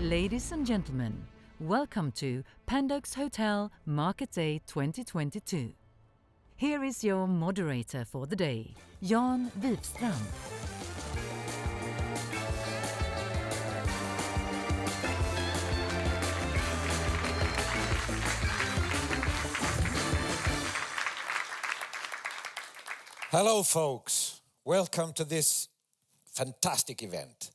Ladies and gentlemen, welcome to Pandox Hotel Market Day 2022. Here is your moderator for the day, Jan Wifstrand. Hello folks, welcome to this fantastic event.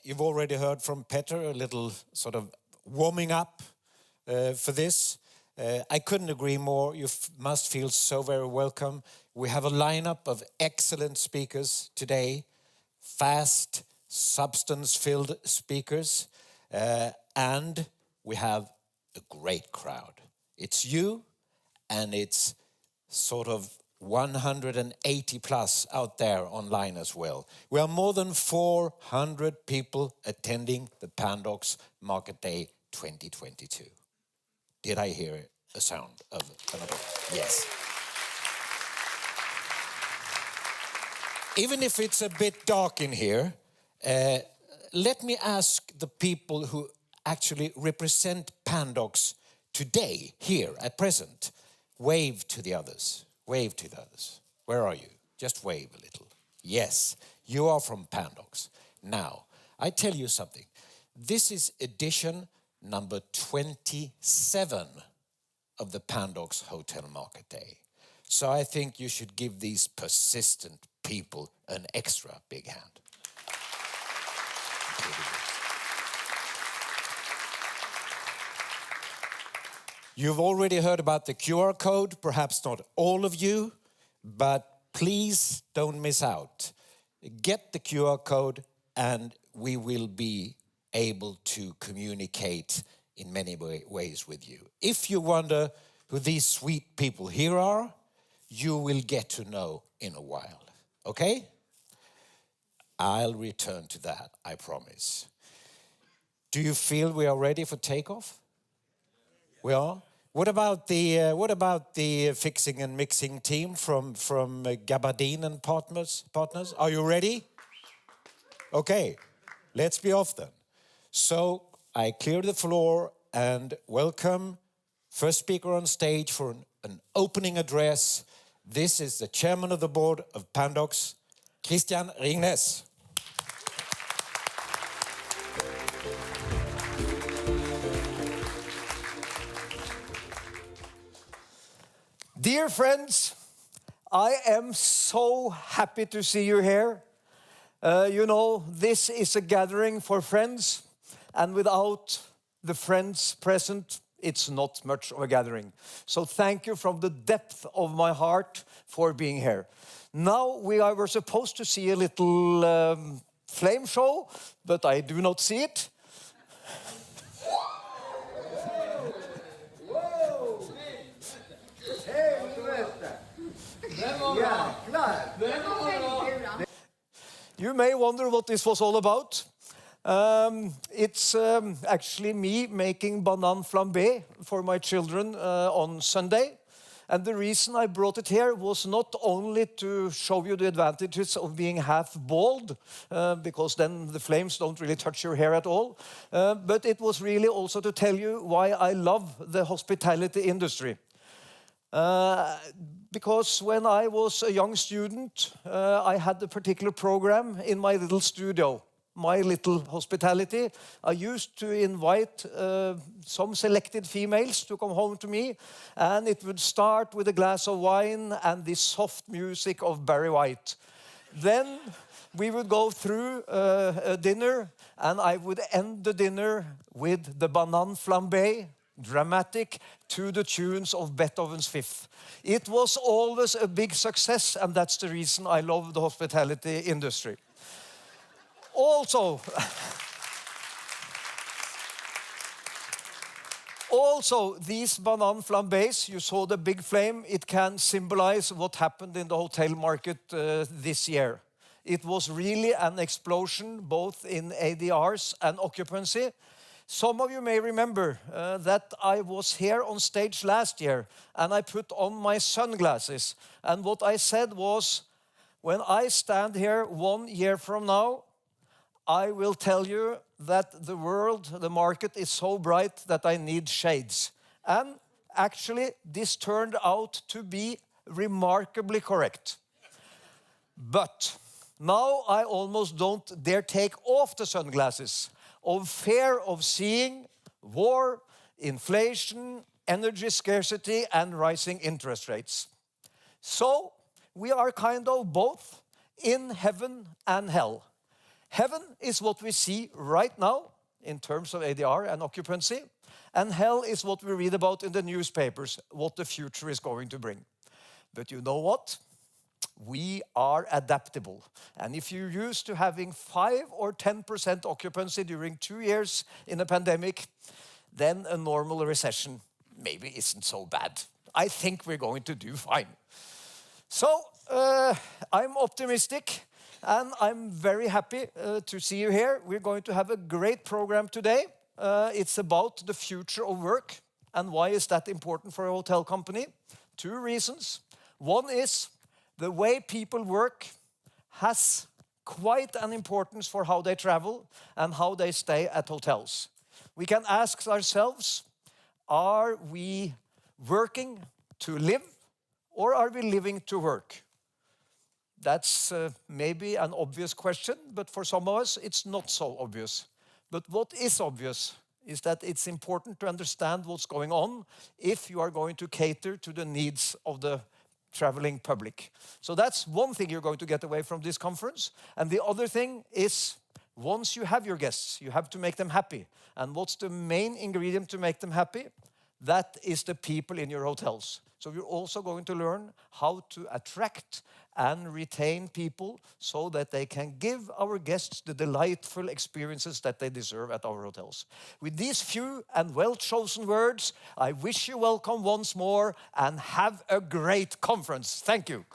You've already heard from Petter, a little sort of warming up for this. I couldn't agree more. You must feel so very welcome. We have a lineup of excellent speakers today, fast, substance-filled speakers, and we have a great crowd. It's you, and it's sort of 180 plus out there online as well. We are more than 400 people attending the Pandox Market Day 2022. Did I hear a sound of an applause? Yes. Even if it's a bit dark in here, let me ask the people who actually represent Pandox today, here at present, wave to the others. Wave to the others. Where are you? Just wave a little. Yes, you are from Pandox. Now, I tell you something. This is edition number 27 of the Pandox Hotel Market Day. So I think you should give these persistent people an extra big hand. You've already heard about the QR code, perhaps not all of you, but please don't miss out. Get the QR code and we will be able to communicate in many ways with you. If you wonder who these sweet people here are, you will get to know in a while, okay? I'll return to that, I promise. Do you feel we are ready for takeoff? We are? What about the fixing and mixing team from Gabardine and Partners? Are you ready? Okay, let's be off then. So I clear the floor and welcome first speaker on stage for an opening address. This is the chairman of the board of Pandox, Christian Ringnes. Dear friends, I am so happy to see you here. You know, this is a gathering for friends, and without the friends present, it's not much of a gathering. So thank you from the depth of my heart for being here. Now we were supposed to see a little flame show, but I do not see it. You may wonder what this was all about. It's actually me making banane flambé for my children on Sunday. And the reason I brought it here was not only to show you the advantages of being half bald, because then the flames don't really touch your hair at all, but it was really also to tell you why I love the hospitality industry. Because when I was a young student, I had a particular program in my little studio, my little hospitality. I used to invite some selected females to come home to me, and it would start with a glass of wine and the soft music of Barry White. Then we would go through a dinner, and I would end the dinner with the banane flambé, dramatic, to the tunes of Beethoven's Fifth. It was always a big success, and that's the reason I love the hospitality industry. Also, these banane flambés, you saw the big flame, it can symbolize what happened in the hotel market this year. It was really an explosion, both in ADRs and occupancy. Some of you may remember that I was here on stage last year and I put on my sunglasses. And what I said was, when I stand here 1 year from now, I will tell you that the world, the market is so bright that I need shades. And actually, this turned out to be remarkably correct. But now I almost don't dare take off the sunglasses of fear of seeing war, inflation, energy scarcity, and rising interest rates. So we are kind of both in heaven and hell. Heaven is what we see right now in terms of ADR and occupancy, and hell is what we read about in the newspapers, what the future is going to bring. But you know what? We are adaptable. And if you're used to having 5 or 10% occupancy during 2 years in a pandemic, then a normal recession maybe isn't so bad. I think we're going to do fine. So I'm optimistic and I'm very happy to see you here. We're going to have a great program today. It's about the future of work and why is that important for a hotel company? 2 reasons. One is the way people work has quite an importance for how they travel and how they stay at hotels. We can ask ourselves, are we working to live or are we living to work? That's maybe an obvious question, but for some of us it's not so obvious. But what is obvious is that it's important to understand what's going on if you are going to cater to the needs of the traveling public. So that's one thing you're going to get away from this conference. And the other thing is, once you have your guests, you have to make them happy. And what's the main ingredient to make them happy? That is the people in your hotels. So you're also going to learn how to attract and retain people so that they can give our guests the delightful experiences that they deserve at our hotels. With these few and well-chosen words, I wish you welcome once more and have a great conference. Thank you.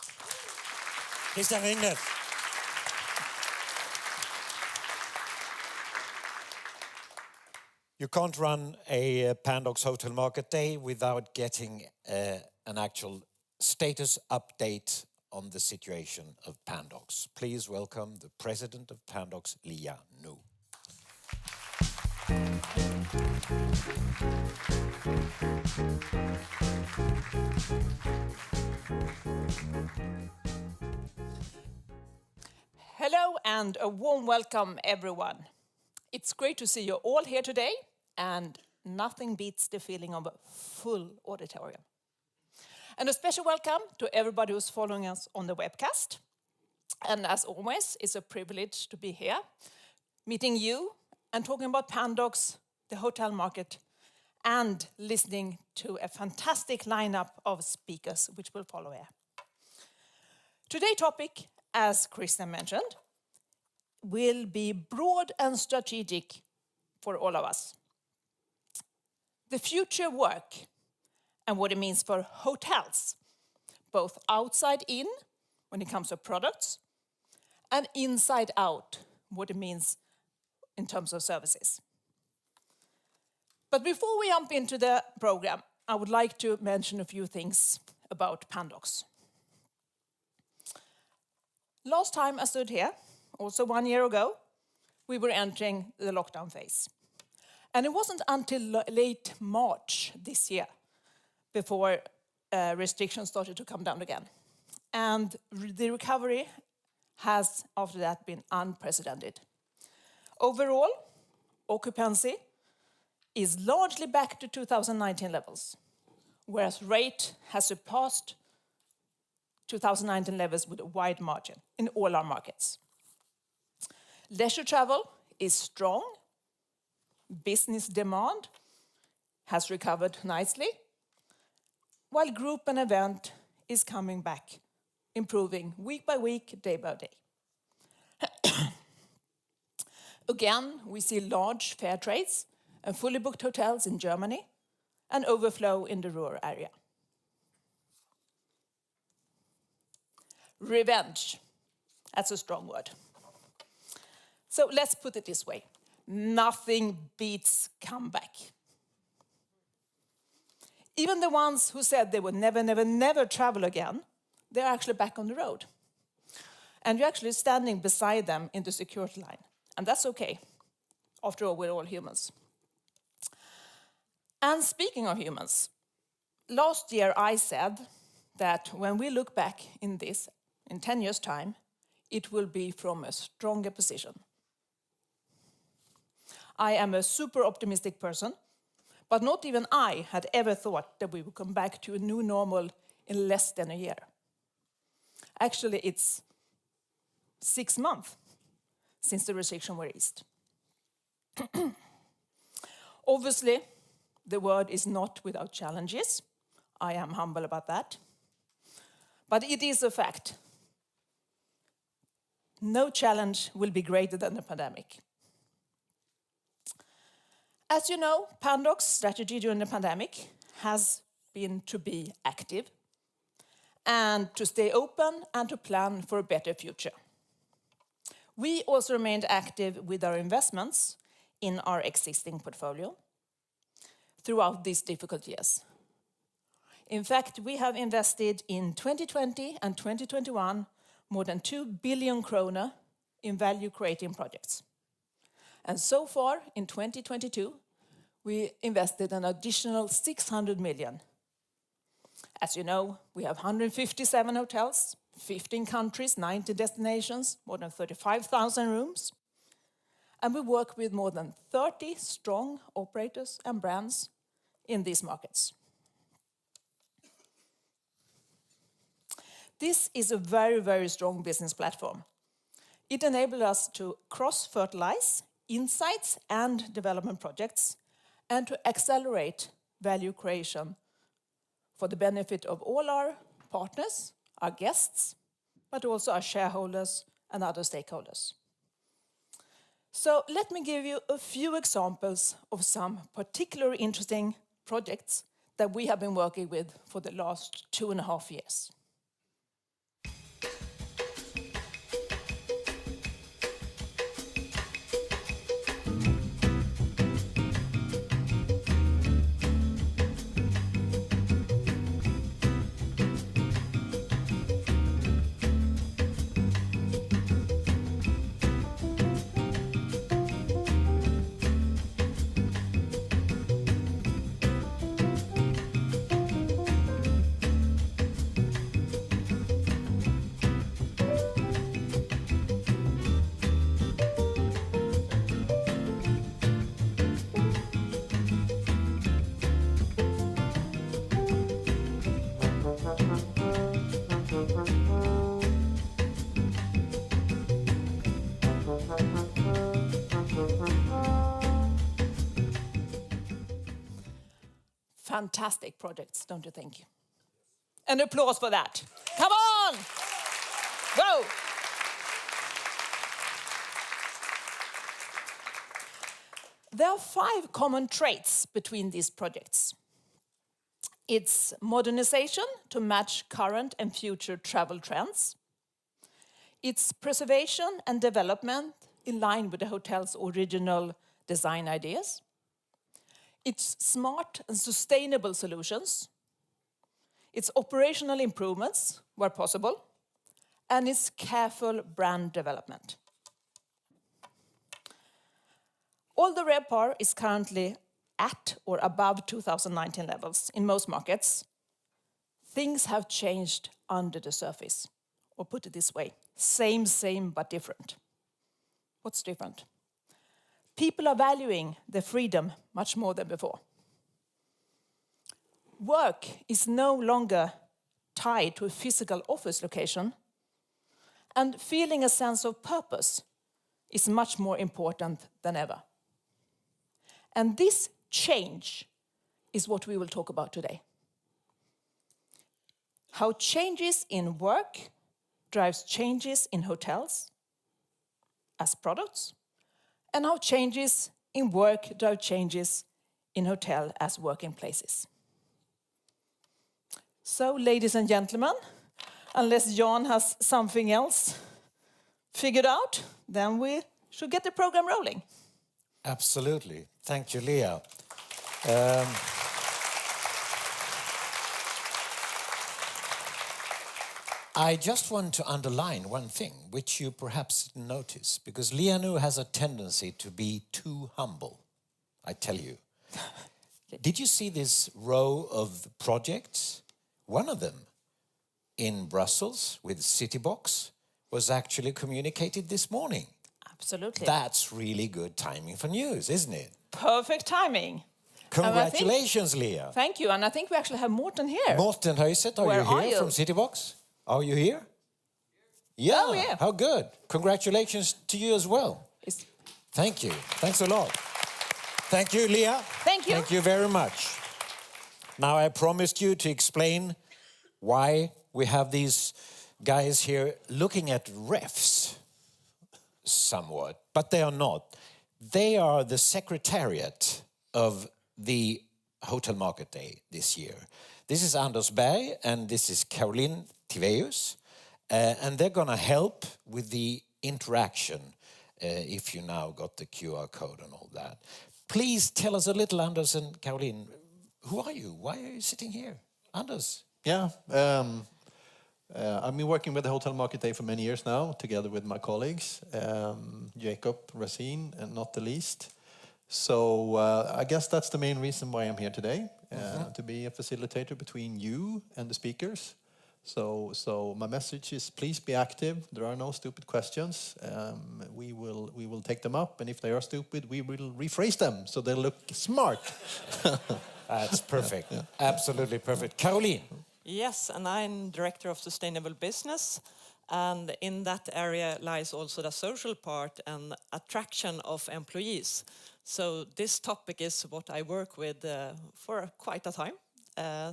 Christian Ringnes. You can't run a Pandox Hotel Market Day without getting an actual status update on the situation of Pandox. Please welcome the president of Pandox, Lia Nu. Hello and a warm welcome, everyone. It's great to see you all here today, and nothing beats the feeling of a full auditorium. And a special welcome to everybody who's following us on the webcast. And as always, it's a privilege to be here, meeting you and talking about Pandox, the hotel market, and listening to a fantastic lineup of speakers which will follow here. Today's topic, as Christian mentioned, will be broad and strategic for all of us. The future work and what it means for hotels, both outside in, when it comes to products, and inside out, what it means in terms of services. But before we jump into the program, I would like to mention a few things about Pandox. Last time I stood here, also 1 year ago, we were entering the lockdown phase. And it wasn't until late March this year before restrictions started to come down again. And the recovery has, after that, been unprecedented. Overall, occupancy is largely back to 2019 levels, whereas rate has surpassed 2019 levels with a wide margin in all our markets. Leisure travel is strong. Business demand has recovered nicely, while group and event is coming back, improving week by week, day by day. Again, we see large fair trades and fully booked hotels in Germany and overflow in the rural area. Revenge, that's a strong word. So let's put it this way. Nothing beats comeback. Even the ones who said they would never, never, never travel again, they're actually back on the road. And you're actually standing beside them in the security line. And that's okay. After all, we're all humans. And speaking of humans, last year I said that when we look back in 10 years' time, it will be from a stronger position. I am a super optimistic person, but not even I had ever thought that we would come back to a new normal in less than a year. Actually, it's 6 months since the restrictions were eased. Obviously, the world is not without challenges. I am humble about that. But it is a fact. No challenge will be greater than the pandemic. As you know, Pandox strategy during the pandemic has been to be active and to stay open and to plan for a better future. We also remained active with our investments in our existing portfolio throughout these difficult years. In fact, we have invested in 2020 and 2021 more than 2 billion krona in value-creating projects. And so far, in 2022, we invested an additional 600 million. As you know, we have 157 hotels, 15 countries, 90 destinations, more than 35,000 rooms. And we work with more than 30 strong operators and brands in these markets. This is a very, very strong business platform. It enables us to cross-fertilize insights and development projects and to accelerate value creation for the benefit of all our partners, our guests, but also our shareholders and other stakeholders. So let me give you a few examples of some particularly interesting projects that we have been working with for the last 2.5 years. Fantastic projects, don't you think? An applause for that. Come on! Go! There are 5 common traits between these projects. It's modernization to match current and future travel trends. It's preservation and development in line with the hotel's original design ideas. It's smart and sustainable solutions. It's operational improvements where possible. And it's careful brand development. Although RevPAR is currently at or above 2019 levels in most markets, things have changed under the surface. Or put it this way, same, but different. What's different? People are valuing their freedom much more than before. Work is no longer tied to a physical office location, and feeling a sense of purpose is much more important than ever. And this change is what we will talk about today. How changes in work drives changes in hotels as products, and how changes in work drive changes in hotel as working places. So, ladies and gentlemen, unless Jan has something else figured out, then we should get the program rolling. Absolutely. Thank you, Leah. I just want to underline one thing, which you perhaps didn't notice, because Lianu has a tendency to be too humble, I tell you. Did you see this row of projects? One of them in Brussels with Citybox was actually communicated this morning. Absolutely. That's really good timing for news, isn't it? Perfect timing. Congratulations, Leah. Thank you. And I think we actually have Morten here. Morten Høiseth, are Where you are here you? from Citybox? Are you here? Yeah. Oh, yeah. How good. Congratulations to you as well. Thank you. Thanks a lot. Thank you, Leah. Thank you. Thank you very much. Now, I promised you to explain why we have these guys here looking at refs somewhat, but they are not. They are the Secretariat of the Hotel Market Day this year. This is Anders Berg and this is Caroline Tiveus, and they're going to help with the interaction if you now got the QR code and all that. Please tell us a little, Anders and Caroline, who are you? Why are you sitting here? Anders? Yeah, I've been working with the Hotel Market Day for many years now, together with my colleagues, Jacob, Racine, and not the least. So I guess that's the main reason why I'm here today, to be a facilitator between you and the speakers. So my message is, please be active. There are no stupid questions. We will take them up, and if they are stupid, we will rephrase them so they look smart. That's perfect. Yeah. Absolutely perfect. Caroline? Yes, and I'm Director of Sustainable Business. And in that area lies also the social part and attraction of employees. So this topic is what I work with for quite a time.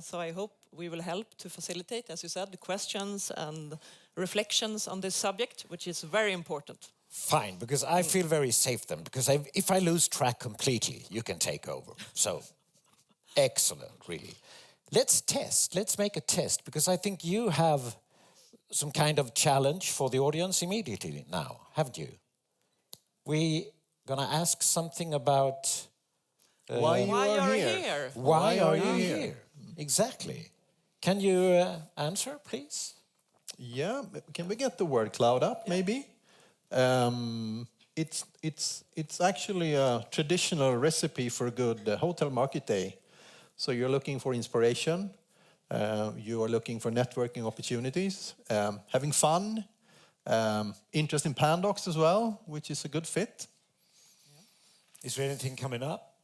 So I hope we will help to facilitate, as you said, the questions and reflections on this subject, which is very important. Fine, because I feel very safe then, because if I lose track completely, you can take over. So, excellent, really. Let's make a test, because I think you have some kind of challenge for the audience immediately now, haven't you? We're gonna ask something about... why are you here? Why are you here? Exactly. Can you answer, please? Yeah, can we get the word cloud up, maybe? It's actually a traditional recipe for a good Hotel Market Day. So you're looking for inspiration, you are looking for networking opportunities, having fun, interest in Pandox as well, which is a good fit. Yeah. Is there anything coming up?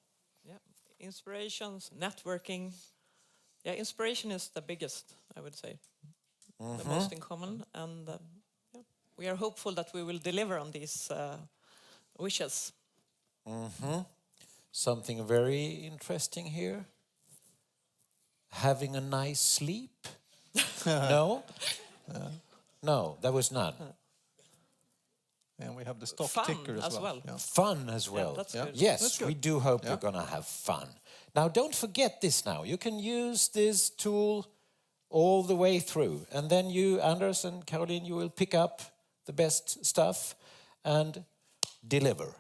Yeah, inspirations, networking. Yeah, inspiration is the biggest, I would say, the most in common, and yeah, we are hopeful that we will deliver on these wishes. Something very interesting here. Having a nice sleep? No? No, there was none. And we have the stock Fun ticker as well. Yeah. Fun as well. Yeah, that's good. Yes, That's good. we do hope you're going to have fun. Now, don't forget this now. You can use this tool all the way through. And then you, Anders and Caroline, you will pick up the best stuff and deliver.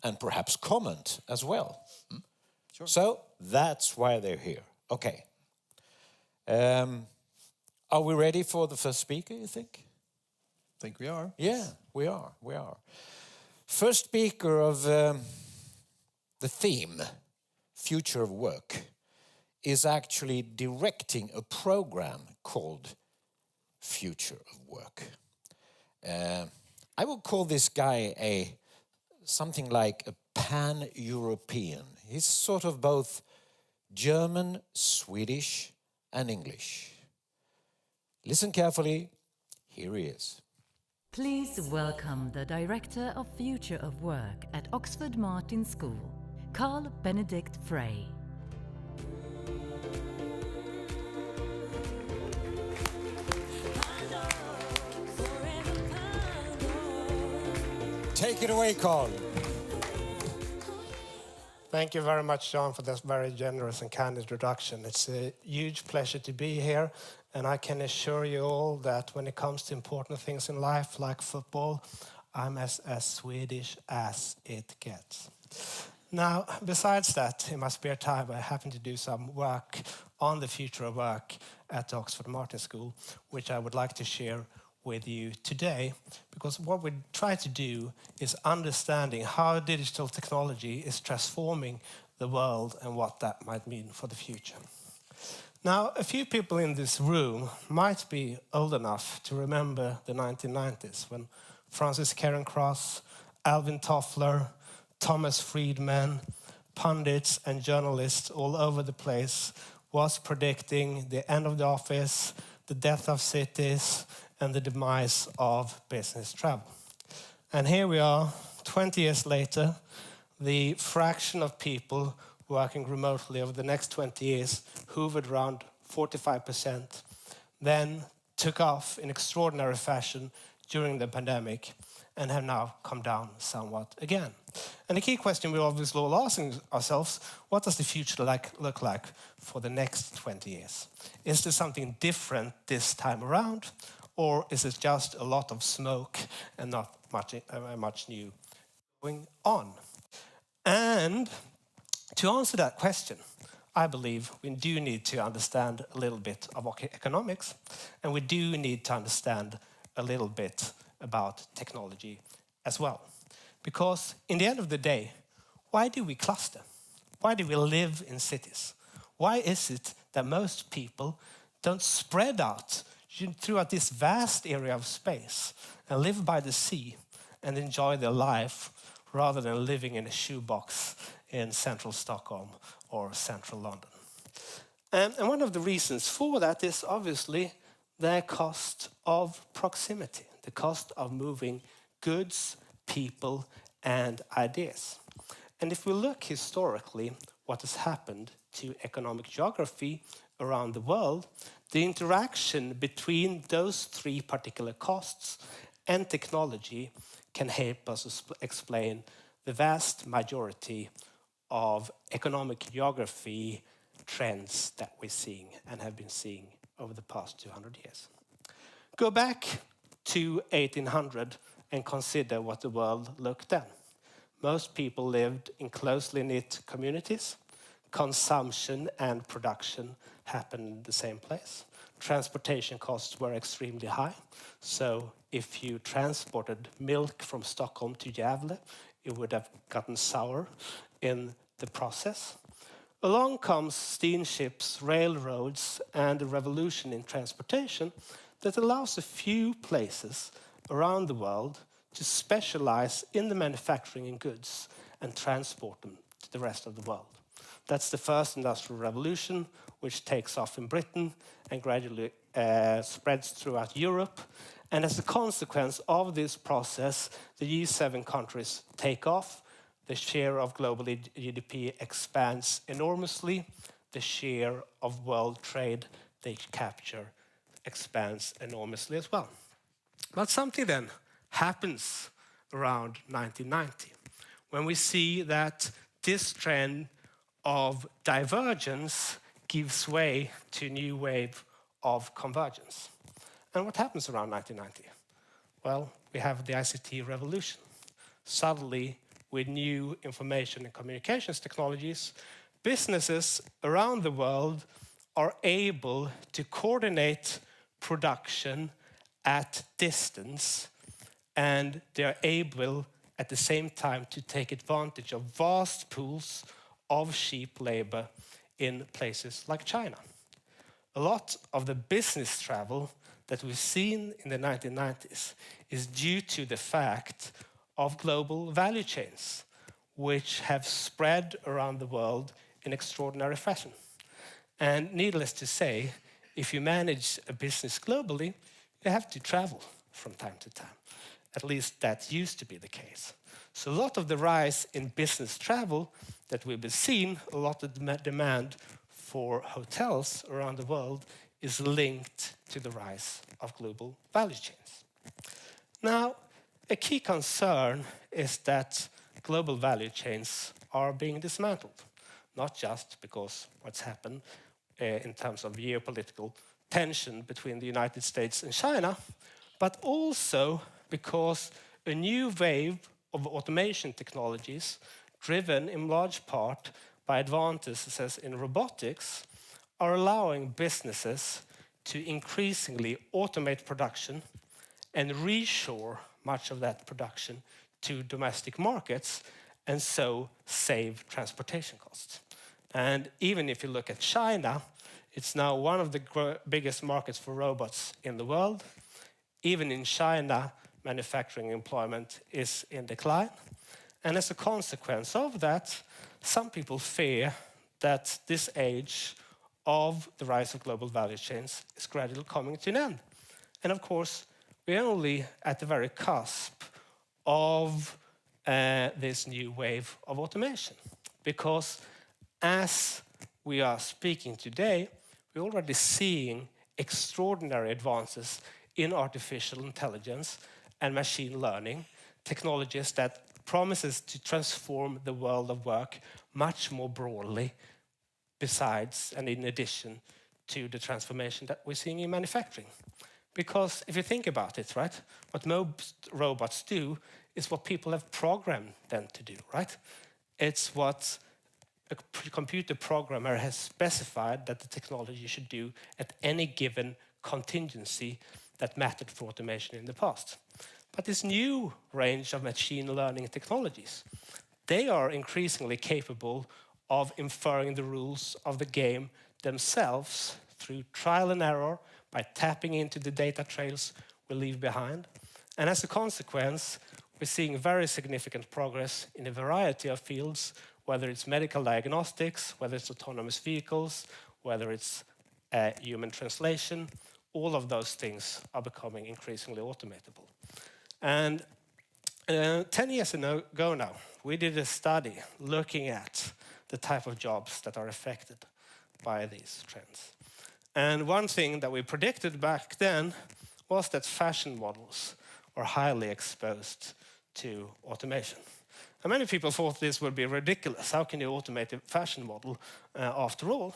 And perhaps comment as well. Sure. So, that's why they're here. Okay. Are we ready for the first speaker, you think? I think we are. Yeah, we are. First speaker of the theme, Future of Work, is actually directing a program called Future of Work. I would call this guy something like a pan-European. He's sort of both German, Swedish, and English. Listen carefully, here he is. Please welcome the Director of Future of Work at Oxford Martin School, Carl Benedict Frey. Take it away, Carl. Thank you very much, John, for this very generous and kind introduction. It's a huge pleasure to be here, and I can assure you all that when it comes to important things in life, like football, I'm as Swedish as it gets. Now, besides that, in my spare time, I happen to do some work on the future of work at the Oxford Martin School, which I would like to share with you today, because what we try to do is understanding how digital technology is transforming the world and what that might mean for the future. Now, a few people in this room might be old enough to remember the 1990s when Francis Cairncross, Alvin Toffler, Thomas Friedman, pundits and journalists all over the place was predicting the end of the office, the death of cities, and the demise of business travel. And here we are, 20 years later, the fraction of people working remotely over the next 20 years hovered around 45%, then took off in extraordinary fashion during the pandemic and have now come down somewhat again. And the key question we're obviously all asking ourselves, what does the future look like for the next 20 years? Is there something different this time around, or is it just a lot of smoke and not much new going on? And to answer that question, I believe we do need to understand a little bit of economics, and we do need to understand a little bit about technology as well. Because in the end of the day, why do we cluster? Why do we live in cities? Why is it that most people don't spread out throughout this vast area of space and live by the sea and enjoy their life rather than living in a shoebox in central Stockholm or central London? And one of the reasons for that is obviously the cost of proximity, the cost of moving goods, people, and ideas. And if we look historically what has happened to economic geography around the world, the interaction between those three particular costs and technology can help us explain the vast majority of economic geography trends that we're seeing and have been seeing over the past 200 years. Go back to 1800 and consider what the world looked then. Most people lived in closely knit communities. Consumption and production happened in the same place. Transportation costs were extremely high. So if you transported milk from Stockholm to Gävle, it would have gotten sour in the process. Along comes steamships, railroads, and a revolution in transportation that allows a few places around the world to specialize in the manufacturing of goods and transport them to the rest of the world. That's the first industrial revolution, which takes off in Britain and gradually spreads throughout Europe. And as a consequence of this process, the G7 countries take off. The share of global GDP expands enormously. The share of world trade they capture expands enormously as well. But something then happens around 1990 when we see that this trend of divergence gives way to a new wave of convergence. And what happens around 1990? Well, we have the ICT revolution. Suddenly, with new information and communications technologies, businesses around the world are able to coordinate production at distance, and they're able at the same time to take advantage of vast pools of cheap labor in places like China. A lot of the business travel that we've seen in the 1990s is due to the fact of global value chains, which have spread around the world in extraordinary fashion. And needless to say, if you manage a business globally, you have to travel from time to time. At least that used to be the case. So a lot of the rise in business travel that we've been seeing, a lot of the demand for hotels around the world is linked to the rise of global value chains. Now, a key concern is that global value chains are being dismantled, not just because what's happened in terms of geopolitical tension between the United States and China, but also because a new wave of automation technologies, driven in large part by advances in robotics, are allowing businesses to increasingly automate production and reshore much of that production to domestic markets, and so save transportation costs. And even if you look at China, it's now one of the biggest markets for robots in the world. Even in China, manufacturing employment is in decline. And as a consequence of that, some people fear that this age of the rise of global value chains is gradually coming to an end. And of course, we're only at the very cusp of this new wave of automation. Because as we are speaking today, we're already seeing extraordinary advances in artificial intelligence and machine learning, technologies that promises to transform the world of work much more broadly, besides and in addition to the transformation that we're seeing in manufacturing. Because if you think about it, right, what most robots do is what people have programmed them to do, right? It's what a computer programmer has specified that the technology should do at any given contingency that mattered for automation in the past. But this new range of machine learning technologies, they are increasingly capable of inferring the rules of the game themselves through trial and error, by tapping into the data trails we leave behind. And as a consequence, we're seeing very significant progress in a variety of fields, whether it's medical diagnostics, whether it's autonomous vehicles, whether it's human translation. All of those things are becoming increasingly automatable. And 10 years ago now, we did a study looking at the type of jobs that are affected by these trends. And one thing that we predicted back then was that fashion models are highly exposed to automation. And many people thought this would be ridiculous. How can you automate a fashion model after all?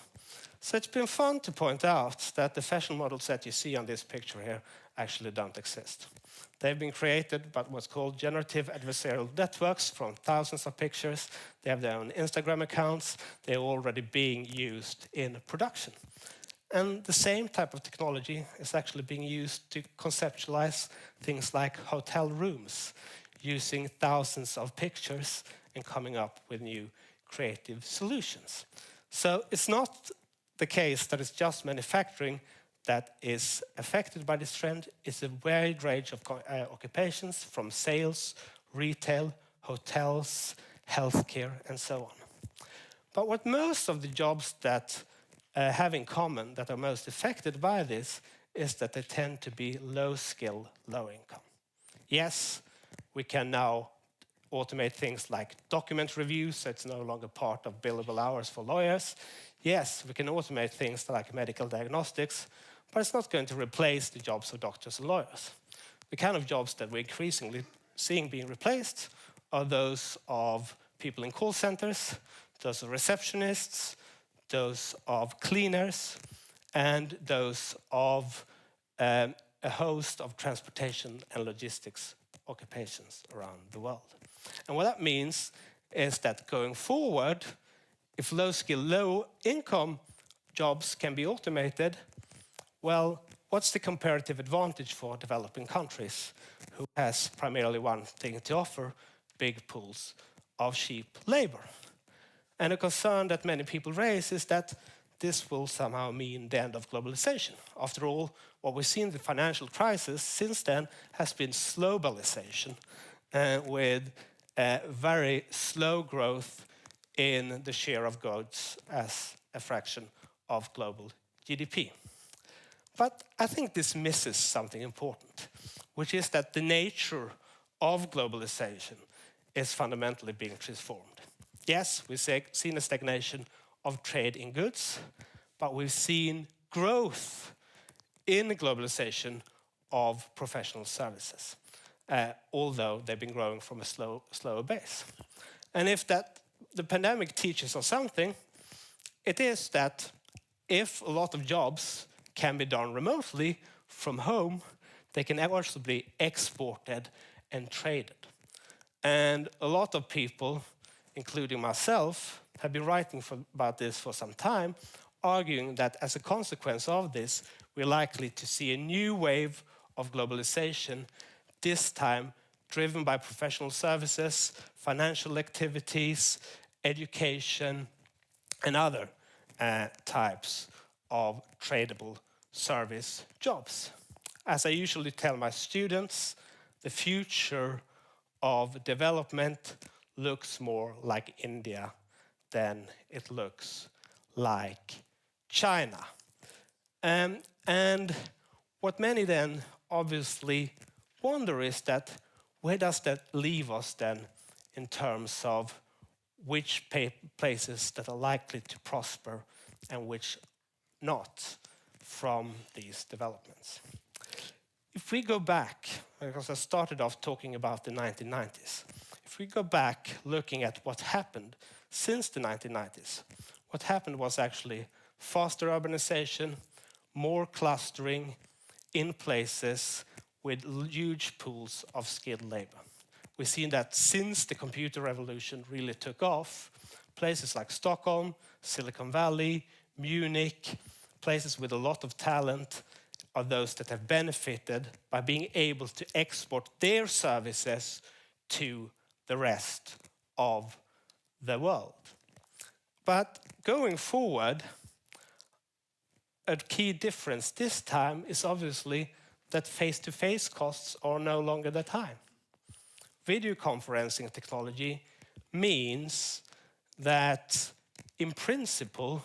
So it's been fun to point out that the fashion models that you see on this picture here actually don't exist. They've been created by what's called generative adversarial networks from thousands of pictures. They have their own Instagram accounts. They're already being used in production. And the same type of technology is actually being used to conceptualize things like hotel rooms, using thousands of pictures and coming up with new creative solutions. So it's not the case that it's just manufacturing that is affected by this trend. It's a wide range of occupations, from sales, retail, hotels, healthcare, and so on. But what most of the jobs that have in common that are most affected by this is that they tend to be low skill, low income. Yes, we can now automate things like document reviews, so it's no longer part of billable hours for lawyers. Yes, we can automate things like medical diagnostics, but it's not going to replace the jobs of doctors and lawyers. The kind of jobs that we're increasingly seeing being replaced are those of people in call centers, those of receptionists, those of cleaners, and those of a host of transportation and logistics occupations around the world. And what that means is that going forward, if low skill, low income jobs can be automated, well, what's the comparative advantage for developing countries who has primarily one thing to offer: big pools of cheap labor? And a concern that many people raise is that this will somehow mean the end of globalization. After all, what we've seen in the financial crisis since then has been globalization, with very slow growth in the share of goods as a fraction of global GDP. But I think this misses something important, which is that the nature of globalization is fundamentally being transformed. Yes, we've seen a stagnation of trade in goods, but we've seen growth in globalization of professional services, although they've been growing from a slower base. And if the pandemic teaches us something, it is that if a lot of jobs can be done remotely from home, they can also be exported and traded. And a lot of people, including myself, have been writing about this for some time, arguing that as a consequence of this, we're likely to see a new wave of globalization, this time driven by professional services, financial activities, education, and other types of tradable service jobs. As I usually tell my students, the future of development looks more like India than it looks like China. And what many then obviously wonder is that where does that leave us then in terms of which places that are likely to prosper and which not from these developments. If we go back, because I started off talking about the 1990s, if we go back looking at what happened since the 1990s, what happened was actually faster urbanization, more clustering in places with huge pools of skilled labor. We've seen that since the computer revolution really took off, places like Stockholm, Silicon Valley, Munich, places with a lot of talent are those that have benefited by being able to export their services to the rest of the world. But going forward, a key difference this time is obviously that face-to-face costs are no longer that high. Video conferencing technology means that, in principle,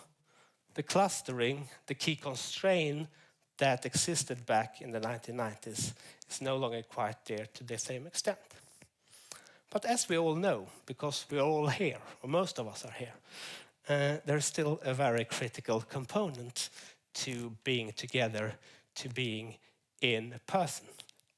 the clustering, the key constraint that existed back in the 1990s is no longer quite there to the same extent. But as we all know, because we're all here, or most of us are here, there's still a very critical component to being together, to being in person.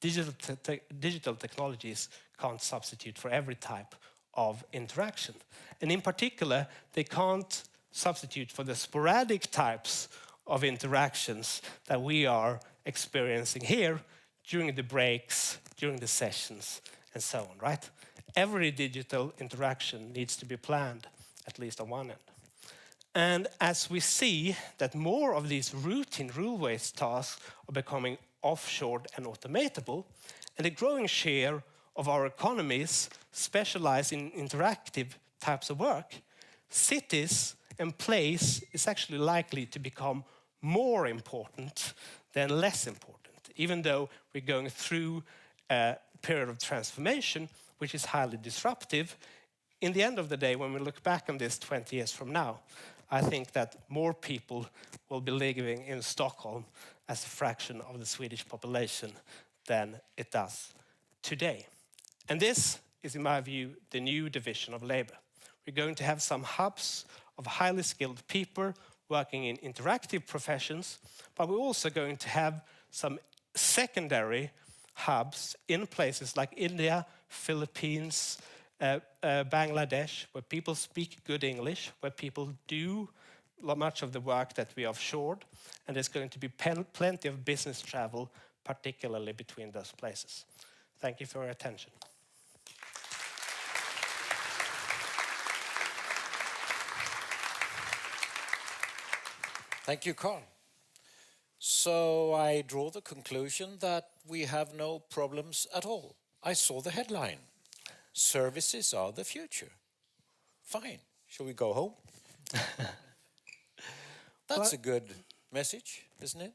Digital technologies can't substitute for every type of interaction. And in particular, they can't substitute for the sporadic types of interactions that we are experiencing here during the breaks, during the sessions, and so on, right? Every digital interaction needs to be planned, at least on one end. And as we see that more of these routine rule-based tasks are becoming offshored and automatable, and a growing share of our economies specialize in interactive types of work, cities and place is actually likely to become more important than less important, even though we're going through a period of transformation which is highly disruptive. In the end of the day, when we look back on this 20 years from now, I think that more people will be living in Stockholm as a fraction of the Swedish population than it does today. And this is, in my view, the new division of labor. We're going to have some hubs of highly skilled people working in interactive professions, but we're also going to have some secondary hubs in places like India, Philippines, Bangladesh, where people speak good English, where people do much of the work that we offshored, and there's going to be plenty of business travel, particularly between those places. Thank you for your attention. Thank you, Carl. So I draw the conclusion that we have no problems at all. I saw the headline. Services are the future. Fine. Shall we go home? That's a good message, isn't it?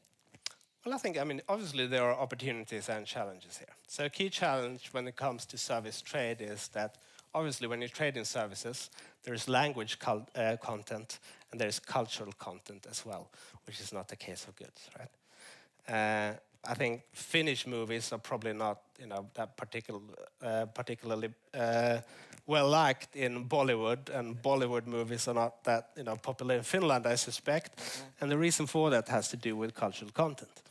Well, I mean, obviously there are opportunities and challenges here. So a key challenge when it comes to service trade is that obviously when you trade in services, there is language content and there is cultural content as well, which is not the case for goods, right? I think Finnish movies are probably not, that particularly well liked in Bollywood, and Bollywood movies are not that, popular in Finland, I suspect. Mm-hmm. And the reason for that has to do with cultural content.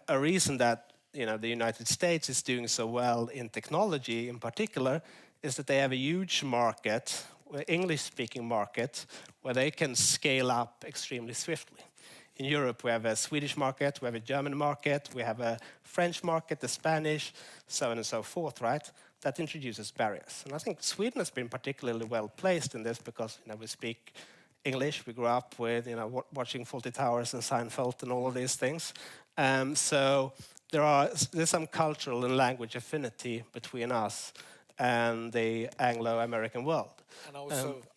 A reason that, the United States is doing so well in technology, in particular, is that they have a huge market, English-speaking market, where they can scale up extremely swiftly. In Europe, we have a Swedish market, we have a German market, we have a French market, a Spanish, so on and so forth, right? That introduces barriers. And I think Sweden has been particularly well placed in this because we speak English. We grew up with, watching Fawlty Towers and Seinfeld and all of these things. So there's some cultural and language affinity between us and the Anglo-American world. And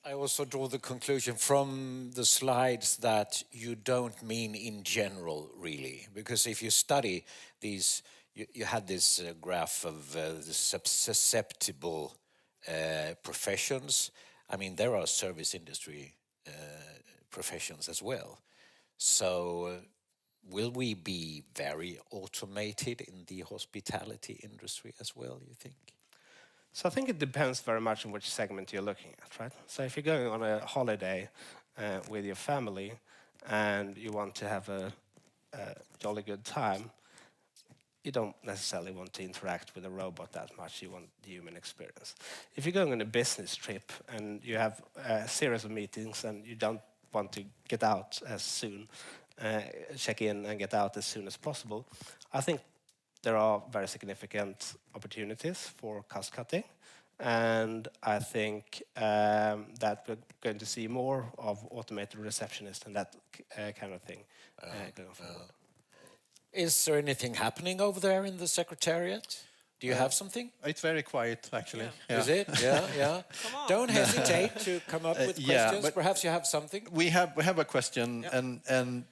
I also draw the conclusion from the slides that you don't mean in general, really. Because if you study these, you had this graph of the susceptible professions. I mean, there are service industry professions as well. So will we be very automated in the hospitality industry as well, you think? So I think it depends very much on which segment you're looking at, right? So if you're going on a holiday with your family and you want to have a jolly good time, you don't necessarily want to interact with a robot that much. You want the human experience. If you're going on a business trip and you have a series of meetings and you don't want to get out as soon, check in and get out as soon as possible, I think there are very significant opportunities for cost cutting. And I think that we're going to see more of automated receptionists and that kind of thing going forward. Is there anything happening over there in the Secretariat? Do you have something? It's very quiet, actually. Yeah. Is it? Yeah. Don't hesitate to come up with questions. But perhaps you have something. We have a question, and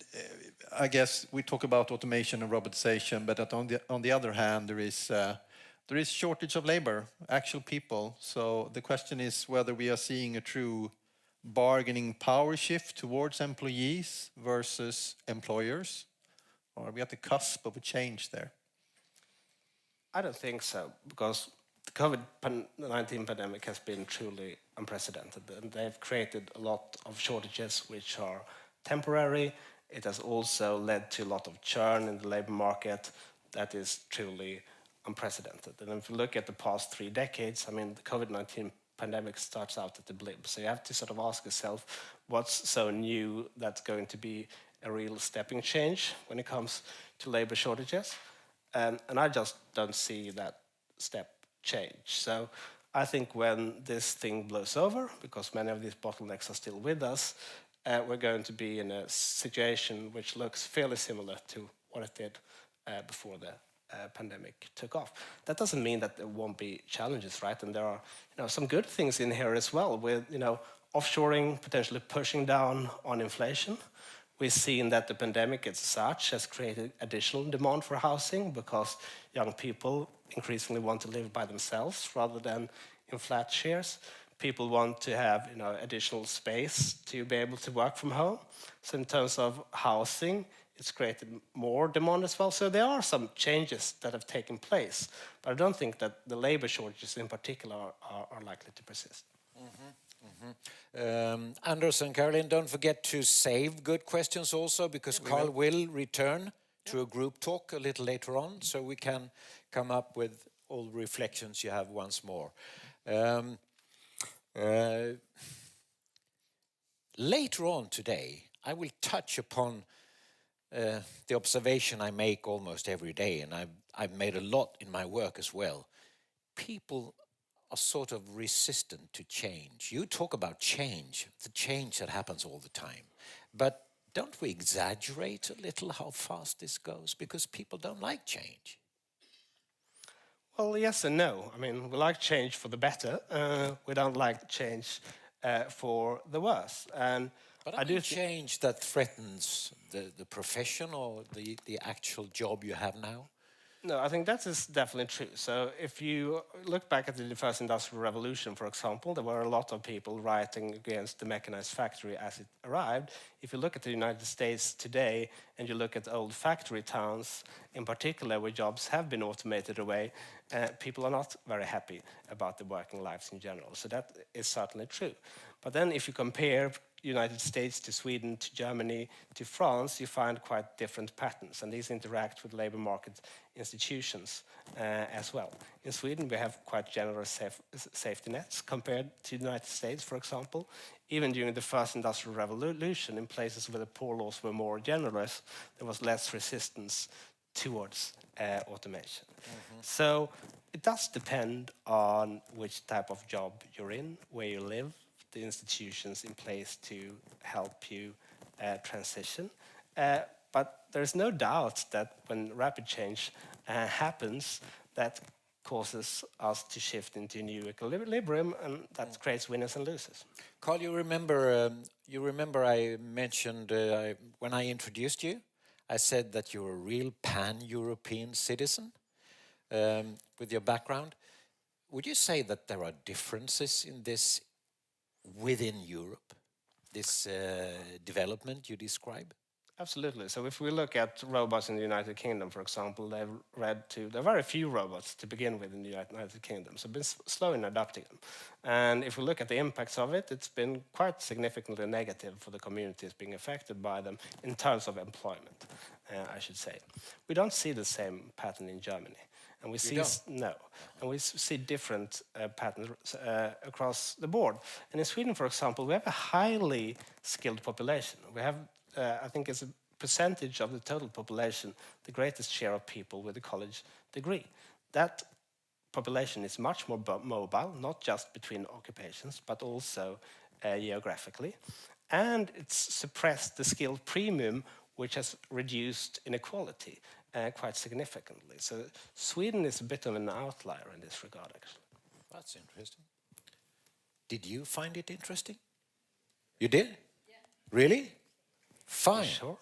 I guess we talk about automation and robotization, but on the other hand, there is shortage of labor, actual people. So the question is whether we are seeing a true bargaining power shift towards employees versus employers, or are we at the cusp of a change there? I don't think so, because the COVID-19 pandemic has been truly unprecedented, and they've created a lot of shortages which are temporary. It has also led to a lot of churn in the labor market that is truly unprecedented. And if you look at the past 3 decades, I mean, the COVID-19 pandemic starts out at the blip. So you have to sort of ask yourself, what's so new that's going to be a real stepping change when it comes to labor shortages? And I just don't see that step change. So I think when this thing blows over, because many of these bottlenecks are still with us, we're going to be in a situation which looks fairly similar to what it did before the pandemic took off. That doesn't mean that there won't be challenges, right? And there are some good things in here as well, with offshoring potentially pushing down on inflation. We've seen that the pandemic as such has created additional demand for housing because young people increasingly want to live by themselves rather than in flat shares. People want to have additional space to be able to work from home. So in terms of housing, it's created more demand as well. So there are some changes that have taken place, but I don't think that the labor shortages in particular are likely to persist. Anders and Caroline, don't forget to save good questions also, because Carl will return to a group talk a little later on, so we can come up with all the reflections you have once more. Later on today, I will touch upon the observation I make almost every day, and I've made a lot in my work as well. People are sort of resistant to change. You talk about change, the change that happens all the time. But don't we exaggerate a little how fast this goes? Because people don't like change. Well, yes and no. I mean, we like change for the better. We don't like change for the worse. But I do change that threatens the profession or the actual job you have now? No, I think that is definitely true. So if you look back at the first industrial revolution, for example, there were a lot of people rioting against the mechanized factory as it arrived. If you look at the United States today and you look at old factory towns, in particular where jobs have been automated away, people are not very happy about the working lives in general. So that is certainly true. But then if you compare United States to Sweden, to Germany, to France, you find quite different patterns, and these interact with labor market institutions as well. In Sweden, we have quite generous safety nets compared to the United States, for example. Even during the first industrial revolution, in places where the poor laws were more generous, there was less resistance towards automation. So it does depend on which type of job you're in, where you live, the institutions in place to help you transition. But there's no doubt that when rapid change happens, that causes us to shift into a new equilibrium, and that creates winners and losers. Carl, you remember I mentioned when I introduced you, I said that you're a real pan-European citizen with your background. Would you say that there are differences in this within Europe, this development you describe? Absolutely. So if we look at robots in the United Kingdom, for example, there are very few robots to begin with in the United Kingdom, so been slow in adopting them. And if we look at the impacts of it, it's been quite significantly negative for the communities being affected by them in terms of employment, I should say. We don't see the same pattern in Germany. And we see and we see different patterns across the board. And in Sweden, for example, we have a highly skilled population. We have, I think, as a percentage of the total population, the greatest share of people with a college degree. That population is much more mobile, not just between occupations, but also geographically. And it's suppressed the skill premium, which has reduced inequality quite significantly. So Sweden is a bit of an outlier in this regard, actually. That's interesting. Did you find it interesting? You did? Yeah. Really? Fine. Sure.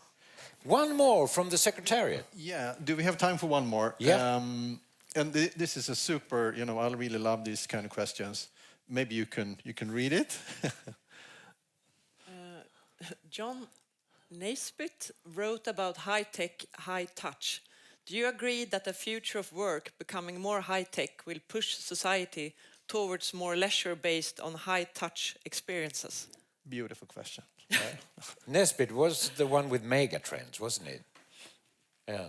One more from the Secretariat. Yeah, do we have time for one more? Yeah. And this is a super, I really love these kind of questions. Maybe you can read it. John Naisbitt wrote about high-tech, high-touch. Do you agree that the future of work becoming more high-tech will push society towards more leisure-based on high-touch experiences? Beautiful question. Nesbitt was the one with mega trends, wasn't it? Yeah.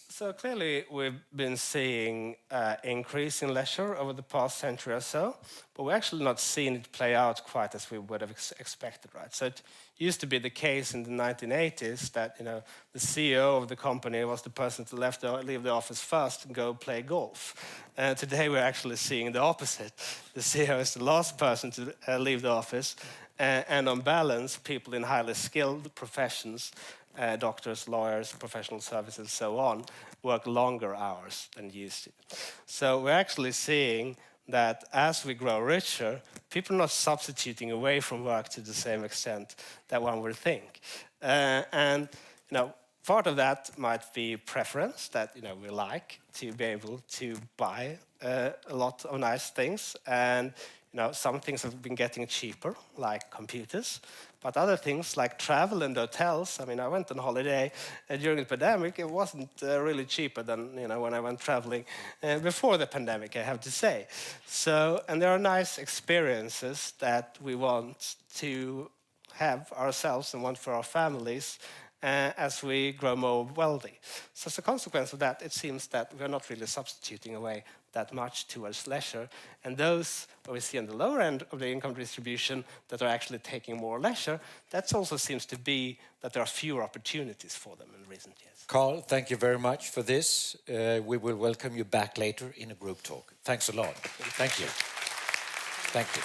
So clearly we've been seeing increase in leisure over the past century or so, but we're actually not seeing it play out quite as we would have expected, right? So it used to be the case in the 1980s that, the CEO of the company was the person to leave the office first and go play golf. Today we're actually seeing the opposite. The CEO is the last person to leave the office, and on balance, people in highly skilled professions, doctors, lawyers, professional services, so on, work longer hours than used to. So we're actually seeing that as we grow richer, people are not substituting away from work to the same extent that one would think. And part of that might be preference, that we like to be able to buy a lot of nice things. And some things have been getting cheaper, like computers, but other things like travel and hotels. I mean, I went on holiday during the pandemic. It wasn't really cheaper than when I went traveling before the pandemic, I have to say. So, and there are nice experiences that we want to have ourselves and want for our families as we grow more wealthy. So as a consequence of that, it seems that we're not really substituting away that much towards leisure. And those what we see on the lower end of the income distribution that are actually taking more leisure, that also seems to be that there are fewer opportunities for them in recent years. Carl, thank you very much for this. We will welcome you back later in a group talk. Thanks a lot. Thank you. Thank you.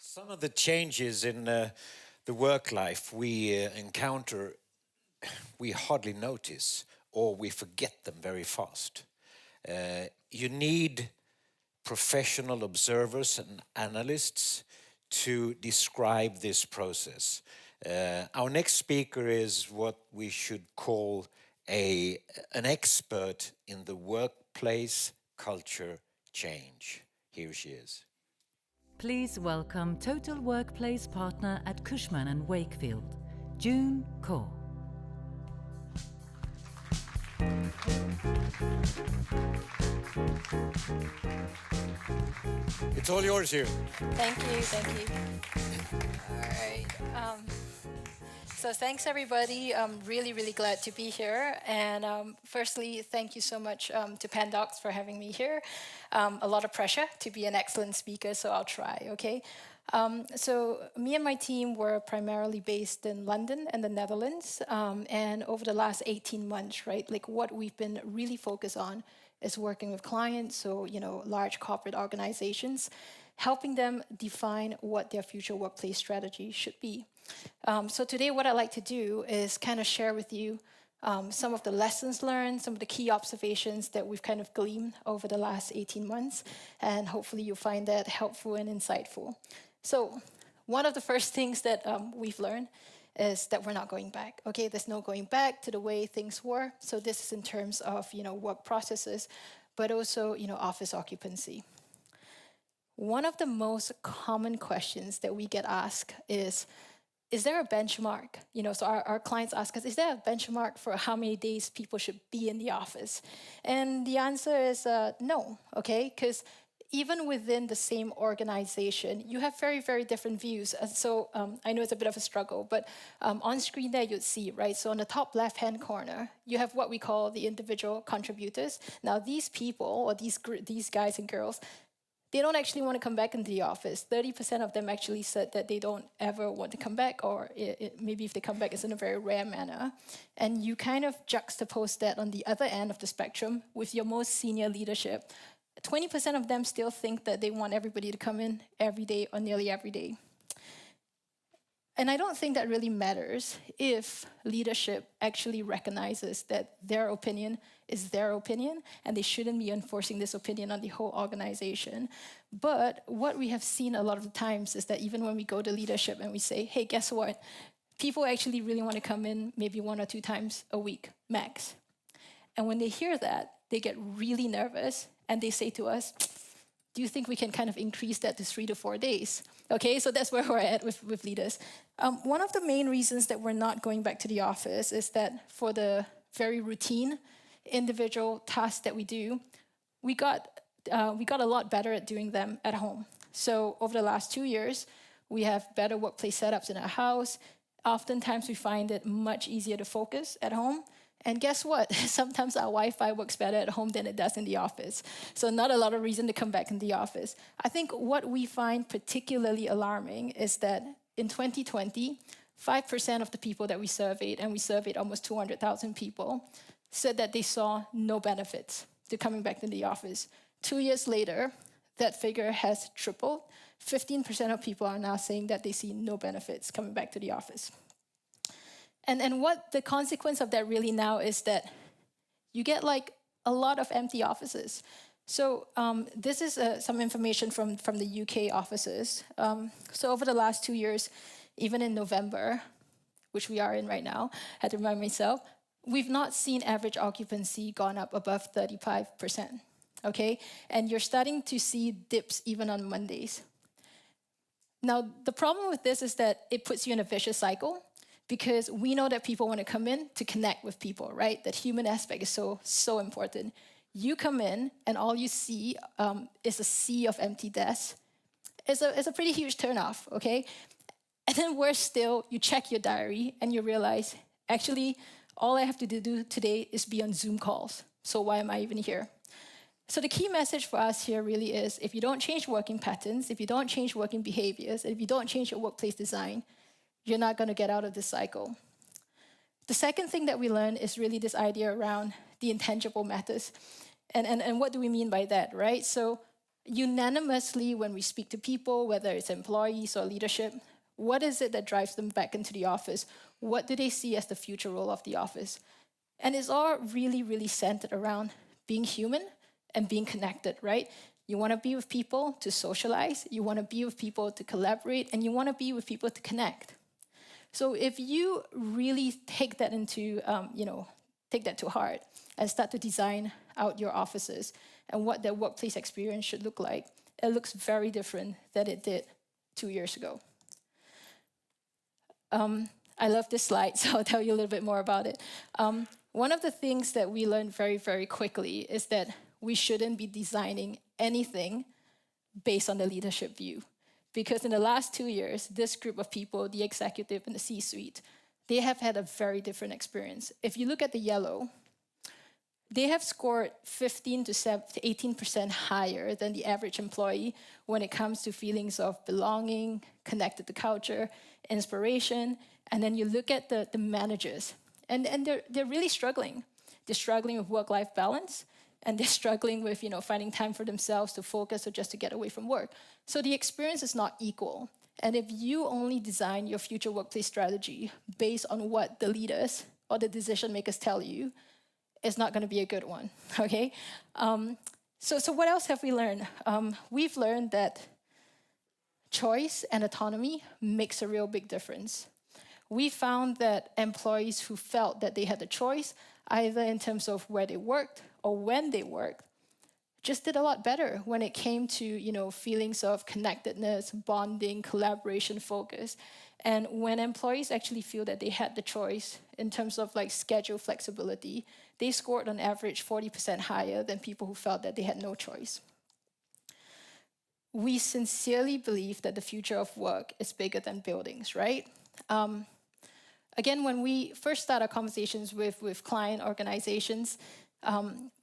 Some of the changes in the work life we encounter, we hardly notice, or we forget them very fast. You need professional observers and analysts to describe this process. Our next speaker is what we should call an expert in the workplace culture change. Here she is. Please welcome Total Workplace Partner at Cushman & Wakefield, June Kaur. It's all yours here. Thank you. All right. So thanks, everybody. I'm really glad to be here. And firstly, thank you so much to Pandox for having me here. A lot of pressure to be an excellent speaker, so I'll try, okay? So me and my team were primarily based in London and the Netherlands. And over the last 18 months, right, like what we've been really focused on is working with clients, so large corporate organizations, helping them define what their future workplace strategy should be. So today what I'd like to do is kind of share with you some of the lessons learned, some of the key observations that we've kind of gleaned over the last 18 months, and hopefully you'll find that helpful and insightful. So one of the first things that we've learned is that we're not going back. Okay, there's no going back to the way things were. So this is in terms of work processes, but also office occupancy. One of the most common questions that we get asked is there a benchmark? So our clients ask us, is there a benchmark for how many days people should be in the office? And the answer is no, okay? Because even within the same organization, you have very, very different views. So I know it's a bit of a struggle, but on screen there you'd see, right? So on the top left-hand corner, you have what we call the individual contributors. Now these people, or these guys and girls, they don't actually want to come back into the office. 30% of them actually said that they don't ever want to come back, or maybe if they come back, it's in a very rare manner. And you kind of juxtapose that on the other end of the spectrum with your most senior leadership. 20% of them still think that they want everybody to come in every day or nearly every day. And I don't think that really matters if leadership actually recognizes that their opinion is their opinion and they shouldn't be enforcing this opinion on the whole organization. But what we have seen a lot of the times is that even when we go to leadership and we say, hey, guess what? People actually really want to come in maybe 1 or 2 times a week, max. And when they hear that, they get really nervous and they say to us, do you think we can kind of increase that to 3 to 4 days? Okay, so that's where we're at with leaders. One of the main reasons that we're not going back to the office is that for the very routine individual tasks that we do, we got a lot better at doing them at home. So over the last 2 years, we have better workplace setups in our house. Oftentimes we find it much easier to focus at home. And guess what? Sometimes our Wi-Fi works better at home than it does in the office. So not a lot of reason to come back in the office. I think what we find particularly alarming is that in 2020, 5% of the people that we surveyed, and we surveyed almost 200,000 people, said that they saw no benefits to coming back to the office. 2 years later, that figure has tripled. 15% of people are now saying that they see no benefits coming back to the office. And what the consequence of that really now is that you get like a lot of empty offices. So this is some information from the UK offices. So over the last 2 years, even in November, which we are in right now, I had to remind myself, we've not seen average occupancy gone up above 35%, okay? And you're starting to see dips even on Mondays. Now, the problem with this is that it puts you in a vicious cycle, because we know that people want to come in to connect with people, right? That human aspect is so important. You come in and all you see is a sea of empty desks. It's a pretty huge turnoff, okay? And then worse still, you check your diary and you realize, actually, all I have to do today is be on Zoom calls. So why am I even here? So the key message for us here really is, if you don't change working patterns, if you don't change working behaviors, and if you don't change your workplace design, you're not going to get out of this cycle. The second thing that we learned is really this idea around the intangible matters. And what do we mean by that, right? So unanimously, when we speak to people, whether it's employees or leadership, what is it that drives them back into the office? What do they see as the future role of the office? And it's all really, really centered around being human and being connected, right? You want to be with people to socialize, you want to be with people to collaborate, and you want to be with people to connect. So if you really take that take that to heart and start to design out your offices and what their workplace experience should look like, it looks very different than it did 2 years ago. I love this slide, so I'll tell you a little bit more about it. One of the things that we learned very, very quickly is that we shouldn't be designing anything based on the leadership view. Because in the last 2 years, this group of people, the executive and the C-suite, they have had a very different experience. If you look at the yellow, they have scored 15 to 18% higher than the average employee when it comes to feelings of belonging, connected to culture, inspiration. And then you look at the managers, and they're really struggling. They're struggling with work-life balance. and they're struggling with, finding time for themselves to focus or just to get away from work. So the experience is not equal. And if you only design your future workplace strategy based on what the leaders or the decision makers tell you, it's not going to be a good one, okay? So what else have we learned? We've learned that choice and autonomy makes a real big difference. We found that employees who felt that they had the choice, either in terms of where they worked or when they worked, just did a lot better when it came to, feelings of connectedness, bonding, collaboration, focus. And when employees actually feel that they had the choice in terms of like schedule flexibility, they scored on average 40% higher than people who felt that they had no choice. We sincerely believe that the future of work is bigger than buildings, right? Again, when we first start our conversations with client organizations,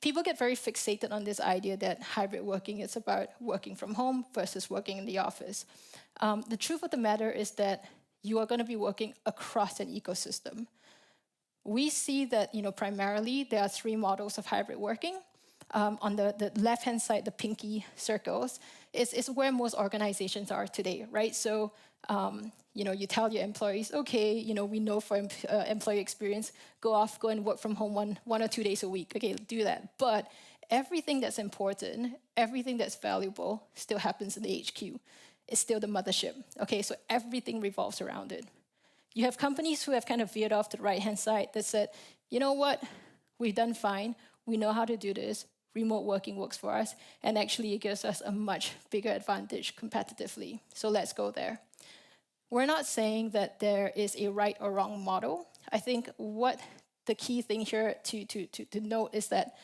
people get very fixated on this idea that hybrid working is about working from home versus working in the office. The truth of the matter is that you are going to be working across an ecosystem. We see that, primarily there are 3 models of hybrid working. On the left-hand side, the pinky circles, is where most organizations are today, right? So, you tell your employees, okay, we know for employee experience, go and work from home one or 2 days a week. Okay, do that. But everything that's important, everything that's valuable still happens in the HQ. It's still the mothership. Okay, so everything revolves around it. You have companies who have kind of veered off to the right-hand side that said, you know what, we've done fine. We know how to do this. Remote working works for us. And actually, it gives us a much bigger advantage competitively. So let's go there. We're not saying that there is a right or wrong model. I think what the key thing here to note is that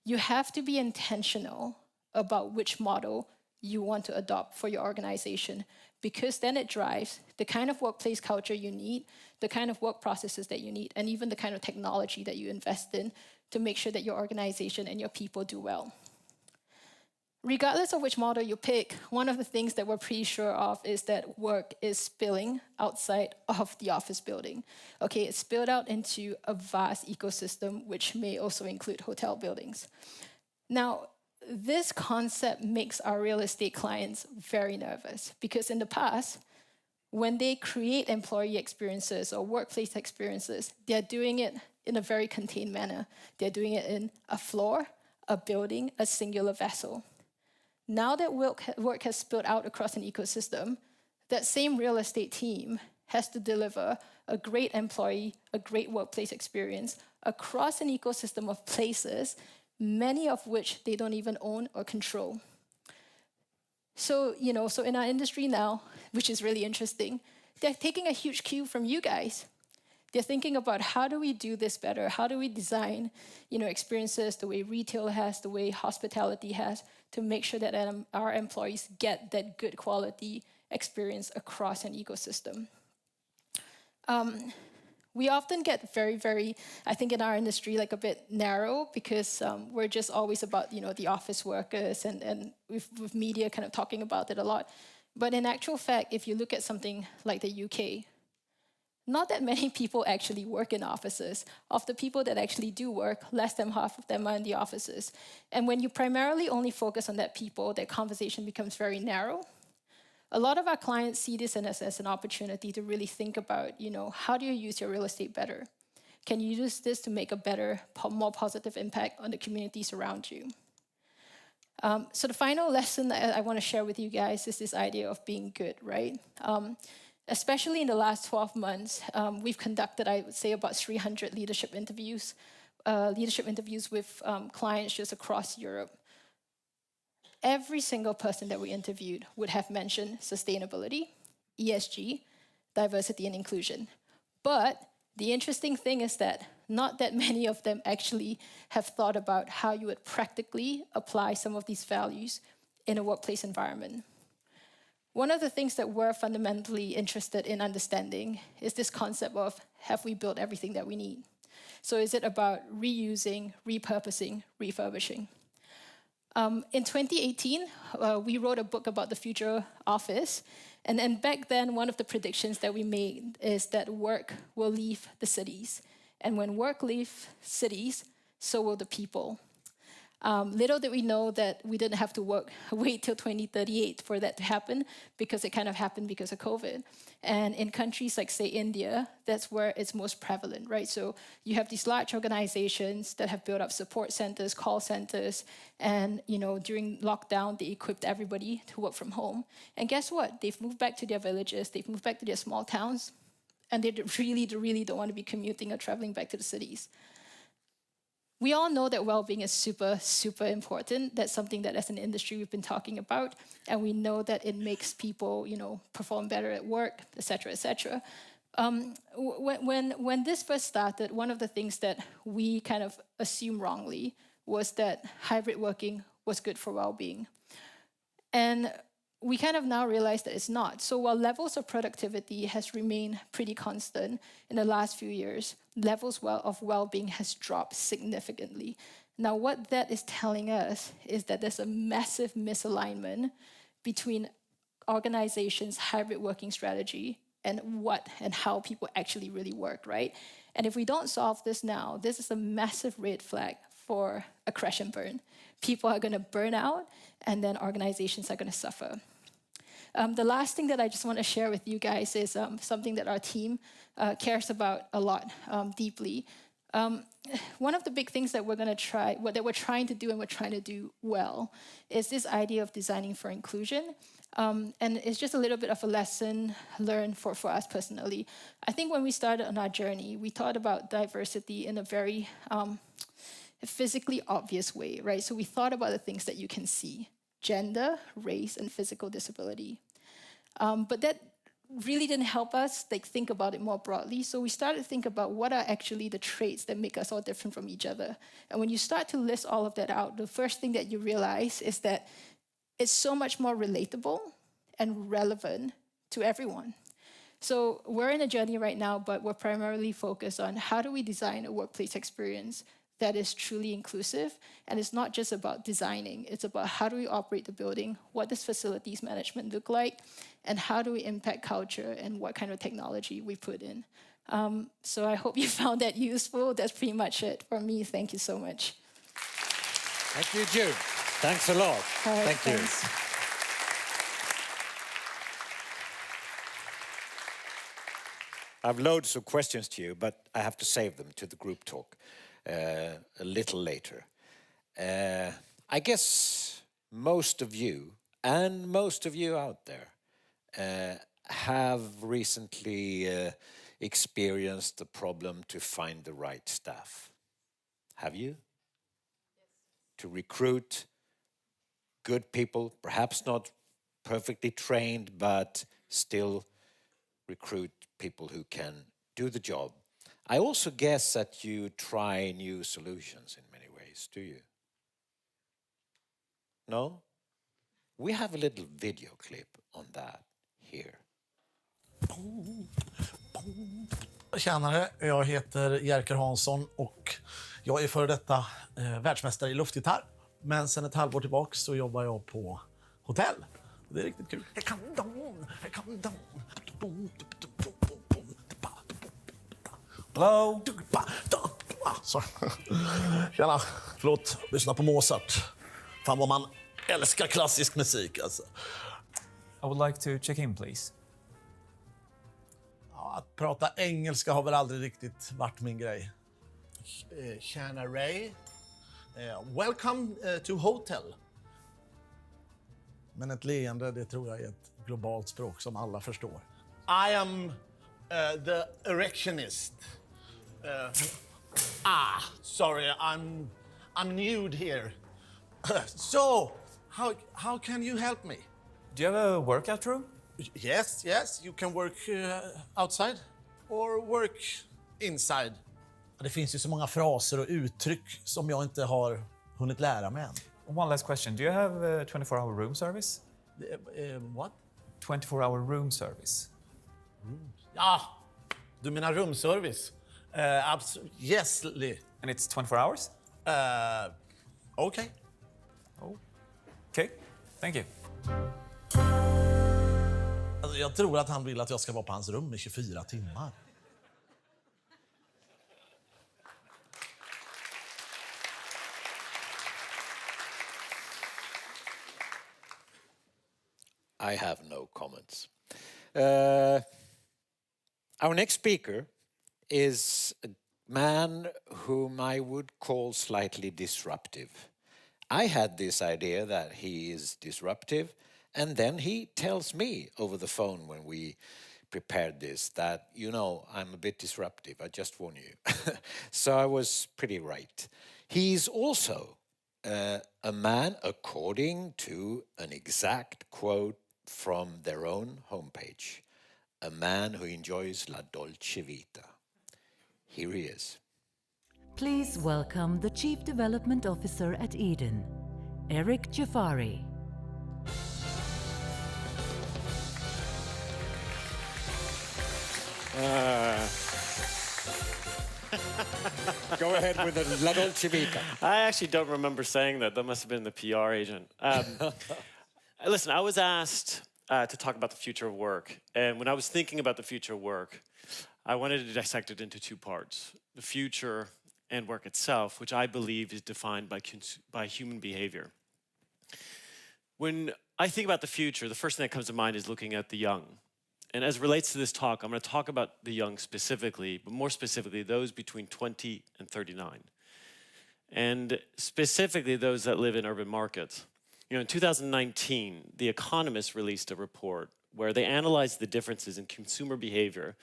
you have to be intentional about which model you want to adopt for your organization, because then it drives the kind of workplace culture you need, the kind of work processes that you need, and even the kind of technology that you invest in to make sure that your organization and your people do well. Regardless of which model you pick, one of the things that we're pretty sure of is that work is spilling outside of the office building. Okay, it's spilled out into a vast ecosystem, which may also include hotel buildings. Now, this concept makes our real estate clients very nervous, because in the past, when they create employee experiences or workplace experiences, they're doing it in a very contained manner. They're doing it in a floor, a building, a singular vessel. Now that work has spilled out across an ecosystem, that same real estate team has to deliver a great employee, a great workplace experience across an ecosystem of places, many of which they don't even own or control. So, so in our industry now, which is really interesting, they're taking a huge cue from you guys. They're thinking about, how do we do this better? How do we design, experiences the way retail has, the way hospitality has, to make sure that our employees get that good quality experience across an ecosystem. We often get very, very, I think in our industry, like a bit narrow, because we're just always about, the office workers, and with media kind of talking about it a lot. But in actual fact, if you look at something like the UK, not that many people actually work in offices. Of the people that actually do work, less than half of them are in the offices. And when you primarily only focus on that people, that conversation becomes very narrow. A lot of our clients see this as an opportunity to really think about, how do you use your real estate better? Can you use this to make a better, more positive impact on the communities around you? So the final lesson that I want to share with you guys is this idea of being good, right? Especially in the last 12 months, we've conducted, I would say, about 300 leadership interviews with clients just across Europe. Every single person that we interviewed would have mentioned sustainability, ESG, diversity and inclusion. But the interesting thing is that not that many of them actually have thought about how you would practically apply some of these values in a workplace environment. One of the things that we're fundamentally interested in understanding is this concept of, have we built everything that we need? So is it about reusing, repurposing, refurbishing? In 2018, we wrote a book about the future office. And back then, one of the predictions that we made is that work will leave the cities. And when work leaves cities, so will the people. Little did we know that we didn't have to wait till 2038 for that to happen, because it kind of happened because of COVID. And in countries like, say, India, that's where it's most prevalent, right? So you have these large organizations that have built up support centers, call centers, and during lockdown, they equipped everybody to work from home. And guess what? They've moved back to their villages, they've moved back to their small towns, and they really don't want to be commuting or traveling back to the cities. We all know that well-being is super, super important. That's something that as an industry we've been talking about. And we know that it makes people, perform better at work, et cetera, et cetera. When this first started, one of the things that we kind of assumed wrongly was that hybrid working was good for well-being. And we kind of now realize that it's not. So while levels of productivity has remained pretty constant in the last few years, levels of well-being has dropped significantly. Now, what that is telling us is that there's a massive misalignment between organizations' hybrid working strategy and what and how people actually really work, right? And if we don't solve this now, this is a massive red flag for a crash and burn. People are going to burn out, and then organizations are going to suffer. The last thing that I just want to share with you guys is something that our team cares about a lot, deeply. One of the big things that we're going to try, that we're trying to do and we're trying to do well, is this idea of designing for inclusion. And it's just a little bit of a lesson learned for us personally. I think when we started on our journey, we thought about diversity in a very physically obvious way, right? So we thought about the things that you can see: gender, race, and physical disability. But that really didn't help us think about it more broadly. So we started to think about what are actually the traits that make us all different from each other. And when you start to list all of that out, the first thing that you realize is that it's so much more relatable and relevant to everyone. So we're in a journey right now, but we're primarily focused on how do we design a workplace experience that is truly inclusive. And it's not just about designing, it's about how do we operate the building, what does facilities management look like, and how do we impact culture and what kind of technology we put in. So I hope you found that useful. That's pretty much it for me. Thank you so much. Thank you, Jude. Thanks a lot. All right, Thank you. thanks. I have loads of questions to you, but I have to save them to the group talk a little later. I guess most of you, and most of you out there, have recently experienced the problem to find the right staff. Have you? Yes. To recruit good people, perhaps not perfectly trained, but still recruit people who can do the job. I also guess that you try new solutions in many ways, do you? No? We have a little video clip on that here. Tjenare, jag heter Jerker Hansson och jag är före detta världsmästare i luftgitarr. Men sen ett halvår tillbaka så jobbar jag på hotell. Det är riktigt kul. Hello. Sorry. Tjena, förlåt. Lyssna på Mozart. Fan vad man älskar klassisk musik alltså. I would like to check in, please. Ja, att prata engelska har väl aldrig riktigt varit min grej. Tjena Ray. Welcome to hotel. Men ett leende, det tror jag är ett globalt språk som alla förstår. I am the erectionist. Sorry, I'm nude here. So, how can you help me? Do you have a workout room? Yes, you can work outside or work inside. Det finns ju så många fraser och uttryck som jag inte har hunnit lära mig än. One last question. Do you have 24-hour room service? What? 24-hour room service. Ja, du menar rumservice? Yes, And it's 24 hours? Okay. Okay, thank you. Alltså, jag tror att han vill att jag ska vara på hans rum i 24 timmar. I have no comments. Our next speaker is a man whom I would call slightly disruptive. I had this idea that he is disruptive, and then he tells me over the phone when we prepared this that, you know, I'm a bit disruptive, I just warn you. So I was pretty right. He's also a man, according to an exact quote from their own homepage, a man who enjoys la dolce vita. Here he is. Please welcome the Chief Development Officer at Eden, Eric Jafari. Go ahead with the la dolce vita. I actually don't remember saying that. That must have been the PR agent. Listen, I was asked to talk about the future of work. And when I was thinking about the future of work, I wanted to dissect it into two parts. The future and work itself, which I believe is defined by human behavior. When I think about the future, the first thing that comes to mind is looking at the young. And as it relates to this talk, I'm going to talk about the young specifically, but more specifically, those between 20 and 39. And specifically, those that live in urban markets. You know, in 2019, The Economist released a report where they analyzed the differences in consumer behavior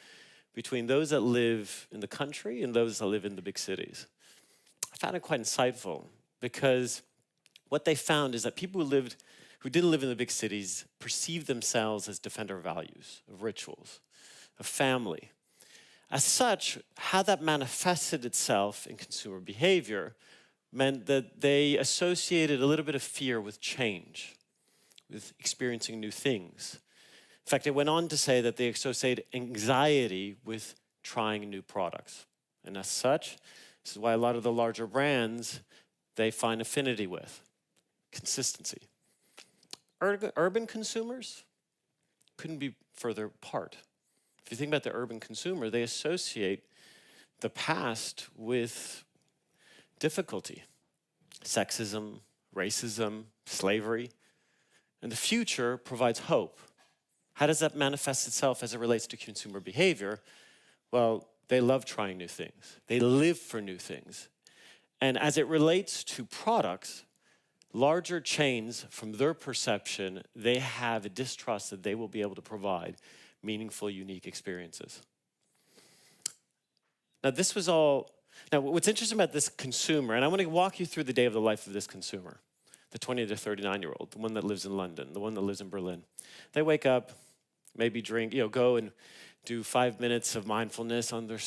between those that live in the country and those that live in the big cities. I found it quite insightful because what they found is that people who didn't live in the big cities perceived themselves as defender of values, of rituals, of family. As such, how that manifested itself in consumer behavior meant that they associated a little bit of fear with change, with experiencing new things. In fact, it went on to say that they associated anxiety with trying new products. And as such, this is why a lot of the larger brands, they find affinity with consistency. Urban consumers couldn't be further apart. If you think about the urban consumer, they associate the past with difficulty, sexism, racism, slavery, and the future provides hope. How does that manifest itself as it relates to consumer behavior? Well, they love trying new things. They live for new things. And as it relates to products, larger chains, from their perception, they have a distrust that they will be able to provide meaningful, unique experiences. Now, this was all. Now, what's interesting about this consumer, and I want to walk you through the day of the life of this consumer, the 20 to 39-year-old, the one that lives in London, the one that lives in Berlin. They wake up, maybe drink, go and do 5 minutes of mindfulness on their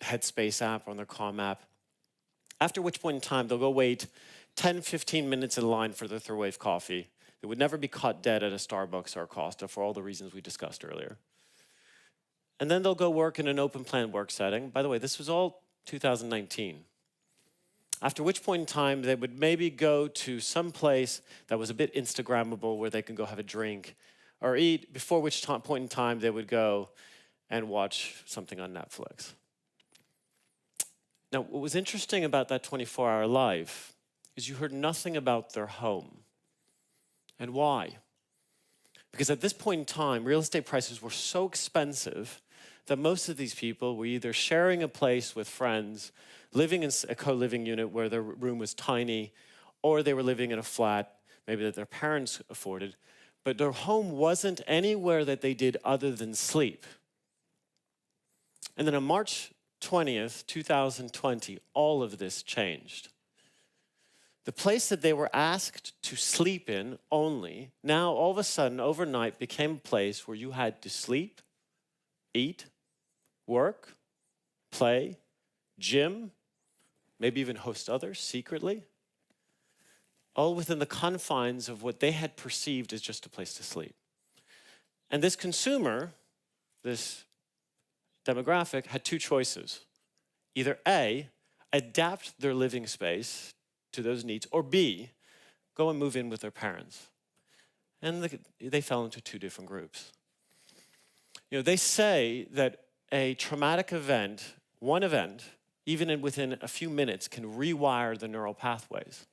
Headspace app, on their Calm app. After which point in time, they'll go wait 10, 15 minutes in line for their third wave coffee. They would never be caught dead at a Starbucks or a Costa for all the reasons we discussed earlier. And then they'll go work in an open plan work setting. By the way, this was all 2019. After which point in time, they would maybe go to some place that was a bit Instagrammable where they can go have a drink or eat, before which point in time they would go and watch something on Netflix. Now, what was interesting about that 24-hour life is you heard nothing about their home. And why? Because at this point in time, real estate prices were so expensive that most of these people were either sharing a place with friends, living in a co-living unit where their room was tiny, or they were living in a flat, maybe that their parents afforded, but their home wasn't anywhere that they did other than sleep. And then on March 20th, 2020, all of this changed. The place that they were asked to sleep in only, now all of a sudden, overnight, became a place where you had to sleep, eat, work, play, gym, maybe even host others secretly, all within the confines of what they had perceived as just a place to sleep. And this consumer, this demographic, had two choices. Either A, adapt their living space to those needs, or B, go and move in with their parents. And they fell into two different groups. They say that a traumatic event, one event, even within a few minutes, can rewire the neural pathways.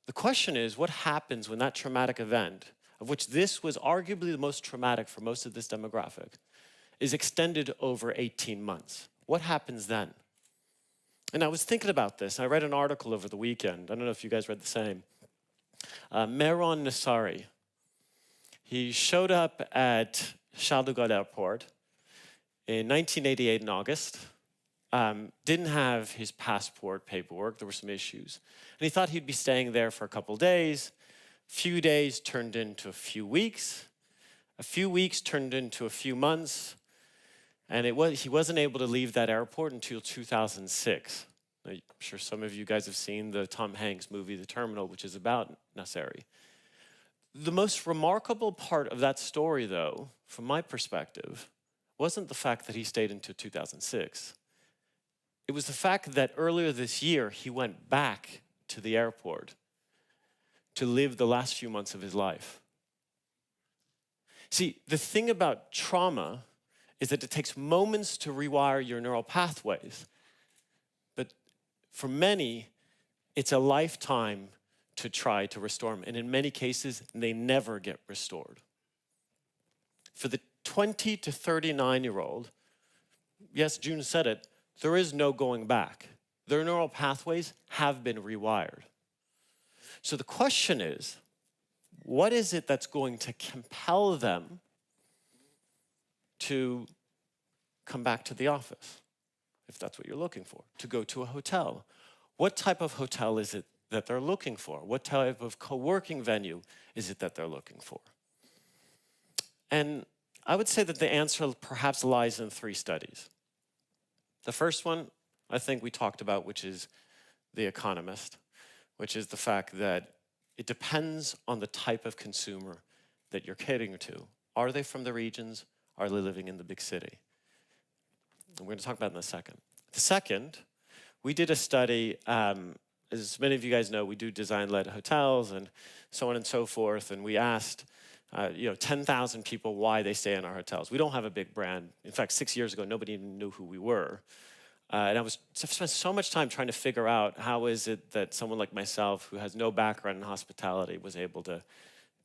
The question is, what happens when that traumatic event of which this was arguably the most traumatic for most of this demographic, is extended over 18 months. What happens then? And I was thinking about this. I read an article over the weekend. I don't know if you guys read the same. Mehran Nassari, he showed up at Charles de Gaulle Airport in 1988 in August. Didn't have his passport paperwork. There were some issues. And he thought he'd be staying there for a couple days. Few days turned into a few weeks. A few weeks turned into a few months. And he wasn't able to leave that airport until 2006. I'm sure some of you guys have seen the Tom Hanks movie, The Terminal, which is about Nasseri. The most remarkable part of that story, though, from my perspective, wasn't the fact that he stayed until 2006. It was the fact that earlier this year, he went back to the airport to live the last few months of his life. See, the thing about trauma is that it takes moments to rewire your neural pathways. But for many, it's a lifetime to try to restore them. And in many cases, they never get restored. For the 20 to 39-year-old, yes, June said it, there is no going back. Their neural pathways have been rewired. So the question is, what is it that's going to compel them to come back to the office, if that's what you're looking for, to go to a hotel? What type of hotel is it that they're looking for? What type of co-working venue is it that they're looking for? And I would say that the answer perhaps lies in 3 studies. The first one, I think we talked about, which is The Economist, which is the fact that it depends on the type of consumer that you're catering to. Are they from the regions? Are they living in the big city? And we're going to talk about it in a second. The second, we did a study, as many of you guys know, we do design-led hotels and so on and so forth, and we asked 10,000 people why they stay in our hotels. We don't have a big brand. In fact, 6 years ago, nobody even knew who we were. And I spent so much time trying to figure out how is it that someone like myself, who has no background in hospitality, was able to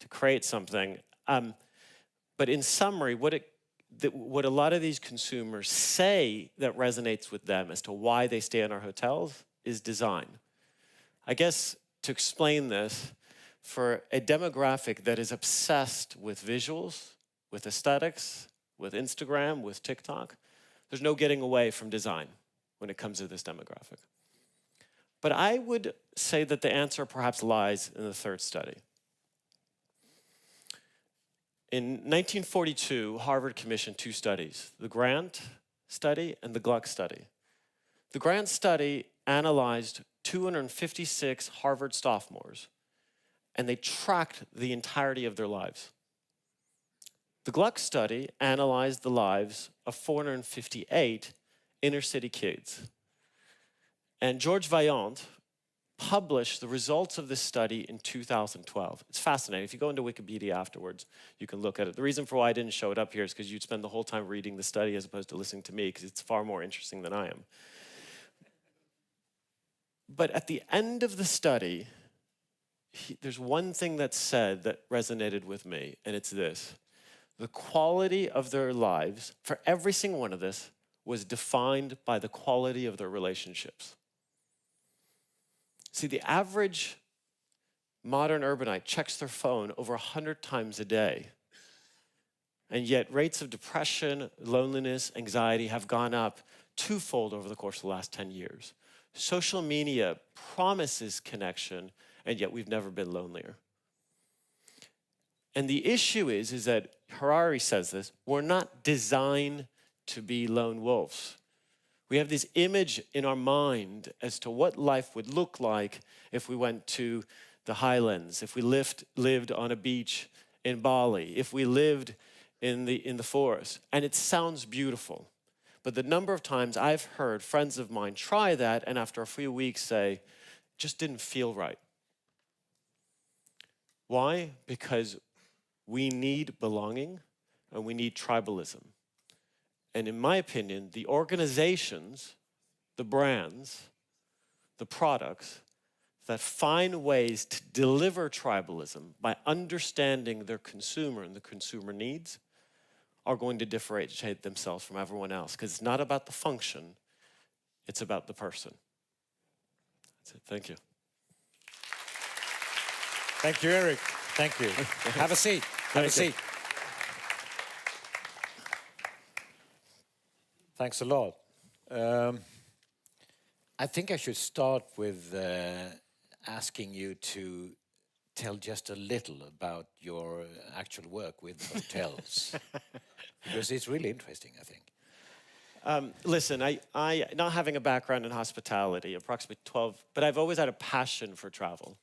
create something. But in summary, what a lot of these consumers say that resonates with them as to why they stay in our hotels is design. I guess to explain this, for a demographic that is obsessed with visuals, with aesthetics, with Instagram, with TikTok, there's no getting away from design when it comes to this demographic. But I would say that the answer perhaps lies in the third study. In 1942, Harvard commissioned 2 studies, the Grant study and the Gluck study. The Grant study analyzed 256 Harvard sophomores, and they tracked the entirety of their lives. The Gluck study analyzed the lives of 458 inner city kids. And George Vaillant published the results of this study in 2012. It's fascinating. If you go into Wikipedia afterwards, you can look at it. The reason for why I didn't show it up here is because you'd spend the whole time reading the study as opposed to listening to me, because it's far more interesting than I am. But at the end of the study, there's one thing that's said that resonated with me, and it's this. The quality of their lives, for every single one of this, was defined by the quality of their relationships. See, the average modern urbanite checks their phone over 100 times a day. And yet rates of depression, loneliness, anxiety have gone up 2-fold over the course of the last 10 years. Social media promises connection, and yet we've never been lonelier. And the issue is that Harari says this, we're not designed to be lone wolves. We have this image in our mind as to what life would look like if we went to the highlands, if we lived on a beach in Bali, if we lived in the forest. And it sounds beautiful. But the number of times I've heard friends of mine try that and after a few weeks say, just didn't feel right. Why? Because we need belonging and we need tribalism. And in my opinion, the organizations, the brands, the products that find ways to deliver tribalism by understanding their consumer and the consumer needs are going to differentiate themselves from everyone else, because it's not about the function, it's about the person. That's it. Thank you. Thank you, Eric. Thank you. Have a seat. Have a seat. Thanks a lot. I think I should start with asking you to tell just a little about your actual work with hotels, because it's really interesting, I think. Listen, I not having a background in hospitality, approximately 12, but I've always had a passion for travel.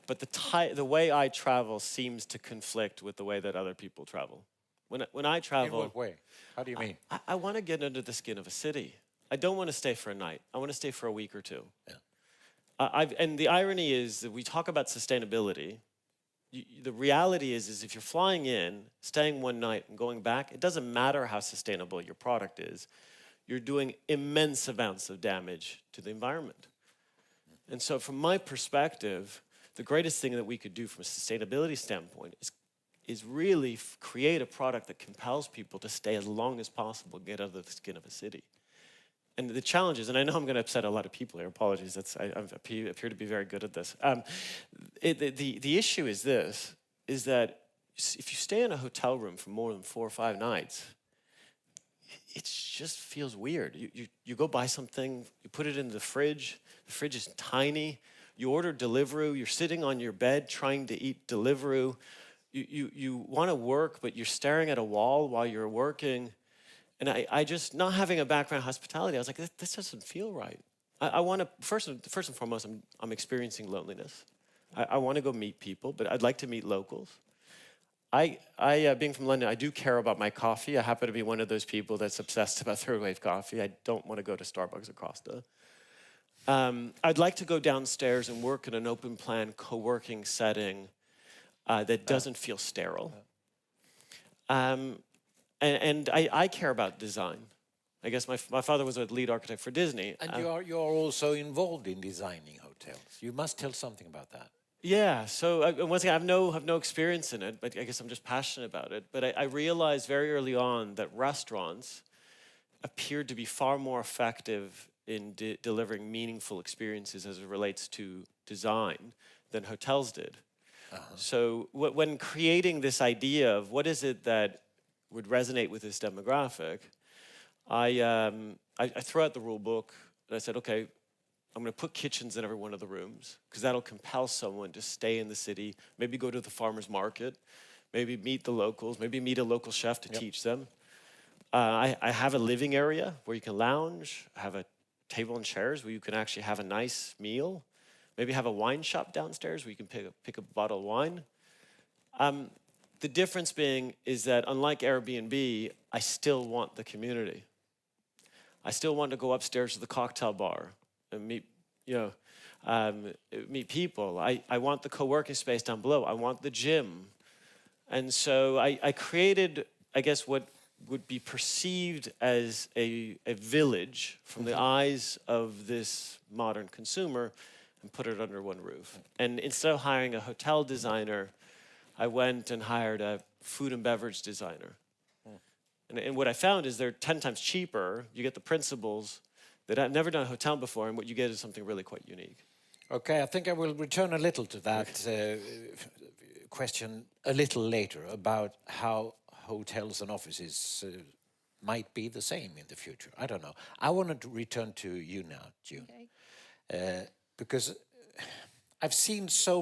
But the way I travel seems to conflict with the way that other people travel. When I travel... In what way? How do you mean? I want to get under the skin of a city. I don't want to stay for a night. I want to stay for a week or two. Yeah. And the irony is that we talk about sustainability. The reality is if you're flying in, staying one night and going back, it doesn't matter how sustainable your product is. You're doing immense amounts of damage to the environment. And so from my perspective, the greatest thing that we could do from a sustainability standpoint is really create a product that compels people to stay as long as possible and get under the skin of a city. And the challenge is, and I know I'm going to upset a lot of people here, apologies, I appear to be very good at this. The issue is this, is that if you stay in a hotel room for more than 4 or 5 nights, it just feels weird. You go buy something, you put it in the fridge is tiny, you order Deliveroo, you're sitting on your bed trying to eat Deliveroo, you want to work, but you're staring at a wall while you're working. And I just, not having a background in hospitality, I was like, this doesn't feel right. I want to, first and foremost, I'm experiencing loneliness. I want to go meet people, but I'd like to meet locals. Being from London, I do care about my coffee. I happen to be one of those people that's obsessed about third wave coffee. I don't want to go to Starbucks or Costa. I'd like to go downstairs and work in an open plan co-working setting that doesn't feel sterile. And I care about design. I guess my father was a lead architect for Disney. And you're also involved in designing hotels. You must tell something about that. Yeah, so once again, I have no experience in it, but I guess I'm just passionate about it. But I realized very early on that restaurants appeared to be far more effective in delivering meaningful experiences as it relates to design than hotels did. So when creating this idea of what is it that would resonate with this demographic, I threw out the rule book and I said, okay, I'm going to put kitchens in every one of the rooms because that'll compel someone to stay in the city, maybe go to the farmer's market, maybe meet the locals, maybe meet a local chef to teach them. I have a living area where you can lounge, have a table and chairs where you can actually have a nice meal, maybe have a wine shop downstairs where you can pick a bottle of wine. The difference being is that unlike Airbnb, I still want the community. I still want to go upstairs to the cocktail bar and meet people. I want the co-working space down below. I want the gym. And so I created, I guess, what would be perceived as a village from the eyes of this modern consumer and put it under one roof. And instead of hiring a hotel designer, I went and hired a food and beverage designer. And what I found is they're 10 times cheaper. You get the principles that I've never done a hotel before, and what you get is something really quite unique. Okay, I think I will return a little to that question a little later about how hotels and offices might be the same in the future. I don't know. I wanted to return to you now, June, because I've seen so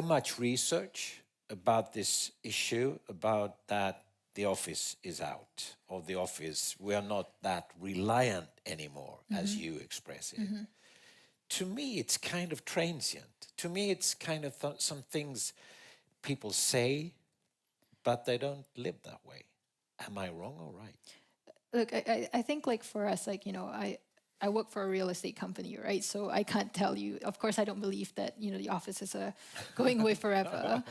much research about this issue, about that the office is out, or the office, we are not that reliant anymore, as you express it. To me, it's kind of transient. To me, it's kind of some things people say, but they don't live that way. Am I wrong or right? Look, I think like for us, like, I work for a real estate company, right? So I can't tell you, of course, I don't believe that, the offices are going away forever.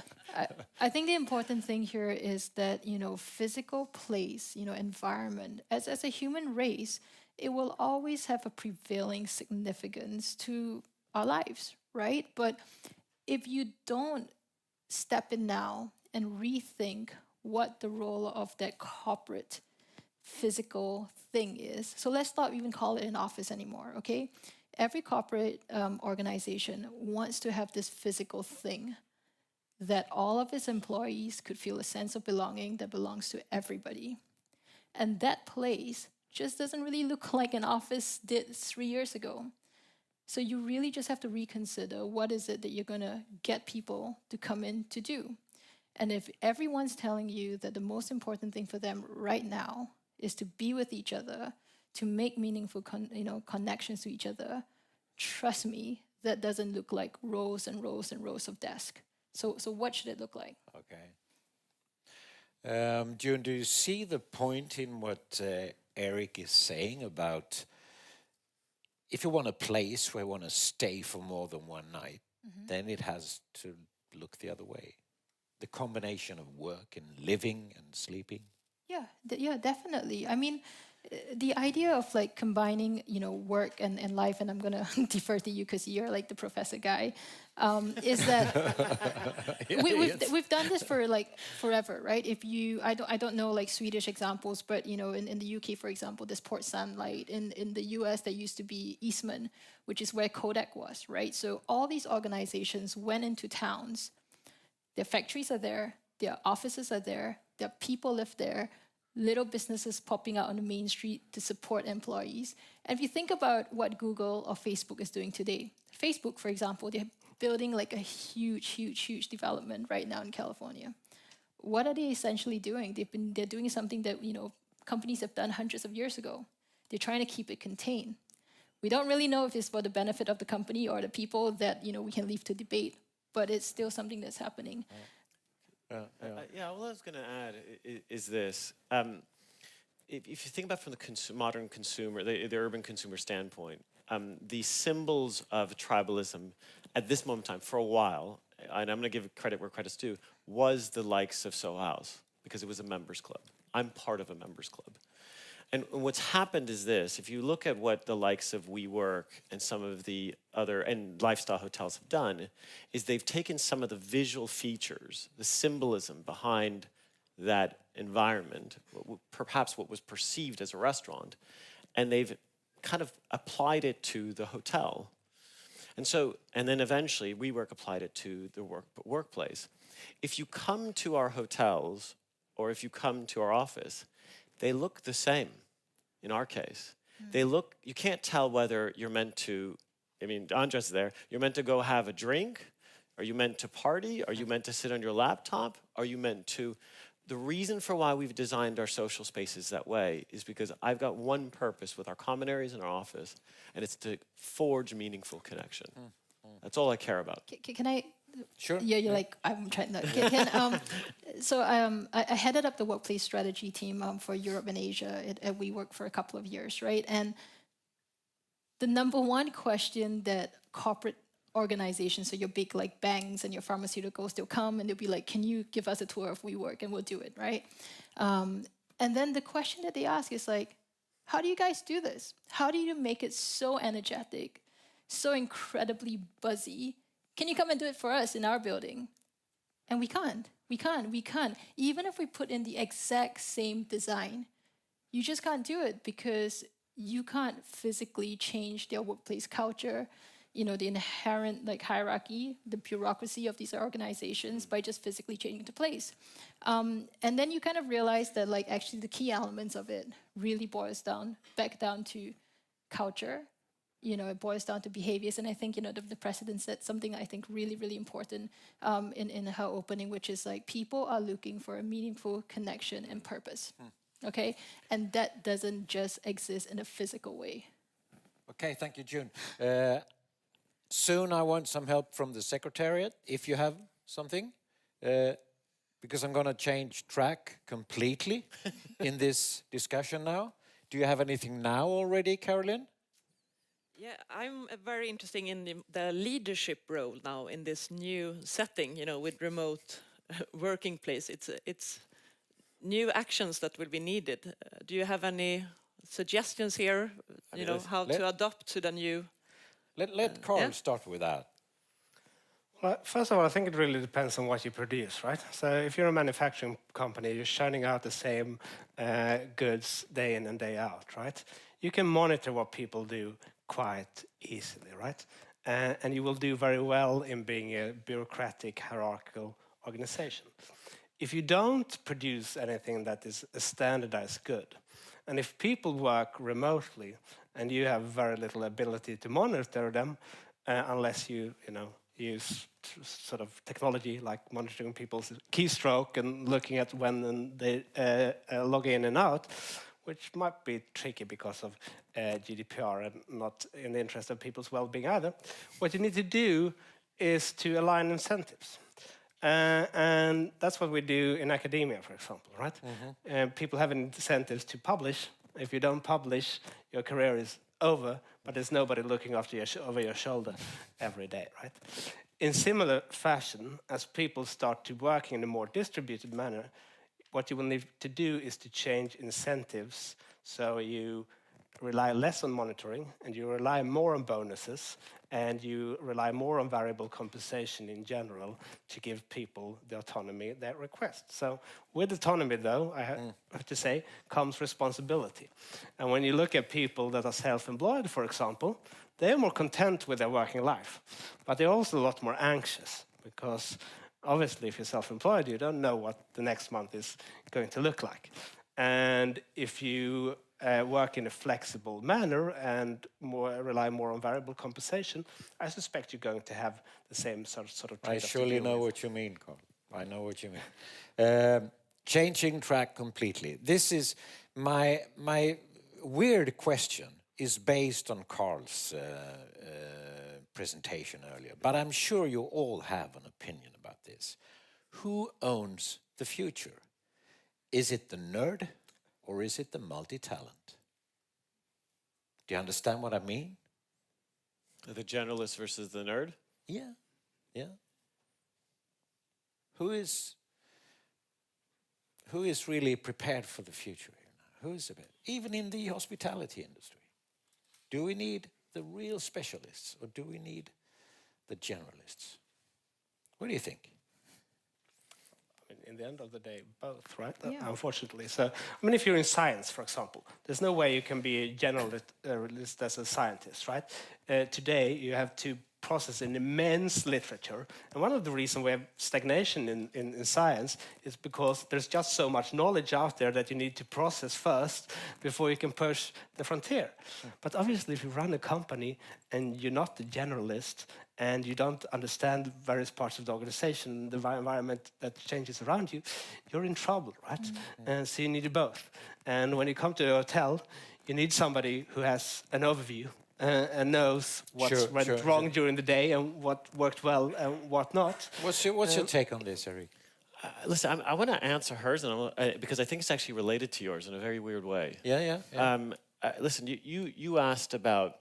I think the important thing here is that, physical place, environment, as a human race, it will always have a prevailing significance to our lives, right? But if you don't step in now and rethink what the role of that corporate physical thing is. So let's not even call it an office anymore, okay? Every corporate organization wants to have this physical thing that all of its employees could feel a sense of belonging that belongs to everybody. And that place just doesn't really look like an office did 3 years ago. So you really just have to reconsider what is it that you're going to get people to come in to do. And if everyone's telling you that the most important thing for them right now is to be with each other, to make meaningful connections to each other, trust me, that doesn't look like rows and rows and rows of desks. So what should it look like? Okay. June, do you see the point in what Eric is saying about if you want a place where you want to stay for more than one night, then it has to look the other way. The combination of work and living and sleeping. Yeah, definitely. I mean, the idea of like combining, work and life, and I'm gonna defer to you because you're like the professor guy, is that we've done this for like forever, right? If you, I don't know like Swedish examples, but in the UK, for example, there's Port Sunlight. In the US, there used to be Eastman, which is where Kodak was, right? So all these organizations went into towns. Their factories are there, their offices are there, their people live there, little businesses popping out on the main street to support employees. And if you think about what Google or Facebook is doing today, Facebook, for example, they're building like a huge development right now in California. What are they essentially doing? They're doing something that companies have done hundreds of years ago. They're trying to keep it contained. We don't really know if it's for the benefit of the company or the people that we can leave to debate, but it's still something that's happening. Yeah, all I was going to add is this. If you think about from the modern consumer, the urban consumer standpoint, the symbols of tribalism at this moment in time, for a while, and I'm going to give credit where credit's due, was the likes of Soho House, because it was a members club. I'm part of a members club. And what's happened is this: if you look at what the likes of WeWork and some of the other and lifestyle hotels have done, is they've taken some of the visual features, the symbolism behind that environment, perhaps what was perceived as a restaurant, and they've kind of applied it to the hotel. And then eventually WeWork applied it to the workplace. If you come to our hotels or if you come to our office, they look the same in our case. You can't tell whether you're meant to, Andres is there, you're meant to go have a drink? Are you meant to party? Are you meant to sit on your laptop? Are you meant to... The reason for why we've designed our social spaces that way is because I've got one purpose with our common areas in our office, and it's to forge meaningful connection. That's all I care about. Can I... Sure. Yeah, you're like, I'm trying to... I headed up the workplace strategy team for Europe and Asia at WeWork for a couple of years, right? And the number one question that corporate organizations, so your big like banks and your pharmaceuticals, they'll come and they'll be like, can you give us a tour of WeWork? And we'll do it, right? And then the question that they ask is like, how do you guys do this? How do you make it so energetic, so incredibly buzzy? Can you come and do it for us in our building? And we can't. Even if we put in the exact same design, you just can't do it because you can't physically change their workplace culture, the inherent like hierarchy, the bureaucracy of these organizations by just physically changing the place. And then you kind of realize that like actually the key elements of it really boils back down to culture. It boils down to behaviors. And I think, the president said something I think really, really important in her opening, which is like people are looking for a meaningful connection and purpose. Okay? And that doesn't just exist in a physical way. Okay, thank you, June. Soon I want some help from the Secretariat, if you have something, because I'm going to change track completely in this discussion now. Do you have anything now already, Caroline? Yeah, I'm very interested in the leadership role now in this new setting, with remote working place. It's new actions that will be needed. Do you have any suggestions here, you know, how to adapt to the new. Let Carl start with that. Well, first of all, I think it really depends on what you produce, right? So if you're a manufacturing company, you're churning out the same goods day in and day out, right? You can monitor what people do quite easily, right? And you will do very well in being a bureaucratic, hierarchical organization. If you don't produce anything that is a standardized good, and if people work remotely and you have very little ability to monitor them, unless you use sort of technology like monitoring people's keystroke and looking at when they log in and out, which might be tricky because of GDPR and not in the interest of people's well-being either. What you need to do is to align incentives. And that's what we do in academia, for example, right? People have incentives to publish. If you don't publish, your career is over, but there's nobody looking after over your shoulder every day, right? In similar fashion, as people start to work in a more distributed manner, what you will need to do is to change incentives so you rely less on monitoring and you rely more on bonuses and you rely more on variable compensation in general to give people the autonomy they request. So with autonomy, though, I have to say, comes responsibility. And when you look at people that are self-employed, for example, they're more content with their working life, but they're also a lot more anxious because obviously if you're self-employed, you don't know what the next month is going to look like. And if you work in a flexible manner and rely more on variable compensation, I suspect you're going to have the same sort of trade-off. I surely know what you mean, Carl. I know what you mean. Changing track completely. This is my weird question is based on Carl's presentation earlier, but I'm sure you all have an opinion about this. Who owns the future? Is it the nerd or is it the multi-talent? Do you understand what I mean? The generalist versus the nerd? Yeah, yeah. Who is really prepared for the future here now? Who is it? Even in the hospitality industry. Do we need the real specialists or do we need the generalists? What do you think? In the end of the day, both, right? Yeah. Unfortunately. So, I mean, if you're in science, for example, there's no way you can be a generalist as a scientist, right? Today, you have to process an immense literature. And one of the reasons we have stagnation in science is because there's just so much knowledge out there that you need to process first before you can push the frontier. But obviously, if you run a company and you're not a generalist and you don't understand various parts of the organization, the environment that changes around you, you're in trouble, right? And so you need both. And when you come to a hotel, you need somebody who has an overview and knows what went wrong during the day and what worked well and what not. What's your take on this, Eric? Listen, I want to answer hers because I think it's actually related to yours in a very weird way. Yeah. Listen, you asked about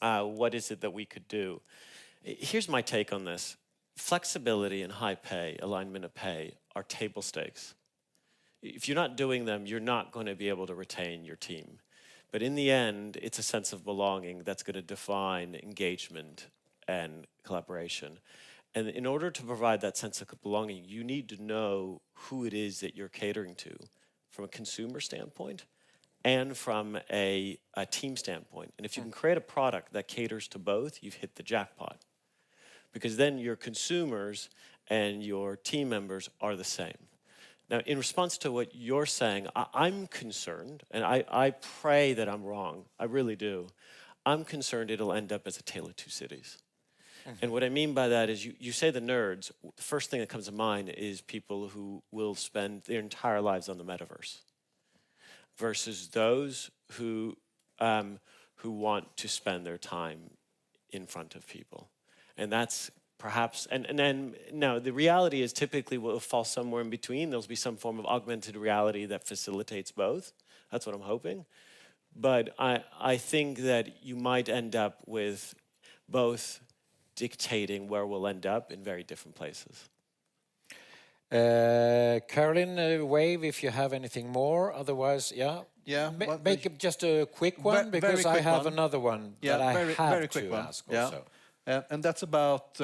what is it that we could do. Here's my take on this. Flexibility and high pay, alignment of pay, are table stakes. If you're not doing them, you're not going to be able to retain your team. But in the end, it's a sense of belonging that's going to define engagement and collaboration. And in order to provide that sense of belonging, you need to know who it is that you're catering to from a consumer standpoint and from a team standpoint. And if you can create a product that caters to both, you've hit the jackpot. Because then your consumers and your team members are the same. Now, in response to what you're saying, I'm concerned, and I pray that I'm wrong. I really do. I'm concerned it'll end up as a tale of two cities. And what I mean by that is you say the nerds, the first thing that comes to mind is people who will spend their entire lives on the metaverse versus those who want to spend their time in front of people. And that's perhaps, and then, no, the reality is typically will fall somewhere in between. There'll be some form of augmented reality that facilitates both. That's what I'm hoping. But I think that you might end up with both dictating where we'll end up in very different places. Caroline, wave if you have anything more. Otherwise, yeah. Yeah, Make it just a quick one, because I have another one that I have to ask also. And that's about,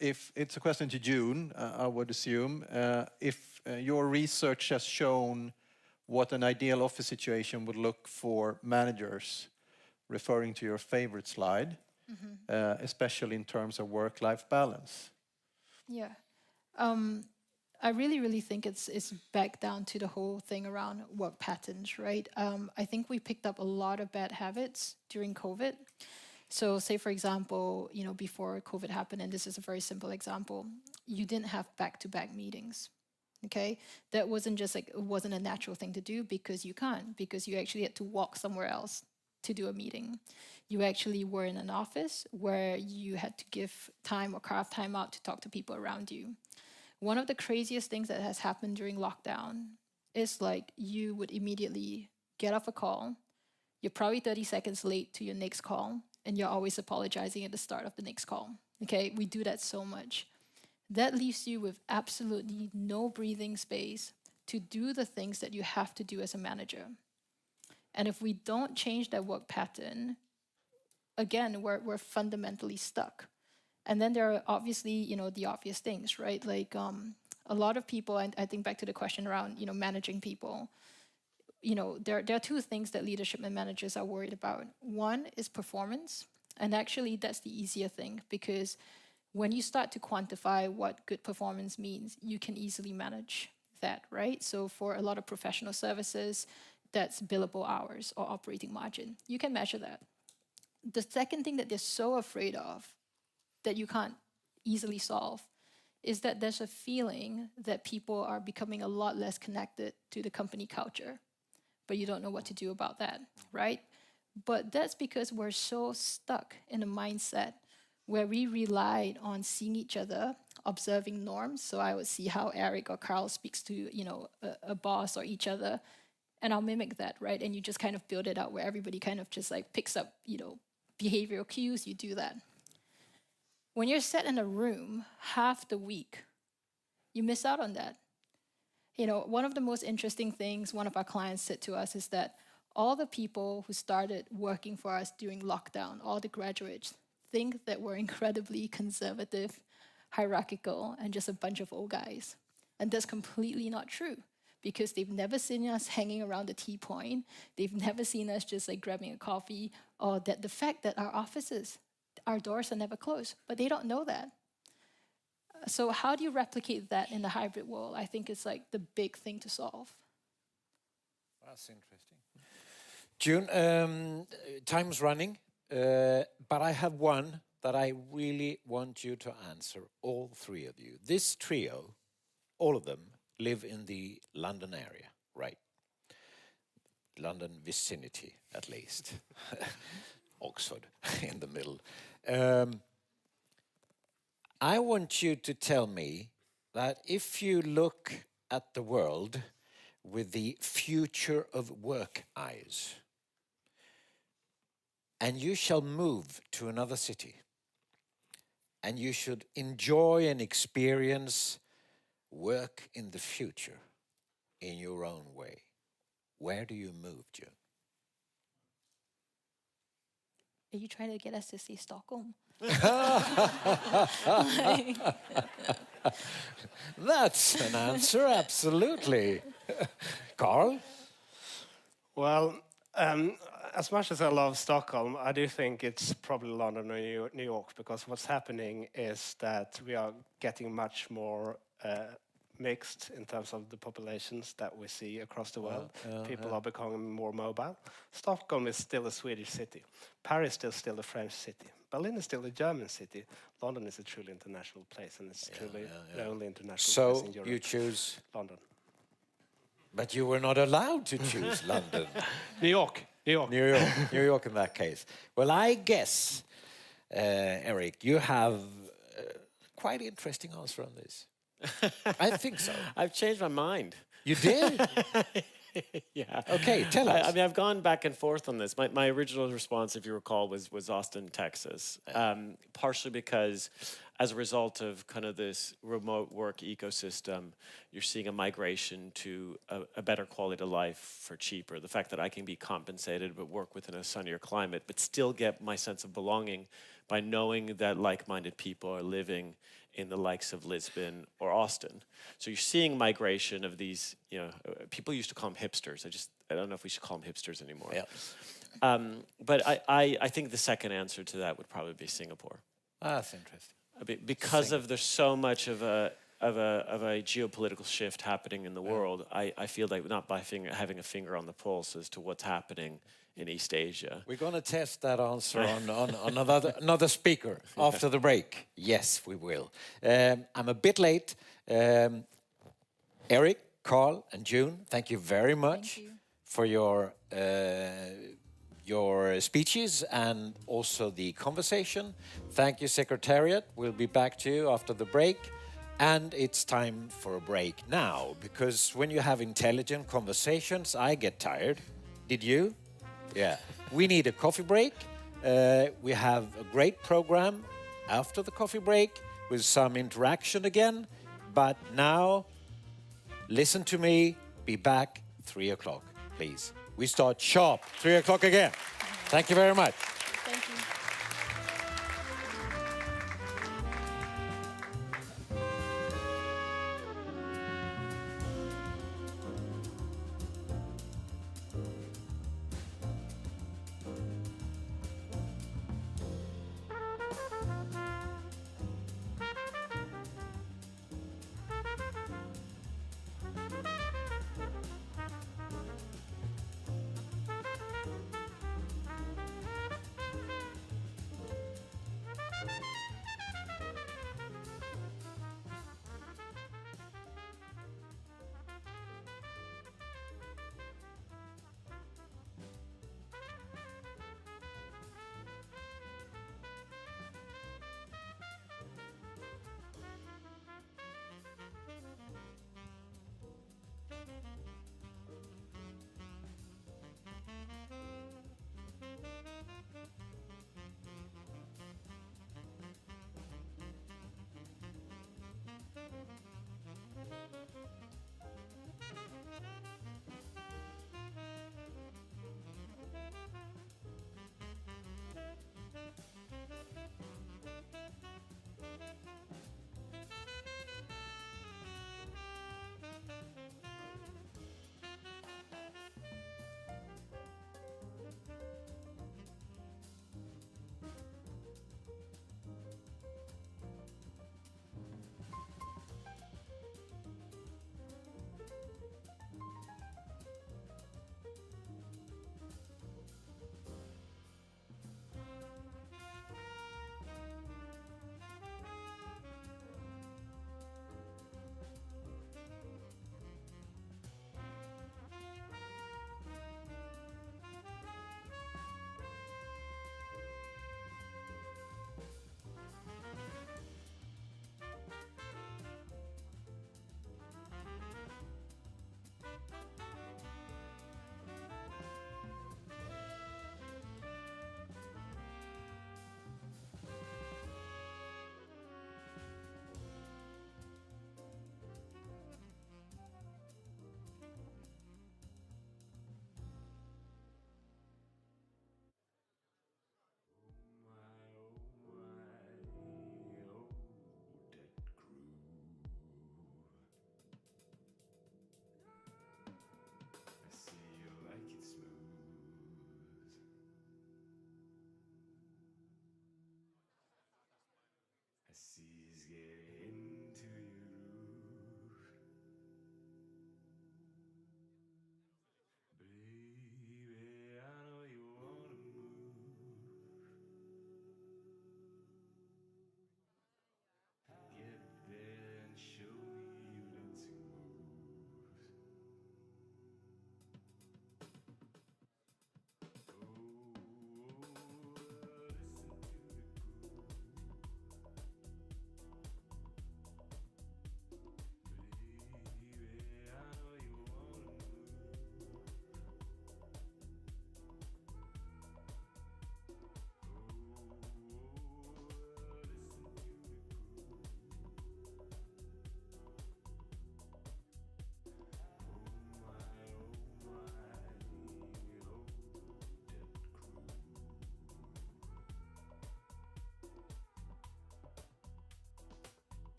if it's a question to June, I would assume, if your research has shown what an ideal office situation would look for managers, referring to your favorite slide, especially in terms of work-life balance. Yeah. I really think it's back down to the whole thing around work patterns, right? I think we picked up a lot of bad habits during COVID. So say, for example, before COVID happened, and this is a very simple example, you didn't have back-to-back meetings, okay? That wasn't just like, it wasn't a natural thing to do because you can't, because you actually had to walk somewhere else to do a meeting. You actually were in an office where you had to give time or carve time out to talk to people around you. One of the craziest things that has happened during lockdown is like you would immediately get off a call, you're probably 30 seconds late to your next call, and you're always apologizing at the start of the next call. Okay, we do that so much. That leaves you with absolutely no breathing space to do the things that you have to do as a manager. And if we don't change that work pattern, again, we're fundamentally stuck. And then there are obviously, the obvious things, right? Like a lot of people, and I think back to the question around, managing people, there are two things that leadership and managers are worried about. One is performance. And actually, that's the easier thing, because when you start to quantify what good performance means, you can easily manage that, right? So for a lot of professional services, that's billable hours or operating margin. You can measure that. The second thing that they're so afraid of that you can't easily solve is that there's a feeling that people are becoming a lot less connected to the company culture, but you don't know what to do about that, right? But that's because we're so stuck in a mindset where we relied on seeing each other, observing norms. So I would see how Eric or Carl speaks to, a boss or each other, and I'll mimic that, right? And you just kind of build it out where everybody kind of just like picks up, behavioral cues, you do that. When you're set in a room half the week, you miss out on that. One of the most interesting things one of our clients said to us is that all the people who started working for us during lockdown, all the graduates, think that we're incredibly conservative, hierarchical, and just a bunch of old guys. And that's completely not true, because they've never seen us hanging around the tea point. They've never seen us just like grabbing a coffee, or that the fact that our offices, our doors are never closed, but they don't know that. So how do you replicate that in the hybrid world? I think it's like the big thing to solve. That's interesting. June, time's running, but I have one that I really want you to answer, all three of you. This trio, all of them, live in the London area, right? London vicinity, at least. Oxford, in the middle. I want you to tell me that if you look at the world with the future of work eyes, and you shall move to another city, and you should enjoy and experience work in the future in your own way, where do you move, June? Are you trying to get us to see Stockholm? That's an answer, absolutely. Carl? Well, as much as I love Stockholm, I do think it's probably London or New York, because what's happening is that we are getting much more mixed in terms of the populations that we see across the world. People are becoming more mobile. Stockholm is still a Swedish city. Paris is still a French city. Berlin is still a German city. London is a truly international place, and it's truly the only international place in Europe. So you choose London. But you were not allowed to choose London. New York. New York in that case. Well, I guess, Eric, you have quite interesting answer on this. I think so. I've changed my mind. You did? Yeah. Okay, tell us. I mean, I've gone back and forth on this. My original response, if you recall, was Austin, Texas. Partially because as a result of kind of this remote work ecosystem, you're seeing a migration to a better quality of life for cheaper. The fact that I can be compensated but work within a sunnier climate, but still get my sense of belonging by knowing that like-minded people are living in the likes of Lisbon or Austin. So you're seeing migration of these, people used to call them hipsters. I don't know if we should call them hipsters anymore. Yeah. But I think the second answer to that would probably be Singapore. That's interesting. Because there's so much of a geopolitical shift happening in the world, I feel like not by having a finger on the pulse as to what's happening in East Asia. We're going to test that answer on another speaker after the break. Yes, we will. I'm a bit late. Eric, Carl, and June, thank you very much for your speeches and also the conversation. Thank you, Secretariat. We'll be back to you after the break. And it's time for a break now, because when you have intelligent conversations, I get tired. Did you? Yeah. We need a coffee break. We have a great program after the coffee break with some interaction again. But now, listen to me. Be back 3 o'clock, please. We start sharp 3 o'clock again. Thank you very much. Thank you.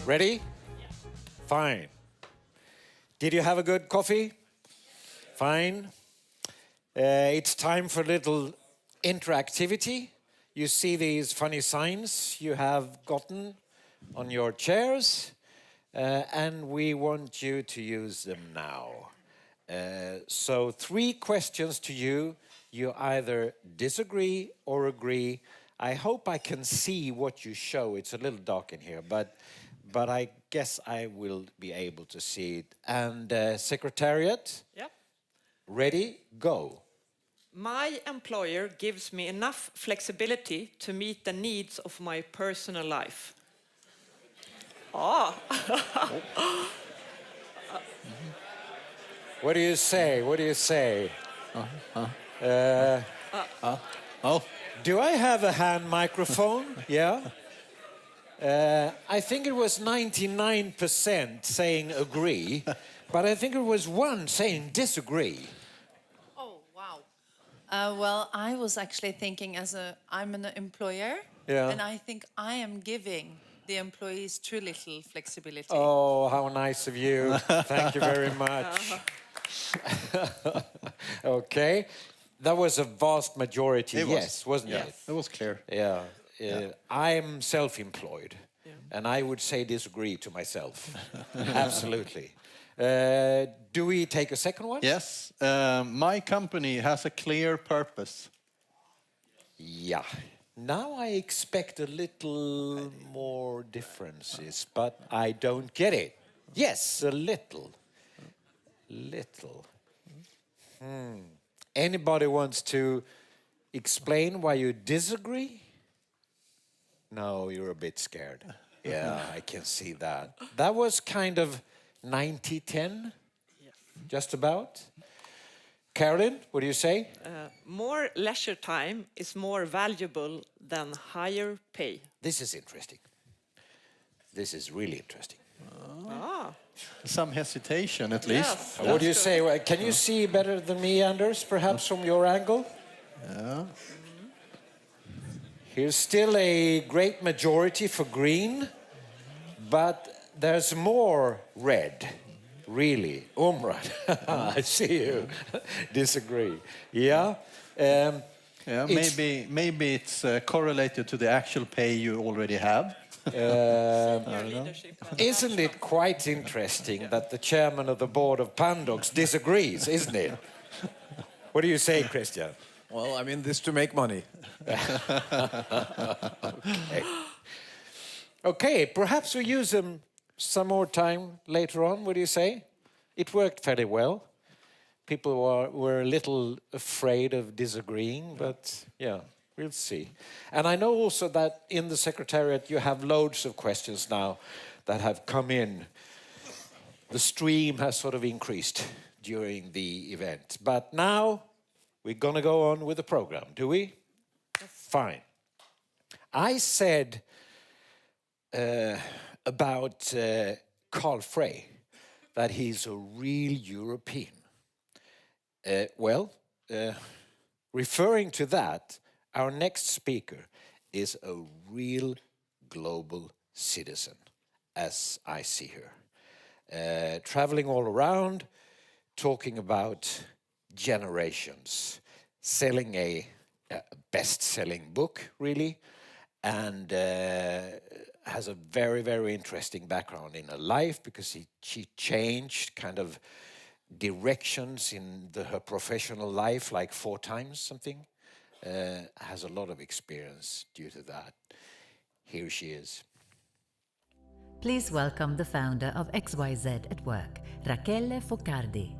Ready? Fine. Did you have a good coffee? Fine. It's time for a little interactivity. You see these funny signs you have gotten on your chairs, and we want you to use them now. So 3 questions to you. You either disagree or agree. I hope I can see what you show. It's a little dark in here, but I guess I will be able to see it. And Secretariat? Yeah. Ready? Go. My employer gives me enough flexibility to meet the needs of my personal life. What do you say? What do you say? Do I have a hand microphone? Yeah? I think it was 99% saying agree, but I think it was 1 saying disagree. Oh, wow. Well, I was actually thinking I'm an employer, Yeah. and I think I am giving the employees too little flexibility. Oh, how nice of you. Thank you very much. Okay. That was a vast majority yes, wasn't it? It was clear. Yeah. I'm self-employed, and I would say disagree to myself. Absolutely. Do we take a second one? Yes. My company has a clear purpose. Yeah. Now I expect a little more differences, but I don't get it. Yes, a little. Little. Anybody wants to explain why you disagree? No, you're a bit scared. Yeah, I can see that. That was kind of 90-10, just about. Carolyn, what do you say? More leisure time is more valuable than higher pay. This is interesting. This is really interesting. Some hesitation, at least. What do you say? Can you see better than me, Anders, perhaps from your angle? Yeah. Here's still a great majority for green, but there's more red, really. Umran, I see you disagree. Yeah? Maybe it's correlated to the actual pay you already have. Isn't it quite interesting that the chairman of the board of Pandox disagrees, isn't it? What do you say, Christian? Well, I'm in this to make money. Okay, perhaps we use them some more time later on, what do you say? It worked fairly well. People were a little afraid of disagreeing, but yeah, we'll see. And I know also that in the Secretariat you have loads of questions now that have come in. The stream has sort of increased during the event. But now we're going to go on with the program, do we? Fine. I said about Carl Frey that he's a real European. Referring to that, our next speaker is a real global citizen, as I see her. Traveling all around, talking about generations, selling a best-selling book, really, and has a very, very interesting background in her life because she changed kind of directions in her professional life like 4 times something. Has a lot of experience due to that. Here she is. Please welcome the founder of XYZ at Work, Rachele Focardi.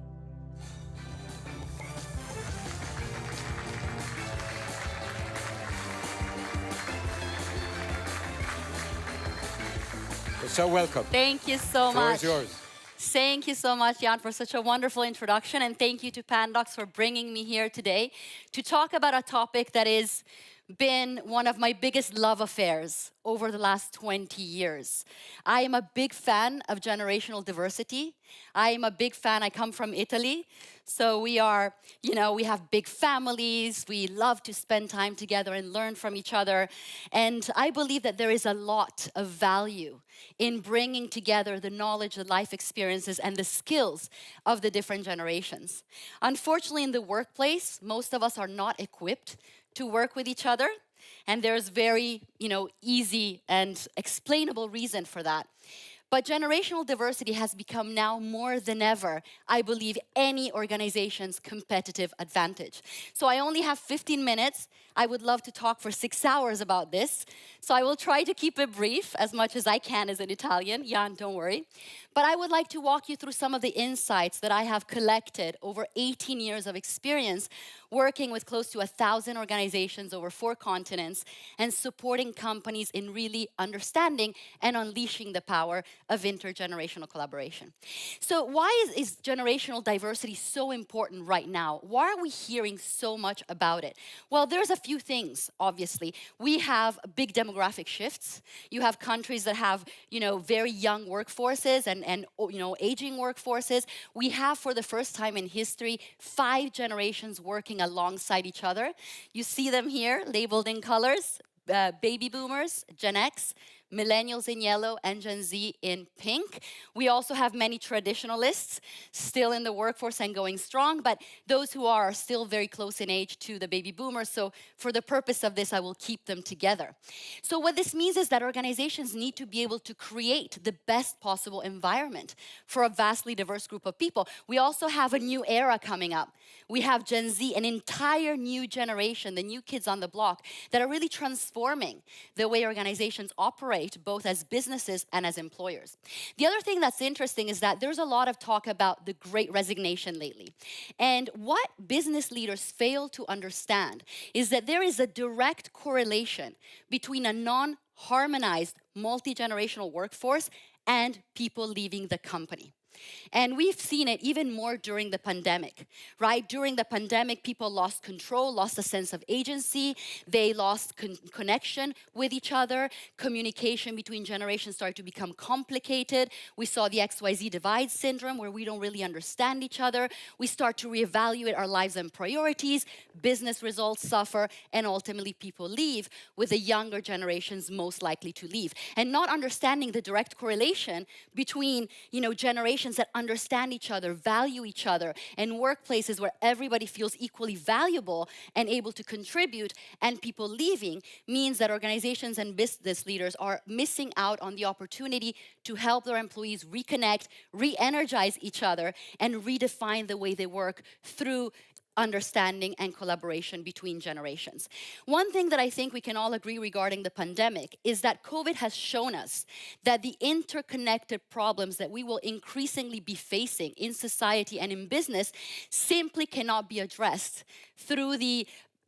So welcome. Thank you so much. The floor is yours. Thank you so much, Jan, for such a wonderful introduction. And thank you to Pandox for bringing me here today to talk about a topic that is been one of my biggest love affairs over the last 20 years. I am a big fan of generational diversity. I am a big fan, I come from Italy, so we are, we have big families, we love to spend time together and learn from each other. And I believe that there is a lot of value in bringing together the knowledge, the life experiences, and the skills of the different generations. Unfortunately, in the workplace, most of us are not equipped to work with each other. And there's very, easy and explainable reason for that. But generational diversity has become now more than ever, I believe, any organization's competitive advantage. So I only have 15 minutes. I would love to talk for 6 hours about this. So I will try to keep it brief as much as I can as an Italian. Jan, don't worry. But I would like to walk you through some of the insights that I have collected over 18 years of experience working with close to 1,000 organizations over 4 continents and supporting companies in really understanding and unleashing the power of intergenerational collaboration. So why is generational diversity so important right now? Why are we hearing so much about it? Well, there's a few things, obviously. We have big demographic shifts. You have countries that have, very young workforces and aging workforces. We have, for the first time in history, 5 generations working alongside each other. You see them here, labeled in colors. Baby boomers, Gen X, millennials in yellow, and Gen Z in pink. We also have many traditionalists still in the workforce and going strong, but those who are still very close in age to the baby boomers. So for the purpose of this, I will keep them together. So what this means is that organizations need to be able to create the best possible environment for a vastly diverse group of people. We also have a new era coming up. We have Gen Z, an entire new generation, the new kids on the block, that are really transforming the way organizations operate, both as businesses and as employers. The other thing that's interesting is that there's a lot of talk about the Great Resignation lately. And what business leaders fail to understand is that there is a direct correlation between a non-harmonized multi-generational workforce and people leaving the company. And we've seen it even more during the pandemic, right? During the pandemic, people lost control, lost a sense of agency. They lost connection with each other. Communication between generations started to become complicated. We saw the XYZ divide syndrome, where we don't really understand each other. We start to reevaluate our lives and priorities. Business results suffer, and ultimately people leave, with the younger generations most likely to leave. And not understanding the direct correlation between, generations that understand each other, value each other, and workplaces where everybody feels equally valuable and able to contribute, and people leaving, means that organizations and business leaders are missing out on the opportunity to help their employees reconnect, re-energize each other, and redefine the way they work through understanding and collaboration between generations. One thing that I think we can all agree regarding the pandemic is that COVID has shown us that the interconnected problems that we will increasingly be facing in society and in business simply cannot be addressed through the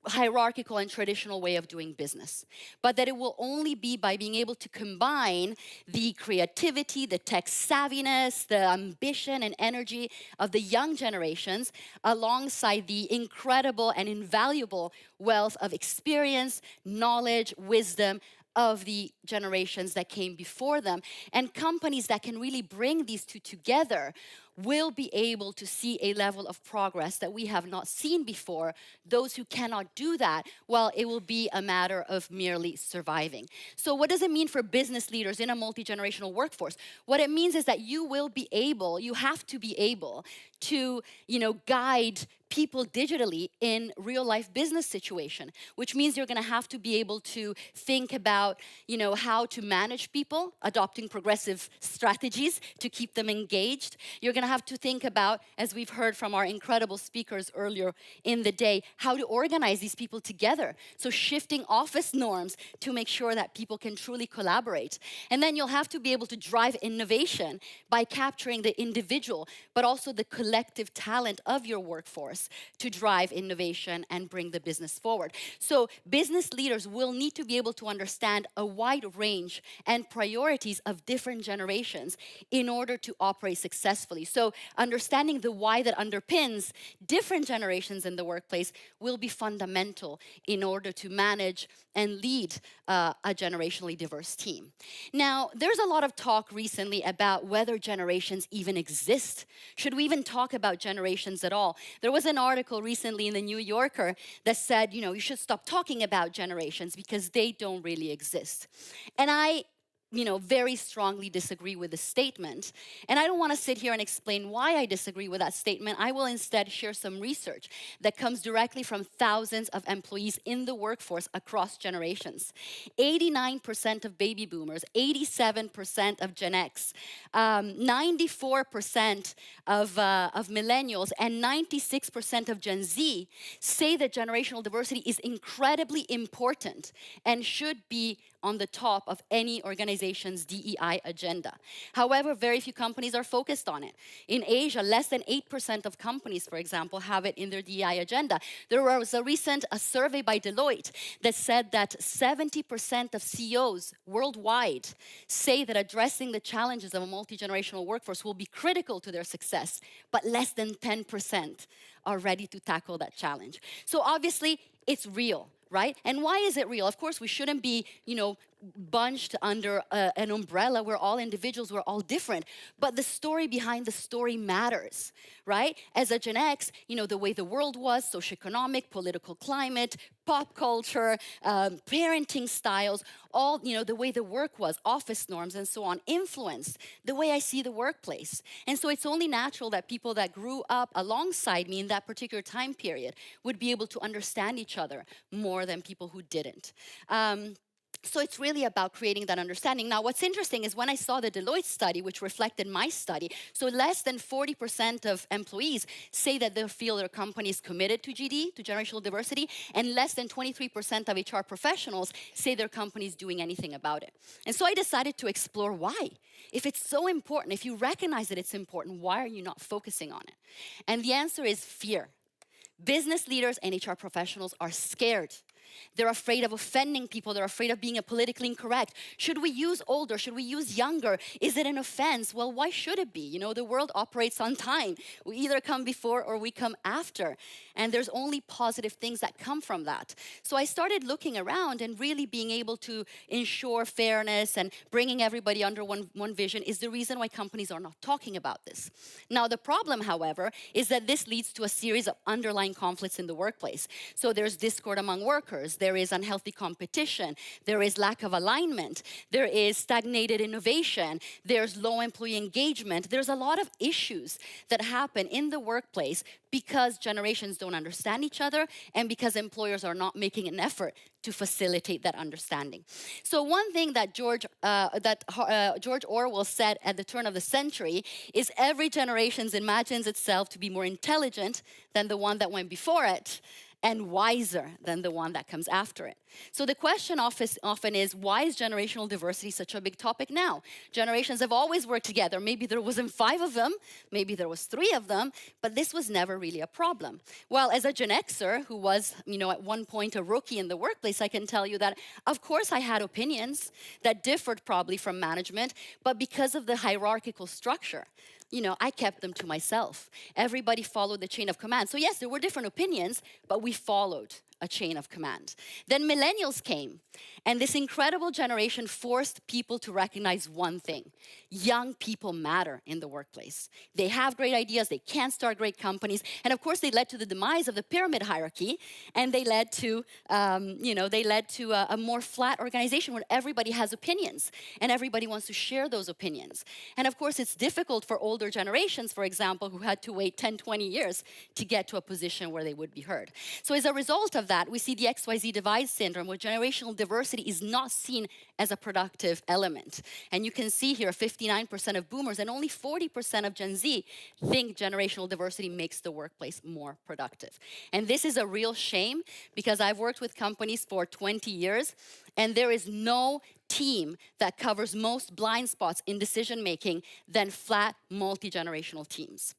hierarchical and traditional way of doing business, but that it will only be by being able to combine the creativity, the tech savviness, the ambition and energy of the young generations alongside the incredible and invaluable wealth of experience, knowledge, wisdom of the generations that came before them. And companies that can really bring these two together will be able to see a level of progress that we have not seen before. Those who cannot do that, well, it will be a matter of merely surviving. So what does it mean for business leaders in a multi-generational workforce? What it means is that you have to be able to, guide people digitally in real life business situation, which means you're going to have to be able to think about, how to manage people, adopting progressive strategies to keep them engaged. You're going to have to think about, as we've heard from our incredible speakers earlier in the day, how to organize these people together. So shifting office norms to make sure that people can truly collaborate. And then you'll have to be able to drive innovation by capturing the individual, but also the collective talent of your workforce. skills to drive innovation and bring the business forward. So business leaders will need to be able to understand a wide range and priorities of different generations in order to operate successfully. So understanding the why that underpins different generations in the workplace will be fundamental in order to manage and lead a generationally diverse team. Now, there's a lot of talk recently about whether generations even exist. Should we even talk about generations at all? There was an article recently in the New Yorker that said, you know, you should stop talking about generations because they don't really exist. And I very strongly disagree with the statement. And I don't want to sit here and explain why I disagree with that statement. I will instead share some research that comes directly from thousands of employees in the workforce across generations. 89% of baby boomers, 87% of Gen X, 94% of millennials, and 96% of Gen Z say that generational diversity is incredibly important and should be on the top of any organization's DEI agenda. However, very few companies are focused on it. In Asia, less than 8% of companies, for example, have it in their DEI agenda. There was a recent survey by Deloitte that said that 70% of CEOs worldwide say that addressing the challenges of a multi-generational workforce will be critical to their success, but less than 10% are ready to tackle that challenge. So obviously, it's real. Right? And why is it real? Of course, we shouldn't be, bunched under an umbrella. We're all individuals, we're all different. But the story behind the story matters, right? As a Gen X, the way the world was, socioeconomic, political climate, pop culture, parenting styles, all, the way the work was, office norms and so on, influenced the way I see the workplace. And so it's only natural that people that grew up alongside me in that particular time period would be able to understand each other more than people who didn't. So it's really about creating that understanding. Now, what's interesting is when I saw the Deloitte study, which reflected my study, so less than 40% of employees say that they feel their company is committed to GD, to generational diversity, and less than 23% of HR professionals say their company is doing anything about it. And so I decided to explore why. If it's so important, if you recognize that it's important, why are you not focusing on it? And the answer is fear. Business leaders and HR professionals are scared. They're afraid of offending people. They're afraid of being politically incorrect. Should we use older? Should we use younger? Is it an offense? Well, why should it be? The world operates on time. We either come before or we come after. And there's only positive things that come from that. So I started looking around and really being able to ensure fairness and bringing everybody under one vision is the reason why companies are not talking about this. Now, the problem, however, is that this leads to a series of underlying conflicts in the workplace. So there's discord among workers. There is unhealthy competition. There is lack of alignment. There is stagnated innovation. There's low employee engagement. There's a lot of issues that happen in the workplace because generations don't understand each other and because employers are not making an effort to facilitate that understanding. So one thing that George Orwell said at the turn of the century is every generation imagines itself to be more intelligent than the one that went before it, and wiser than the one that comes after it. So the question often is, why is generational diversity such a big topic now? Generations have always worked together. Maybe there wasn't 5 of them, maybe there was 3 of them, but this was never really a problem. Well, as a Gen Xer who was, at one point a rookie in the workplace, I can tell you that, of course, I had opinions that differed probably from management, but because of the hierarchical structure, I kept them to myself. Everybody followed the chain of command. So yes, there were different opinions, but we followed a chain of command. Then millennials came, and this incredible generation forced people to recognize one thing. Young people matter in the workplace. They have great ideas, they can start great companies, and of course they led to the demise of the pyramid hierarchy, and they led to, a more flat organization where everybody has opinions, and everybody wants to share those opinions. And of course it's difficult for older generations, for example, who had to wait 10, 20 years to get to a position where they would be heard. So as a result of that, we see the XYZ divide syndrome, where generational diversity is not seen as a productive element. And you can see here 59% of boomers and only 40% of Gen Z think generational diversity makes the workplace more productive. And this is a real shame because I've worked with companies for 20 years and there is no team that covers most blind spots in decision making than flat multi-generational teams.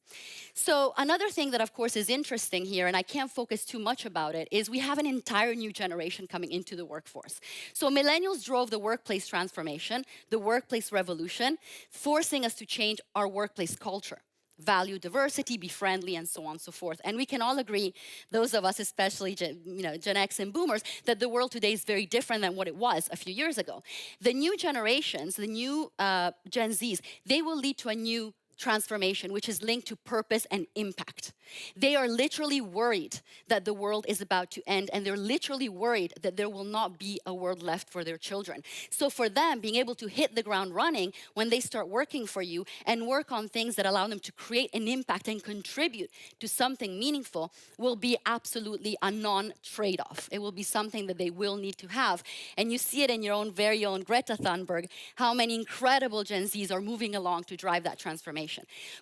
So another thing that of course is interesting here, and I can't focus too much about it, is we have an entire new generation coming into the workforce. So millennials drove the workplace transformation, the workplace revolution, forcing us to change our workplace culture. Value diversity, be friendly, and so on and so forth. And we can all agree, those of us, especially Gen X and Boomers, that the world today is very different than what it was a few years ago. The new generations, the new Gen Zs, they will lead to a new transformation, which is linked to purpose and impact. They are literally worried that the world is about to end, and they're literally worried that there will not be a world left for their children. So for them, being able to hit the ground running when they start working for you and work on things that allow them to create an impact and contribute to something meaningful will be absolutely a non-trade-off. It will be something that they will need to have. And you see it in your own very own Greta Thunberg, how many incredible Gen Zs are moving along to drive that transformation.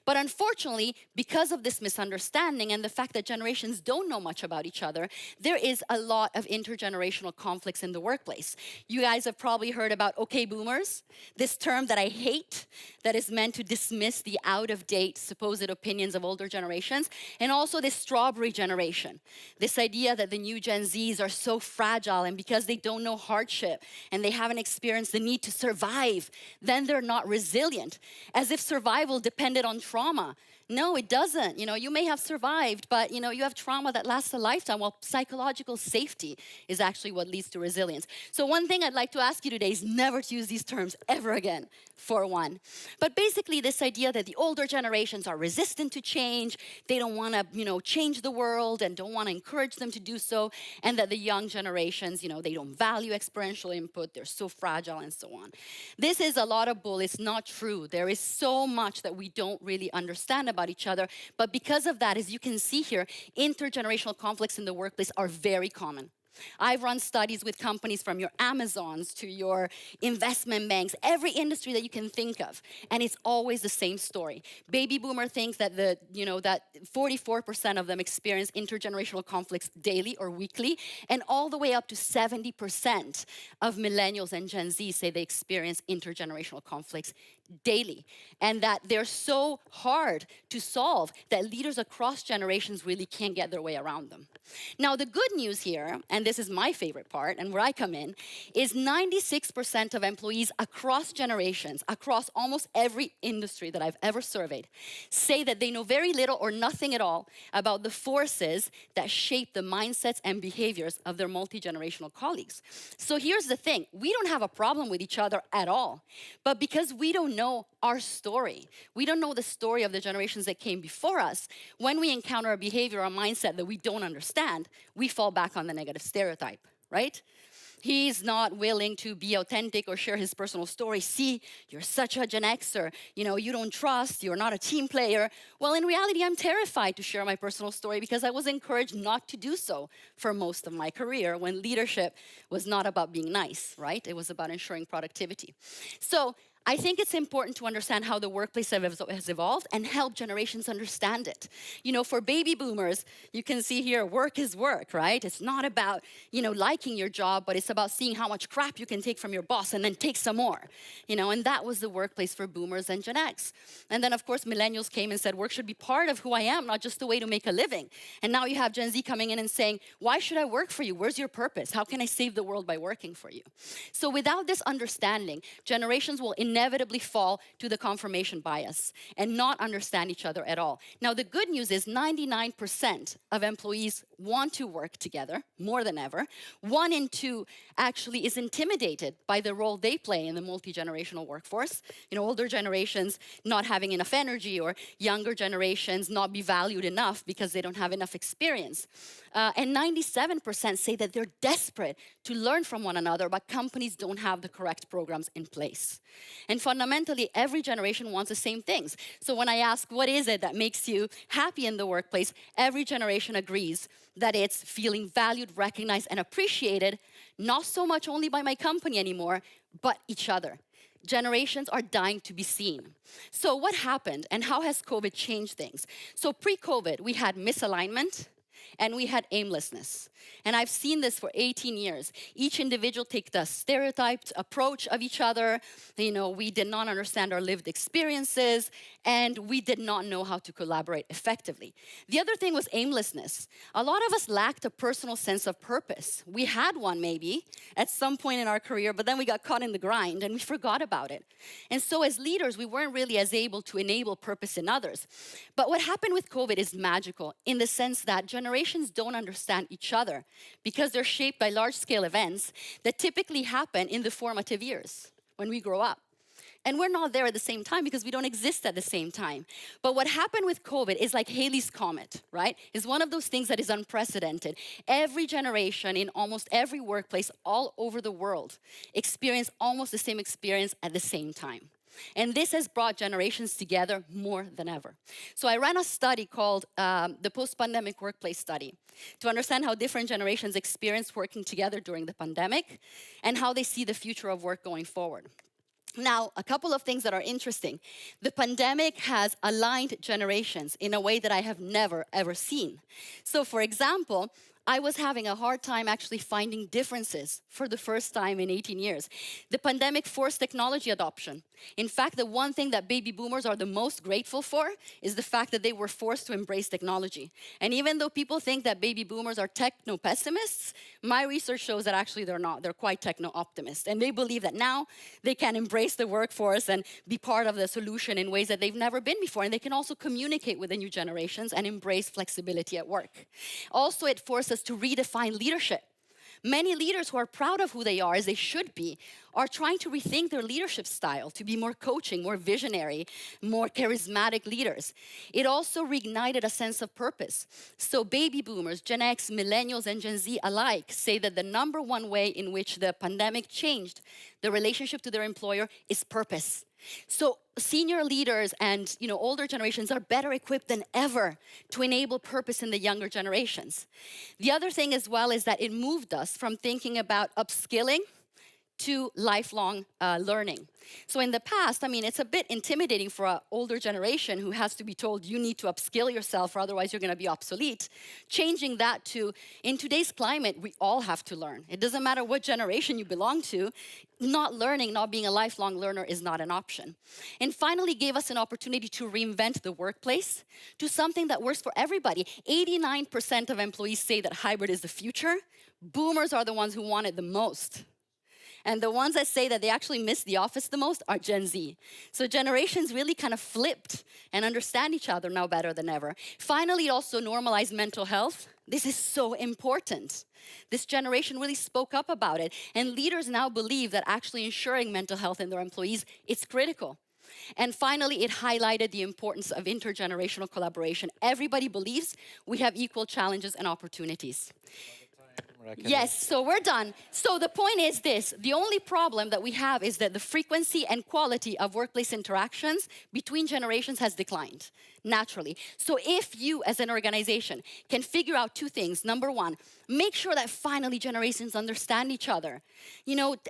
But unfortunately, because of this misunderstanding and the fact that generations don't know much about each other, there is a lot of intergenerational conflicts in the workplace. You guys have probably heard about okay boomers, this term that I hate, that is meant to dismiss the out-of-date supposed opinions of older generations, and also this strawberry generation, this idea that the new Gen Zs are so fragile, and because they don't know hardship and they haven't experienced the need to survive, then they're not resilient, as if survival depended on trauma. No, it doesn't. You may have survived, but you have trauma that lasts a lifetime, while psychological safety is actually what leads to resilience. So one thing I'd like to ask you today is never to use these terms ever again, for one. But basically this idea that the older generations are resistant to change, they don't want to, change the world and don't want to encourage them to do so, and that the young generations, they don't value experiential input, they're so fragile and so on. This is a lot of bull. It's not true. There is so much that we don't really understand about each other, but because of that, as you can see here, intergenerational conflicts in the workplace are very common. I've run studies with companies from your Amazons to your investment banks, every industry that you can think of, and it's always the same story. Baby boomer thinks that that 44% of them experience intergenerational conflicts daily or weekly, and all the way up to 70% of millennials and Gen Z say they experience intergenerational conflicts daily, and that they're so hard to solve that leaders across generations really can't get their way around them. Now, the good news here, and this is my favorite part and where I come in, is 96% of employees across generations, across almost every industry that I've ever surveyed, say that they know very little or nothing at all about the forces that shape the mindsets and behaviors of their multi-generational colleagues. So here's the thing, we don't have a problem with each other at all, but because we don't know our story, we don't know the story of the generations that came before us, when we encounter a behavior or a mindset that we don't understand, we fall back on the negative stereotype, right? He's not willing to be authentic or share his personal story. See, you're such a Gen Xer, you don't trust, you're not a team player. Well, in reality, I'm terrified to share my personal story because I was encouraged not to do so for most of my career when leadership was not about being nice, right? It was about ensuring productivity. So I think it's important to understand how the workplace has evolved and help generations understand it. For baby boomers, you can see here, work is work, right? It's not about, liking your job, but it's about seeing how much crap you can take from your boss and then take some more. And that was the workplace for boomers and Gen X. And then, of course, millennials came and said, work should be part of who I am, not just a way to make a living. And now you have Gen Z coming in and saying, why should I work for you? Where's your purpose? How can I save the world by working for you? So without this understanding, generations will inevitably fall to the confirmation bias and not understand each other at all. Now, the good news is 99% of employees want to work together more than ever. 1 in 2 actually is intimidated by the role they play in the multi-generational workforce. Older generations not having enough energy, or younger generations not be valued enough because they don't have enough experience. And 97% say that they're desperate to learn from one another, but companies don't have the correct programs in place. And fundamentally, every generation wants the same things. So when I ask, what is it that makes you happy in the workplace? Every generation agrees that it's feeling valued, recognized, and appreciated, not so much only by my company anymore, but each other. Generations are dying to be seen. So what happened and how has COVID changed things? So pre-COVID, we had misalignment and we had aimlessness. And I've seen this for 18 years. Each individual take the stereotyped approach of each other. You know, we did not understand our lived experiences, and we did not know how to collaborate effectively. The other thing was aimlessness. A lot of us lacked a personal sense of purpose. We had one maybe at some point in our career, but then we got caught in the grind and we forgot about it. And so as leaders, we weren't really as able to enable purpose in others. But what happened with COVID is magical in the sense that generations don't understand each other because they're shaped by large-scale events that typically happen in the formative years when we grow up. And we're not there at the same time because we don't exist at the same time. But what happened with COVID is like Halley's Comet, right? It's one of those things that is unprecedented. Every generation in almost every workplace all over the world experienced almost the same experience at the same time. And this has brought generations together more than ever. So I ran a study called the Post-Pandemic Workplace Study to understand how different generations experienced working together during the pandemic and how they see the future of work going forward. Now, a couple of things that are interesting. The pandemic has aligned generations in a way that I have never, ever seen. So, for example, I was having a hard time actually finding differences for the first time in 18 years. The pandemic forced technology adoption. In fact, the one thing that baby boomers are the most grateful for is the fact that they were forced to embrace technology. And even though people think that baby boomers are techno-pessimists, my research shows that actually they're not. They're quite techno-optimists. And they believe that now they can embrace the workforce and be part of the solution in ways that they've never been before. And they can also communicate with the new generations and embrace flexibility at work. Also, it forces us to redefine leadership. Many leaders who are proud of who they are, as they should be, are trying to rethink their leadership style to be more coaching, more visionary, more charismatic leaders. It also reignited a sense of purpose. So baby boomers, Gen X, millennials, and Gen Z alike say that the number one way in which the pandemic changed the relationship to their employer is purpose. So senior leaders and older generations are better equipped than ever to enable purpose in the younger generations. The other thing as well is that it moved us from thinking about upskilling to lifelong learning. So in the past, it's a bit intimidating for an older generation who has to be told you need to upskill yourself or otherwise you're going to be obsolete. Changing that to, in today's climate, we all have to learn. It doesn't matter what generation you belong to, not learning, not being a lifelong learner is not an option. And finally gave us an opportunity to reinvent the workplace to something that works for everybody. 89% of employees say that hybrid is the future. Boomers are the ones who want it the most. And the ones that say that they actually miss the office the most are Gen Z. So generations really kind of flipped and understand each other now better than ever. Finally, it also normalized mental health. This is so important. This generation really spoke up about it. And leaders now believe that actually ensuring mental health in their employees, it's critical. And finally, it highlighted the importance of intergenerational collaboration. Everybody believes we have equal challenges and opportunities. Yes, so we're done. So the point is this, the only problem that we have is that the frequency and quality of workplace interactions between generations has declined, naturally. So if you as an organization can figure out two things, number one, make sure that finally generations understand each other.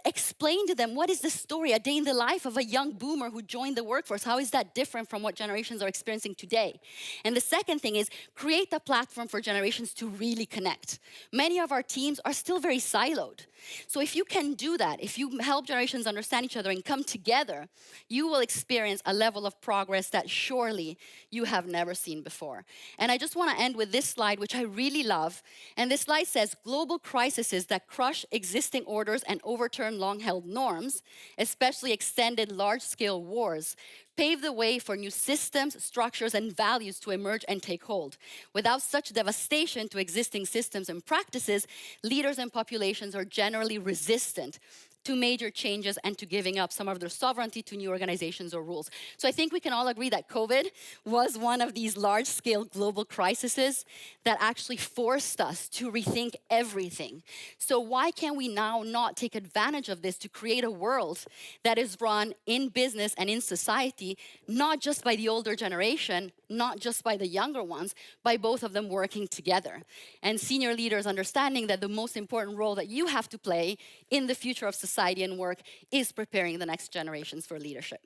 Explain to them what is the story, a day in the life of a young boomer who joined the workforce. How is that different from what generations are experiencing today? And the second thing is create a platform for generations to really connect. Many of our teams are still very siloed. So if you can do that, if you help generations understand each other and come together, you will experience a level of progress that surely you have never seen before. And I just want to end with this slide, which I really love. And this slide says, global crises that crush existing orders and overturn long-held norms, especially extended large-scale wars, pave the way for new systems, structures, and values to emerge and take hold. Without such devastation to existing systems and practices, leaders and populations are generally resistant to major changes and to giving up some of their sovereignty to new organizations or rules. So I think we can all agree that COVID was one of these large-scale global crises that actually forced us to rethink everything. So why can we now not take advantage of this to create a world that is run in business and in society, not just by the older generation, not just by the younger ones, by both of them working together. And senior leaders understanding that the most important role that you have to play in the future of society and work is preparing the next generations for leadership.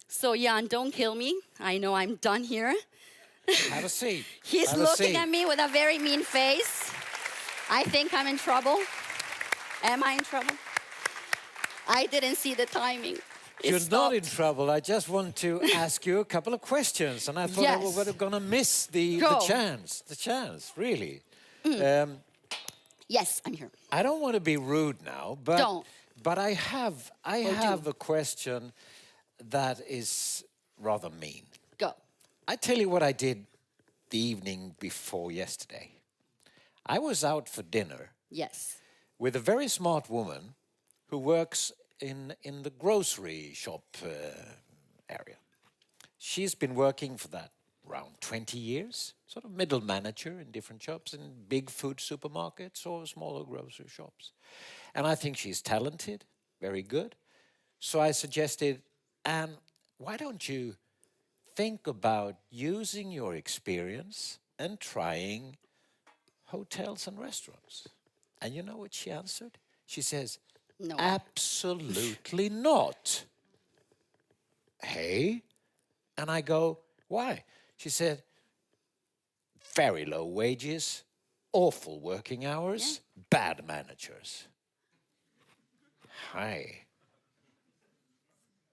So Jan, don't kill me. I know I'm done here. Have a seat. He's Have a looking seat. at me with a very mean face. I think I'm in trouble. Am I in trouble? I didn't see the timing. You're not in trouble. I just want to ask you a couple of questions, and I thought I Yes. was going to miss the Go. chance, really. Yes, I'm here. I don't want to be rude now, but Don't. but I have a question that is rather mean. Go. I tell you what I did the evening before yesterday. I was out for dinner Yes. with a very smart woman who works in the grocery shop area. She's been working for that around 20 years, sort of middle manager in different shops, in big food supermarkets or smaller grocery shops. And I think she's talented, very good. So I suggested, Anne, why don't you think about using your experience and trying hotels and restaurants? And you know what she answered? She says, No. absolutely not. Hey? And I go, why? She said, very low wages, awful working hours, bad managers. Hi.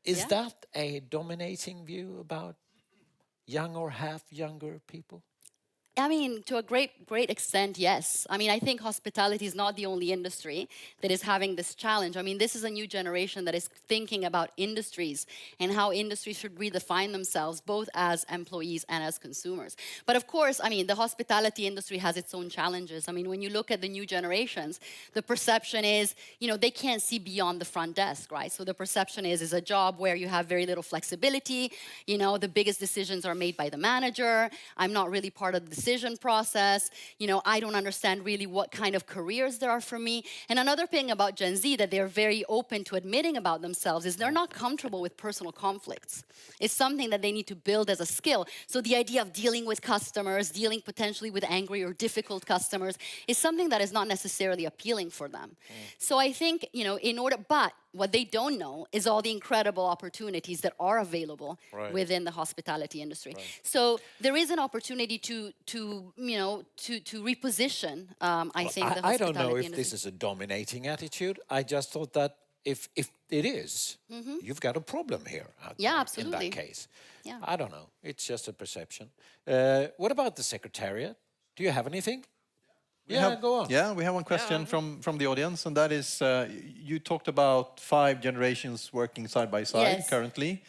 Is that a dominating view about young or half younger people? I mean, to a great extent, yes. I mean, I think hospitality is not the only industry that is having this challenge. I mean, this is a new generation that is thinking about industries and how industries should redefine themselves, both as employees and as consumers. But of course, I mean, the hospitality industry has its own challenges. I mean, when you look at the new generations, the perception is, you know, they can't see beyond the front desk, right? So the perception is a job where you have very little flexibility. You know, the biggest decisions are made by the manager. I'm not really part of the decision process. You know, I don't understand really what kind of careers there are for me. And another thing about Gen Z that they're very open to admitting about themselves is they're not comfortable with personal conflicts. It's something that they need to build as a skill. So the idea of dealing with customers, dealing potentially with angry or difficult customers is something that is not necessarily appealing for them. So I think, you know, but what they don't know is all the incredible opportunities that are available within the hospitality industry. So there is an opportunity to reposition, I think, the hospitality I don't know if industry. this is a dominating attitude. I just thought that if it is, you've got a problem here. Absolutely. In that case. Yeah. I don't know. It's just a perception. What about the Secretariat? Do you have anything? Go on. Yeah, we have one question from the audience, and that is, you talked about 5 generations working side by side currently,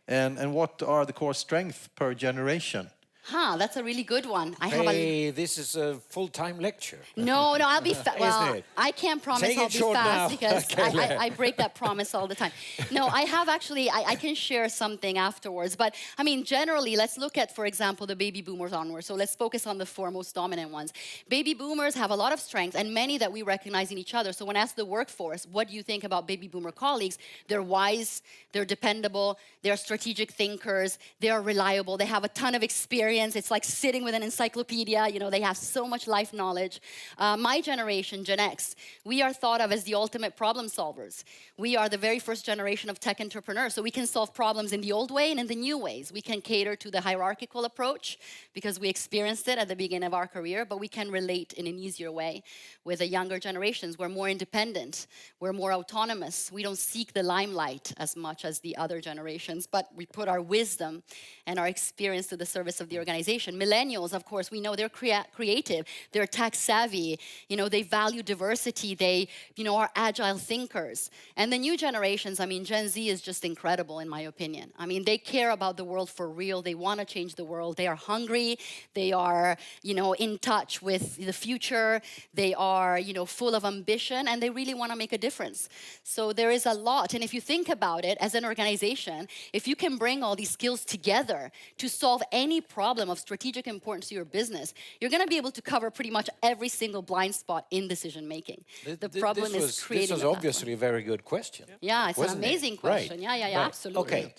and what are the core strengths per generation? That's a really good one. This is a full-time lecture. No, I'll be fast. Well, I can't promise Take I'll it be short fast now. because Okay. I break that promise all the time. No, I have actually, I can share something afterwards. But I mean, generally, let's look at, for example, the baby boomers onward. So let's focus on the 4 most dominant ones. Baby boomers have a lot of strengths and many that we recognize in each other. So when asked the workforce, what do you think about baby boomer colleagues? They're wise, they're dependable, they're strategic thinkers, they're reliable, they have a ton of experience. It's like sitting with an encyclopedia. You know, they have so much life knowledge. My generation, Gen X, we are thought of as the ultimate problem solvers. We are the very first generation of tech entrepreneurs. So we can solve problems in the old way and in the new ways. We can cater to the hierarchical approach because we experienced it at the beginning of our career, but we can relate in an easier way with the younger generations. We're more independent. We're more autonomous. We don't seek the limelight as much as the other generations, but we put our wisdom and our experience to the service of the organization. Millennials, of course, we know they're creative, they're tech savvy, you know, they value diversity, they, you know, are agile thinkers. And the new generations, I mean, Gen Z is just incredible in my opinion. I mean, they care about the world for real, they want to change the world, they are hungry, they are, you know, in touch with the future, they are, you know, full of ambition, and they really want to make a difference. So there is a lot, and if you think about it, as an organization, if you can bring all these skills together to solve any problem of strategic importance to your business, you're going to be able to cover pretty much every single blind spot in decision making. The problem is creating. This was obviously a very good question. Yeah, it's an amazing question. Right. Yeah, absolutely. Okay,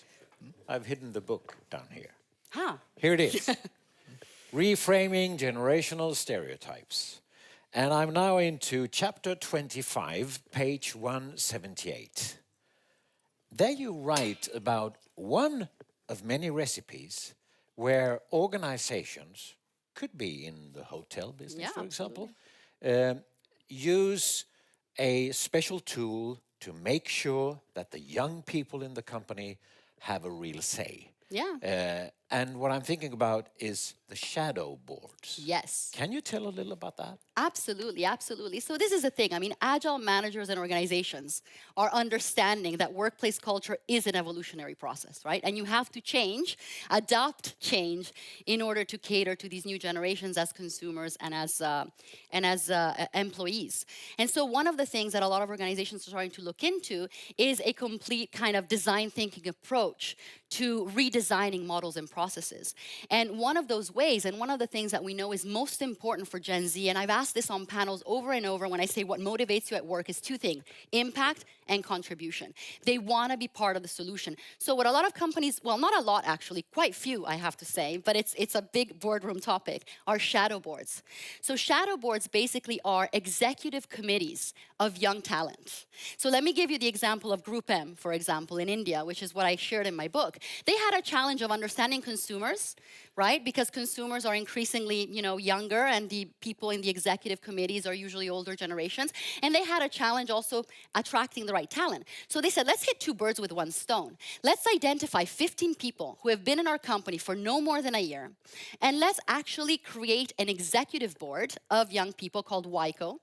I've hidden the book down here. Huh. Here it is. Reframing Generational Stereotypes. And I'm now into chapter 25, page 178. There you write about one of many recipes where organizations, could be in the hotel business, for example, use a special tool to make sure that the young people in the company have a real say. Yeah. And what I'm thinking about is the shadow boards. Yes. Can you tell a little about that? Absolutely, absolutely. So this is the thing. I mean, agile managers and organizations are understanding that workplace culture is an evolutionary process, right? And you have to change, adopt change in order to cater to these new generations as consumers and as employees. And so one of the things that a lot of organizations are starting to look into is a complete kind of design thinking approach to redesigning models and processes. And one of those ways, and one of the things that we know is most important for Gen Z, and I've asked this on panels over and over when I say what motivates you at work is two things: impact and contribution. They want to be part of the solution. So what a lot of companies, well, not a lot actually, quite few I have to say, but it's a big boardroom topic, are shadow boards. So shadow boards basically are executive committees of young talent. So let me give you the example of Group M, for example, in India, which is what I shared in my book. They had a challenge of understanding consumers, right? Because consumers are increasingly, younger, and the people in the executive committees are usually older generations. And they had a challenge also attracting the right talent. So they said, let's hit two birds with one stone. Let's identify 15 people who have been in our company for no more than a year, and let's actually create an executive board of young people called YCO.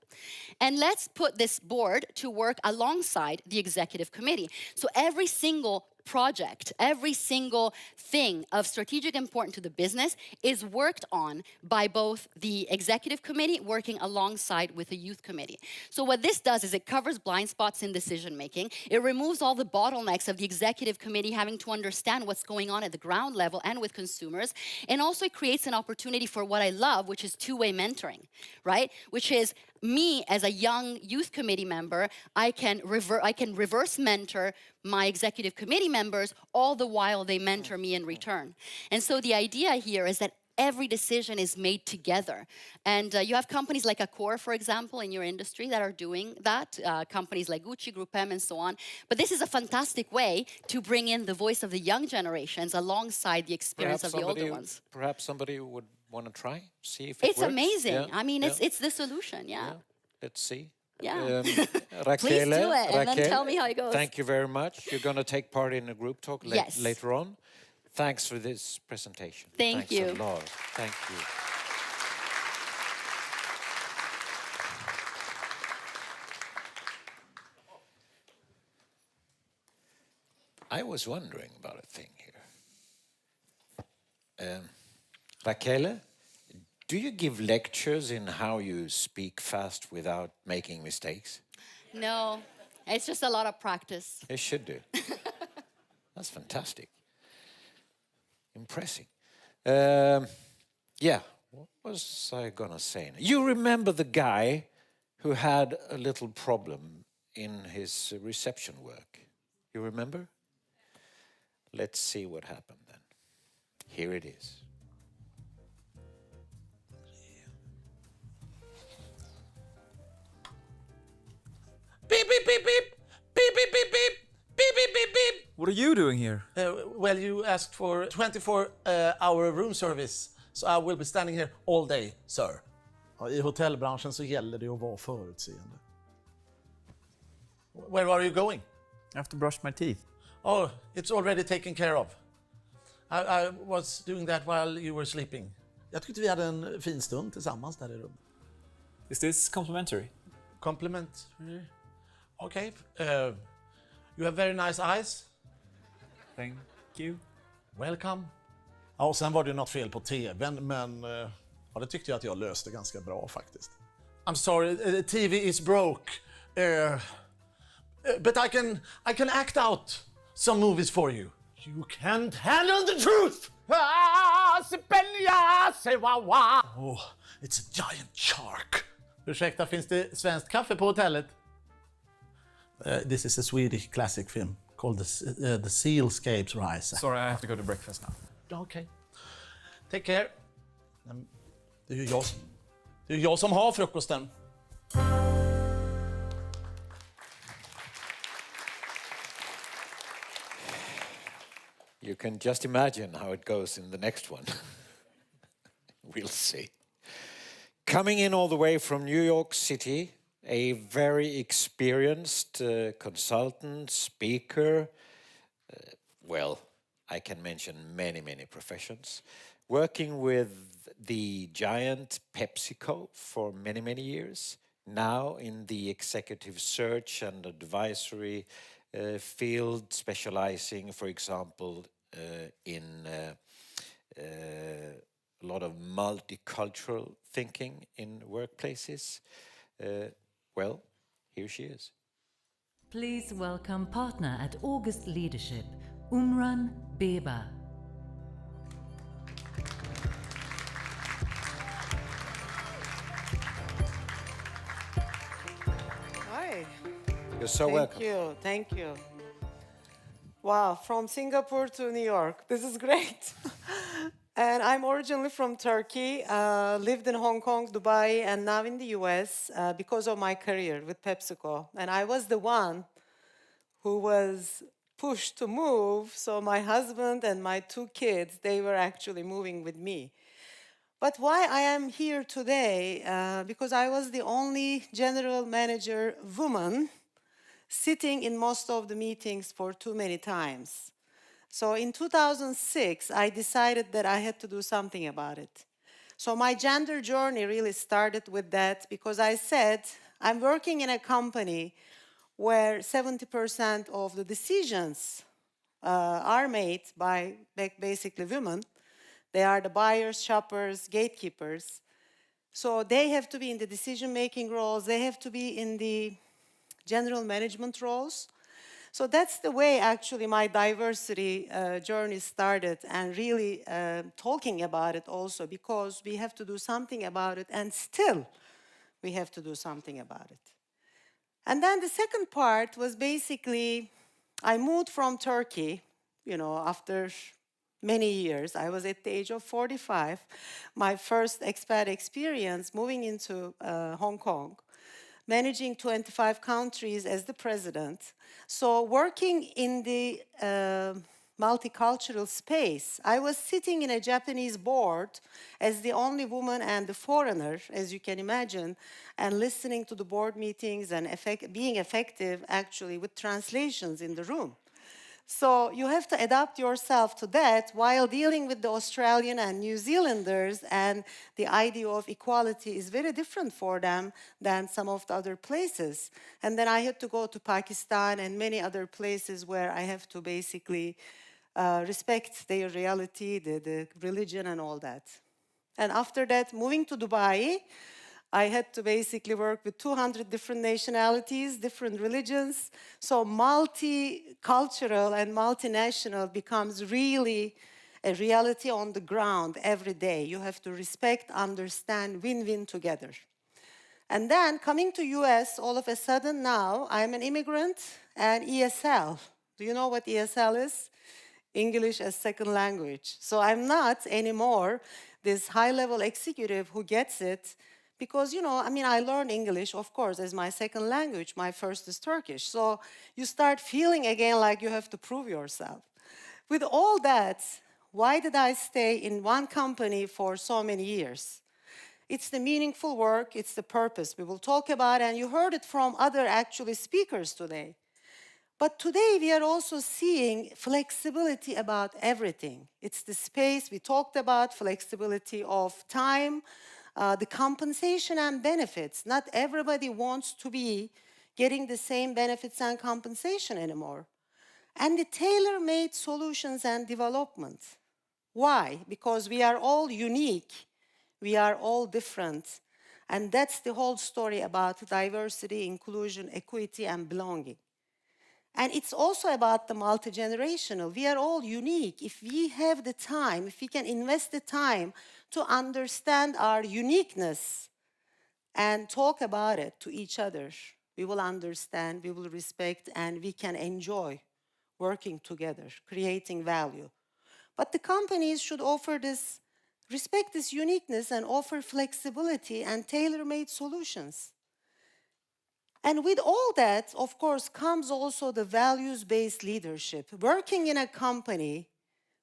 And let's put this board to work alongside the executive committee. So every single project, every single thing of strategic importance to the business is worked on by both the executive committee working alongside with the youth committee. So what this does is it covers blind spots in decision making. It removes all the bottlenecks of the executive committee having to understand what's going on at the ground level and with consumers. And also it creates an opportunity for what I love, which is two-way mentoring, right? Which is me as a young youth committee member, I can reverse mentor my executive committee members, all the while they mentor me in return. And so the idea here is that every decision is made together. And you have companies like Accor, for example, in your industry that are doing that, companies like Gucci, Group M, and so on. But this is a fantastic way to bring in the voice of the young generations alongside the experience of the older ones. Perhaps somebody would want to try, see if it works. It's amazing. Yeah. I mean, it's the solution, yeah. Let's see. Yeah. Raquel, Please do it, and then tell me how it goes. Thank you very much. You're going to take part in a group talk Yes. later on. Thanks for this presentation. Thank you. Thanks a lot. Thank you. I was wondering about a thing here. Raquel, do you give lectures in how you speak fast without making mistakes? No, it's just a lot of practice. You should do. That's fantastic. Impressive. Yeah, what was I gonna say? You remember the guy who had a little problem in his reception work? You remember? Let's see what happened then. Here it is. Beep, beep, beep, beep. Beep, beep, beep, beep. Beep, beep, beep, beep. What are you doing here? Well, you asked for 24-hour room service, so I will be standing here all day, sir. I hotellbranschen så gäller det att vara förutseende. Where are you going? I have to brush my teeth. Oh, it's already taken care of. I was doing that while you were sleeping. Jag tyckte vi hade en fin stund tillsammans där i rummet. Is this complimentary? Complimentary? Okay. You have very nice eyes. Thank you. Welcome. Ja, och sen var det något fel på tvn, men ja, det tyckte jag att jag löste ganska bra faktiskt. I'm sorry, TV is broke. But I can act out some movies for you. You can't handle the truth! Oh, it's a giant shark. Ursäkta, finns det svenskt kaffe på hotellet? This is a Swedish classic film called The Sealscapes Rise. Sorry, I have to go to breakfast now. Okay. Take care. Det är ju jag som har frukosten. You can just imagine how it goes in the next one. We'll see. Coming in all the way from New York City, a very experienced consultant, speaker, well, I can mention many professions, working with the giant PepsiCo for many years, now in the executive search and advisory field, specializing, for example, in a lot of multicultural thinking in workplaces. Well, here she is. Please welcome partner at August Leadership, Umran Beba. Hi. You're so welcome. Thank you. Wow, from Singapore to New York. This is great. And I'm originally from Turkey, lived in Hong Kong, Dubai, and now in the US because of my career with PepsiCo. And I was the one who was pushed to move, so my husband and my 2 kids, they were actually moving with me. But why I am here today, because I was the only general manager woman sitting in most of the meetings for too many times. So in 2006, I decided that I had to do something about it. So my gender journey really started with that because I said, I'm working in a company where 70% of the decisions are made by basically women. They are the buyers, shoppers, gatekeepers. So they have to be in the decision-making roles. They have to be in the general management roles. So that's the way actually my diversity journey started, and really talking about it also, because we have to do something about it, and still we have to do something about it. And then the second part was basically, I moved from Turkey, after many years. I was at the age of 45, my first expat experience moving into Hong Kong, managing 25 countries as the president. So working in the multicultural space, I was sitting in a Japanese board as the only woman and the foreigner, as you can imagine, and listening to the board meetings and being effective actually with translations in the room. So you have to adapt yourself to that while dealing with the Australian and New Zealanders, and the idea of equality is very different for them than some of the other places. And then I had to go to Pakistan and many other places where I have to basically respect their reality, the religion and all that. And after that, moving to Dubai, I had to basically work with 200 different nationalities, different religions. So multicultural and multinational becomes really a reality on the ground every day. You have to respect, understand, win-win together. And then coming to US, all of a sudden now, I'm an immigrant and ESL. Do you know what ESL is? English as second language. So I'm not anymore this high-level executive who gets it. Because, I learned English, of course, as my second language. My first is Turkish. So you start feeling again like you have to prove yourself. With all that, why did I stay in one company for so many years? It's the meaningful work, it's the purpose we will talk about, and you heard it from other actually speakers today. But today we are also seeing flexibility about everything. It's the space we talked about, flexibility of time, the compensation and benefits. Not everybody wants to be getting the same benefits and compensation anymore. And the tailor-made solutions and development. Why? Because we are all unique. We are all different. And that's the whole story about diversity, inclusion, equity, and belonging. And it's also about the multi-generational. We are all unique. If we have the time, if we can invest the time to understand our uniqueness and talk about it to each other, we will understand, we will respect, and we can enjoy working together, creating value. But the companies should offer this, respect this uniqueness and offer flexibility and tailor-made solutions. And with all that, of course, comes also the values-based leadership. Working in a company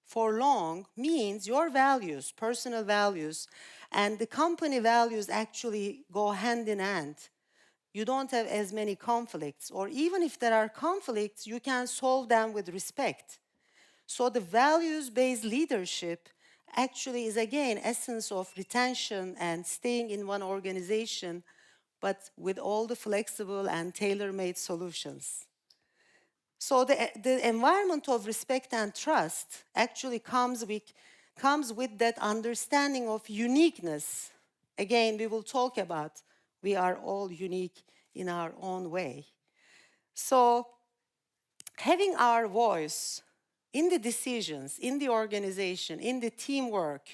for long means your values, personal values, and the company values actually go hand in hand. You don't have as many conflicts, or even if there are conflicts, you can solve them with respect. So the values-based leadership actually is again essence of retention and staying in one organization, but with all the flexible and tailor-made solutions. So the environment of respect and trust actually comes with that understanding of uniqueness. Again, we will talk about we are all unique in our own way. So having our voice in the decisions, in the organization, in the teamwork,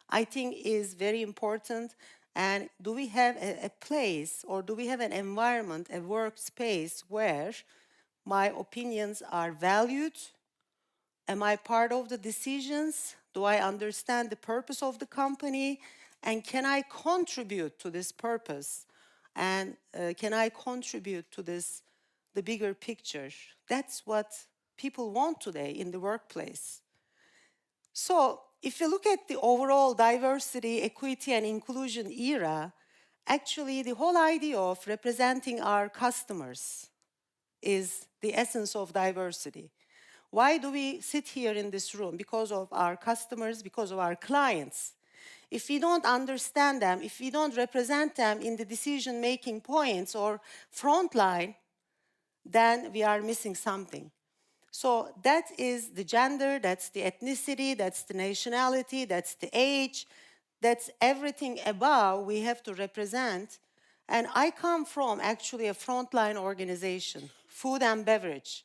I think is very important. And do we have a place, or do we have an environment, a workspace where my opinions are valued? Am I part of the decisions? Do I understand the purpose of the company? And can I contribute to this purpose? And can I contribute to the bigger picture? That's what people want today in the workplace. So if you look at the overall diversity, equity, and inclusion era, actually the whole idea of representing our customers is the essence of diversity. Why do we sit here in this room? Because of our customers, because of our clients. If we don't understand them, if we don't represent them in the decision-making points or frontline, then we are missing something. So that is the gender, that's the ethnicity, that's the nationality, that's the age, that's everything above we have to represent. And I come from actually a frontline organization, food and beverage.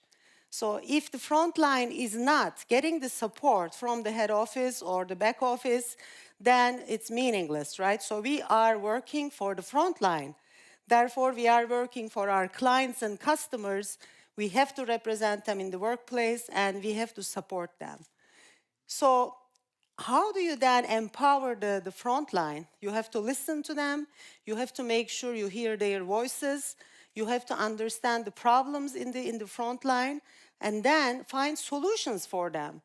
So if the frontline is not getting the support from the head office or the back office, then it's meaningless, right? So we are working for the frontline. Therefore, we are working for our clients and customers. We have to represent them in the workplace, and we have to support them. So how do you then empower the frontline? You have to listen to them. You have to make sure you hear their voices. You have to understand the problems in the frontline, and then find solutions for them.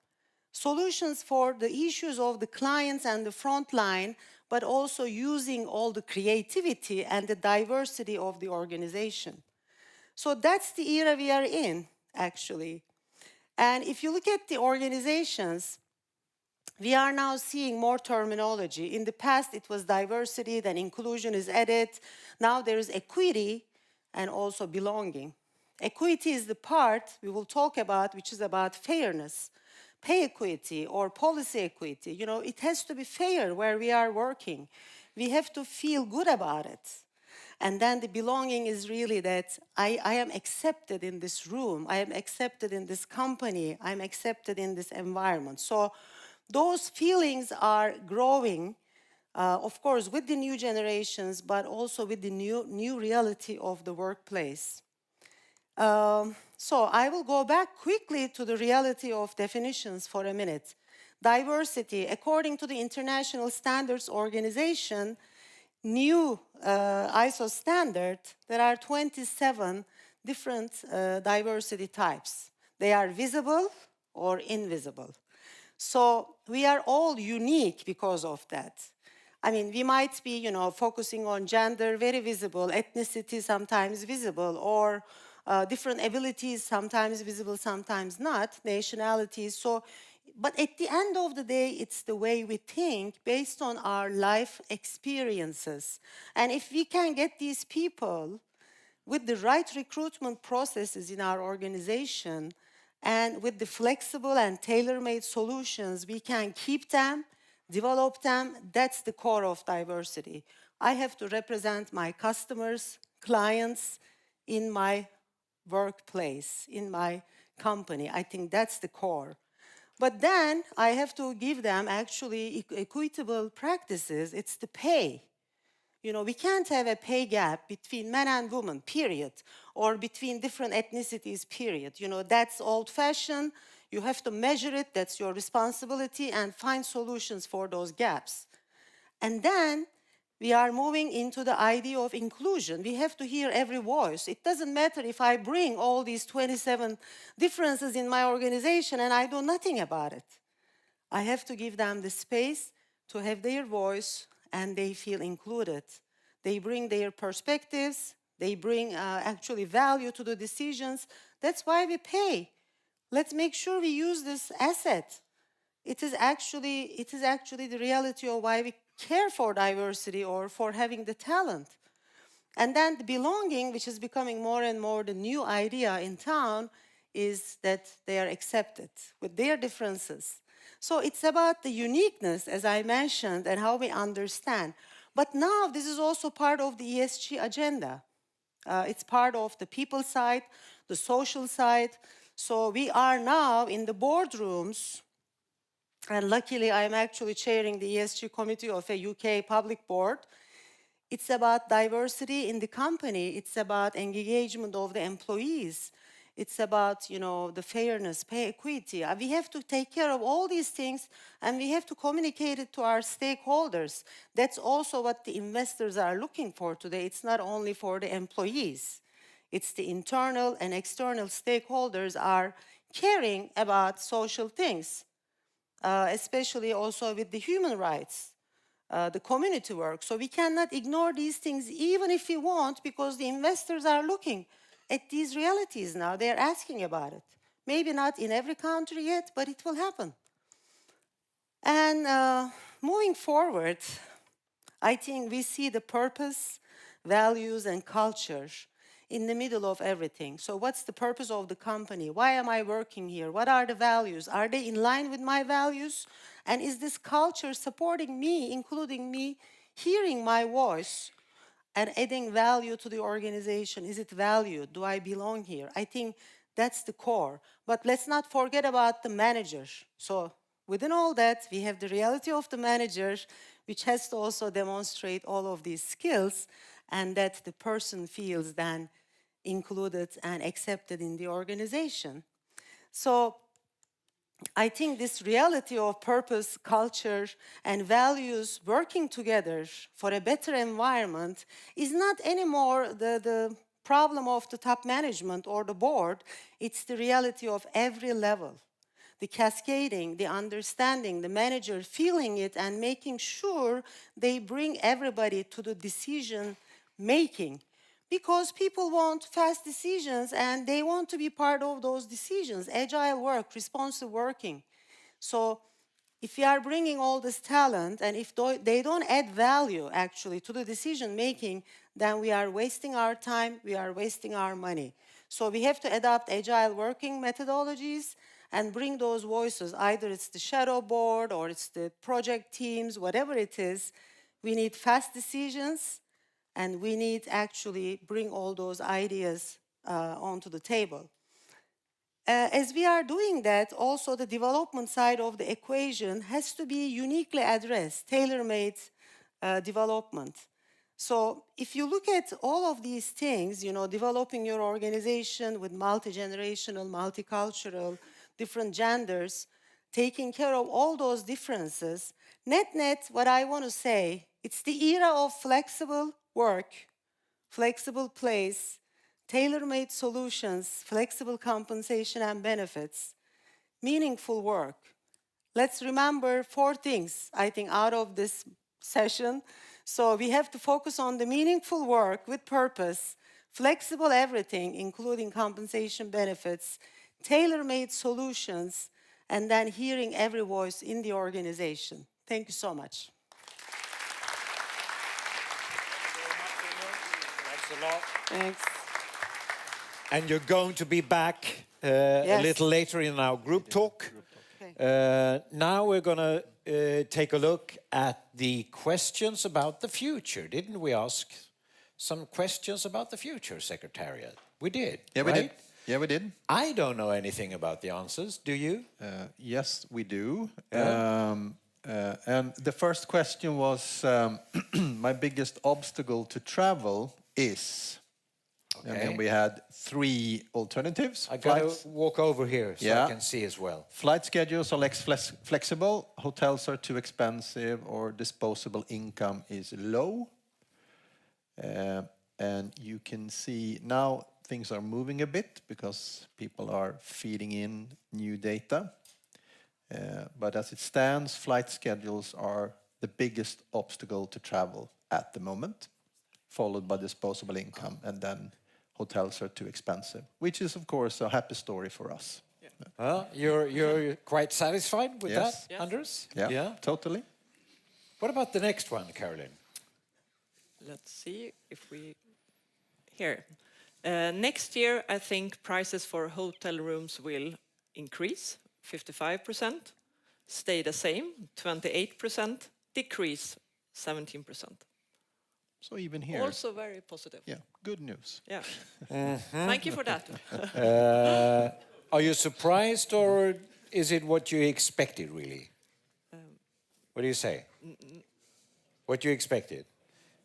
Solutions for the issues of the clients and the frontline, but also using all the creativity and the diversity of the organization. So that's the era we are in, actually. And if you look at the organizations, we are now seeing more terminology. In the past, it was diversity, then inclusion is added. Now there is equity and also belonging. Equity is the part we will talk about, which is about fairness, pay equity or policy equity. You know, it has to be fair where we are working. We have to feel good about it. And then the belonging is really that I am accepted in this room, I am accepted in this company, I'm accepted in this environment. So those feelings are growing, of course, with the new generations, but also with the new reality of the workplace. So I will go back quickly to the reality of definitions for a minute. Diversity, according to the International Standards Organization, new ISO standard, there are 27 different diversity types. They are visible or invisible. So we are all unique because of that. I mean, we might be, focusing on gender, very visible, ethnicity, sometimes visible, or different abilities, sometimes visible, sometimes not, nationalities. So, but at the end of the day, it's the way we think based on our life experiences. And if we can get these people with the right recruitment processes in our organization and with the flexible and tailor-made solutions, we can keep them, develop them. That's the core of diversity. I have to represent my customers, clients in my workplace, in my company. I think that's the core. But then I have to give them actually equitable practices. It's the pay. We can't have a pay gap between men and women, period, or between different ethnicities, period. That's old-fashioned. You have to measure it. That's your responsibility, and find solutions for those gaps. And then we are moving into the idea of inclusion. We have to hear every voice. It doesn't matter if I bring all these 27 differences in my organization and I do nothing about it. I have to give them the space to have their voice and they feel included. They bring their perspectives, they bring actually value to the decisions. That's why we pay. Let's make sure we use this asset. It is actually the reality of why we care for diversity or for having the talent. And then the belonging, which is becoming more and more the new idea in town, is that they are accepted with their differences. So it's about the uniqueness, as I mentioned, and how we understand. But now this is also part of the ESG agenda. It's part of the people side, the social side. So we are now in the boardrooms, and luckily I'm actually chairing the ESG committee of a UK public board. It's about diversity in the company. It's about engagement of the employees. It's about, the fairness, pay equity. We have to take care of all these things, and we have to communicate it to our stakeholders. That's also what the investors are looking for today. It's not only for the employees. It's the internal and external stakeholders are caring about social things, especially also with the human rights. The community work. So we cannot ignore these things even if we want, because the investors are looking at these realities now. They're asking about it. Maybe not in every country yet, but it will happen. And moving forward, I think we see the purpose, values, and culture in the middle of everything. So what's the purpose of the company? Why am I working here? What are the values? Are they in line with my values? And is this culture supporting me, including me, hearing my voice and adding value to the organization? Is it valued? Do I belong here? I think that's the core. But let's not forget about the manager. So within all that, we have the reality of the manager, which has to also demonstrate all of these skills, and that the person feels then included and accepted in the organization. So I think this reality of purpose, culture, and values working together for a better environment is not anymore the problem of the top management or the board. It's the reality of every level. The cascading, the understanding, the manager feeling it and making sure they bring everybody to the decision making, because people want fast decisions and they want to be part of those decisions, agile work, responsive working. So if we are bringing all this talent and if they don't add value actually to the decision making, then we are wasting our time, we are wasting our money. So we have to adopt agile working methodologies and bring those voices. Either it's the shadow board or it's the project teams, whatever it is. We need fast decisions, and we need to actually bring all those ideas onto the table. As we are doing that, also the development side of the equation has to be uniquely addressed, tailor-made development. So if you look at all of these things, developing your organization with multi-generational, multicultural, different genders, taking care of all those differences, net, what I want to say, it's the era of flexible work, flexible place, tailor-made solutions, flexible compensation and benefits, meaningful work. Let's remember 4 things, I think, out of this session. So we have to focus on the meaningful work with purpose, flexible everything, including compensation benefits, tailor-made solutions, and then hearing every voice in the organization. Thank you so much. Thanks a lot. Thanks. And you're going to be back a little later in our group talk. Now we're going to take a look at the questions about the future. Didn't we ask some questions about the future, Secretariat? We did. Yeah, we did. Yeah, we did. I don't know anything about the answers. Do you? Yes, we do. And the first question was, my biggest obstacle to travel is... Okay. And then we had 3 alternatives. I got to walk over here so I can see as well. Flight schedules are less flexible, hotels are too expensive, or disposable income is low. And you can see now things are moving a bit because people are feeding in new data. But as it stands, flight schedules are the biggest obstacle to travel at the moment, followed by disposable income, and then hotels are too expensive, which is, of course, a happy story for us. Well, you're quite satisfied with Yes. that, Anders? Yeah, totally. What about the next one, Caroline? Let's see if we... Here. Next year, I think prices for hotel rooms will increase, 55%, stay the same, 28%, decrease, 17%. So even here... Also very positive. Yeah, good news. Yeah. Thank you for that. Are you surprised, or is it what you expected, really? What do you say? What you expected?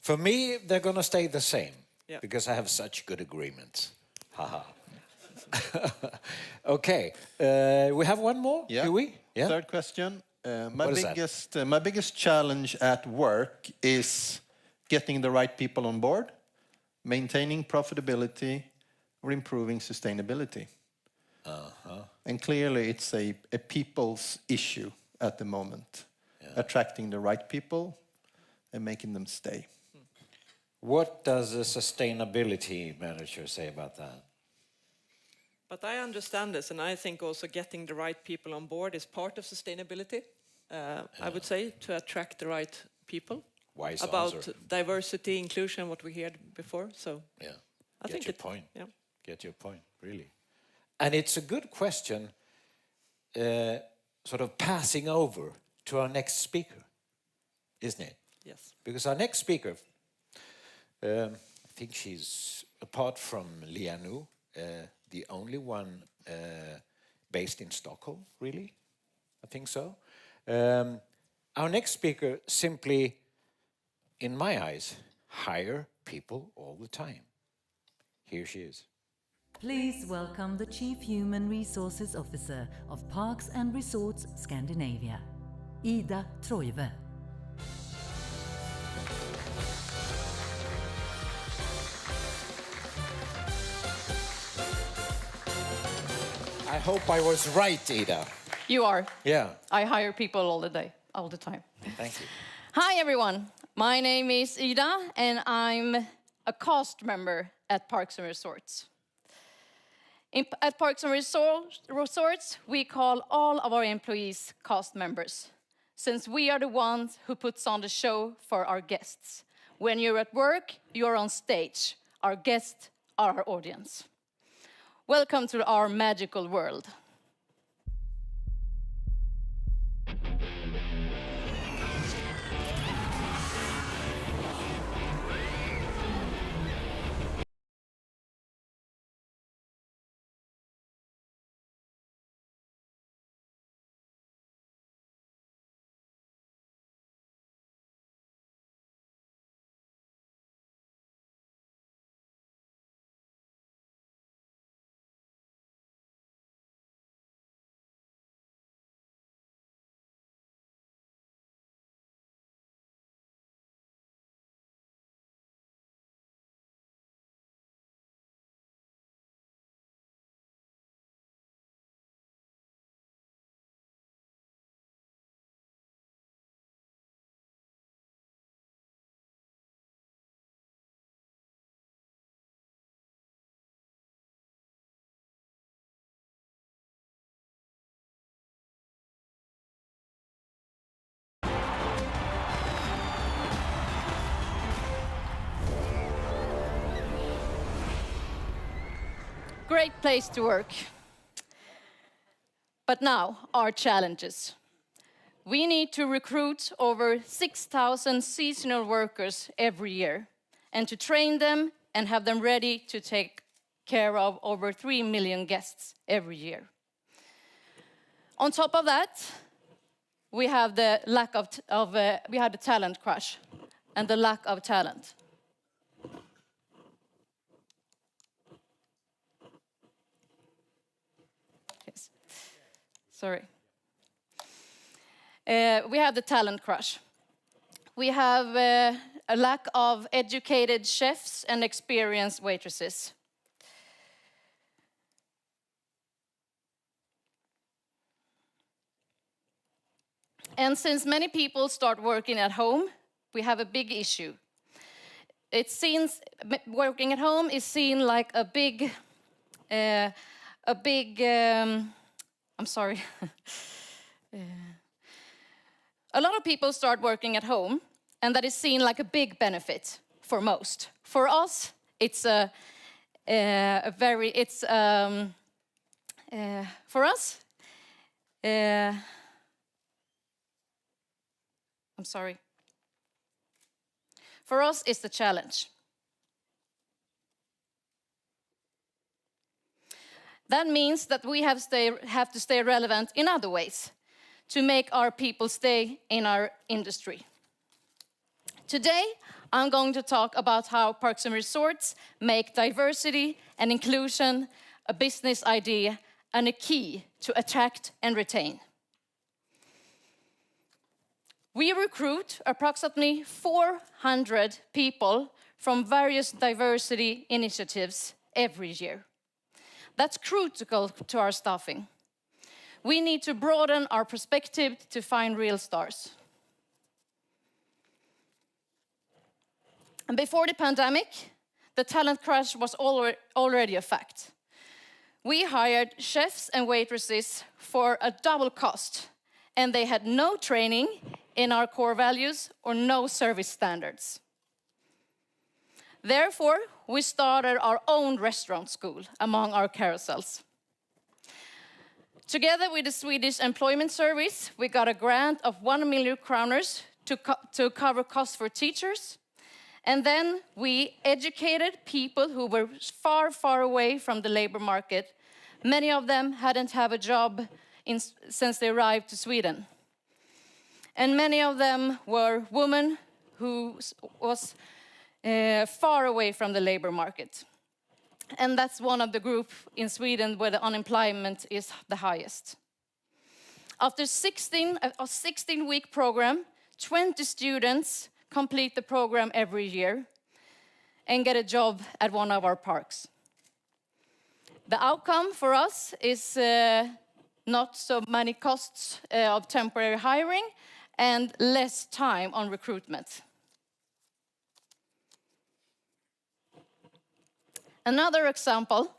For me, they're going to stay the same, because I have such good agreements. Haha. Okay, we have one more, do we? Yeah. Third question. My biggest challenge at work is getting the right people on board, maintaining profitability, or improving sustainability. And clearly it's a people's issue at the moment, attracting the right people and making them stay. What does a sustainability manager say about that? But I understand this, and I think also getting the right people on board is part of sustainability. I would say, to attract the right people. Wise about answer. diversity, inclusion, what we heard before. So yeah, I think your point. Yeah. Get your point, really. And it's a good question, sort of passing over to our next speaker, isn't it? Yes. Because our next speaker, I think she's, apart from Lianu, the only one based in Stockholm, really? I think so. Our next speaker simply, in my eyes, hire people all the time. Here she is. Please welcome the Chief Human Resources Officer of Parks and Resorts Scandinavia, Ida Troive. I hope I was right, Ida. You are. Yeah. I hire people all the time. Thank you. Hi, everyone. My name is Ida, and I'm a cast member at Parks and Resorts. At Parks and Resorts, we call all of our employees cast members, since we are the ones who puts on the show for our guests. When you're at work, you're on stage. Our guests are our audience. Welcome to our magical world. Great place to work. But now, our challenges. We need to recruit over 6,000 seasonal workers every year, and to train them and have them ready to take care of over 3 million guests every year. On top of that, we have the talent crush and the lack of talent. Yes. Sorry. We have the talent crush. We have a lack of educated chefs and experienced waitresses. And since many people start working at home, we have a big issue. Working at home is seen like a big, I'm sorry. A lot of people start working at home, and that is seen like a big benefit for most. For us, it's for us, I'm sorry. For us, it's the challenge. That means that we have to stay relevant in other ways to make our people stay in our industry. Today, I'm going to talk about how Parks and Resorts make diversity and inclusion a business idea and a key to attract and retain. We recruit approximately 400 people from various diversity initiatives every year. That's critical to our staffing. We need to broaden our perspective to find real stars. And before the pandemic, the talent crash was already a fact. We hired chefs and waitresses for a double cost, and they had no training in our core values or no service standards. Therefore, we started our own restaurant school among our carousels. Together with the Swedish Employment Service, we got a grant of 1 million kronor to cover costs for teachers. And then we educated people who were far, far away from the labor market. Many of them hadn't had a job since they arrived to Sweden. And many of them were women who was far away from the labor market. And that's one of the groups in Sweden where the unemployment is the highest. After a 16-week program, 20 students complete the program every year and get a job at one of our parks. The outcome for us is not so many costs of temporary hiring and less time on recruitment. Another example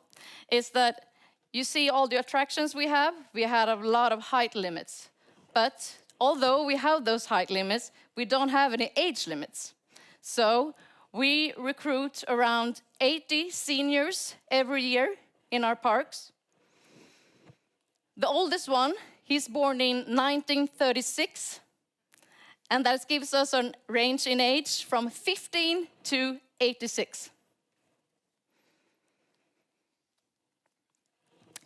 is that you see all the attractions we have a lot of height limits. But although we have those height limits, we don't have any age limits. So we recruit around 80 seniors every year in our parks. The oldest one, he's born in 1936. And that gives us a range in age from 15 to 86.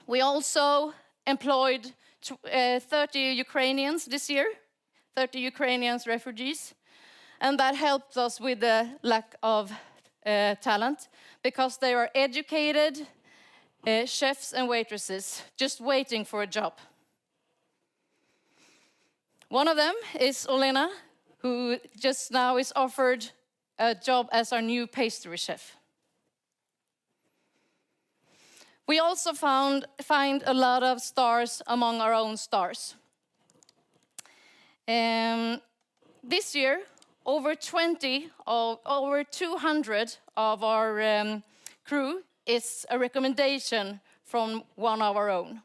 We also employed 30 Ukrainians this year, 30 Ukrainian refugees. And that helped us with the lack of talent because they are educated chefs and waitresses just waiting for a job. One of them is Olena, who just now is offered a job as our new pastry chef. We also find a lot of stars among our own stars. This year, over 200 of our crew is a recommendation from one of our own.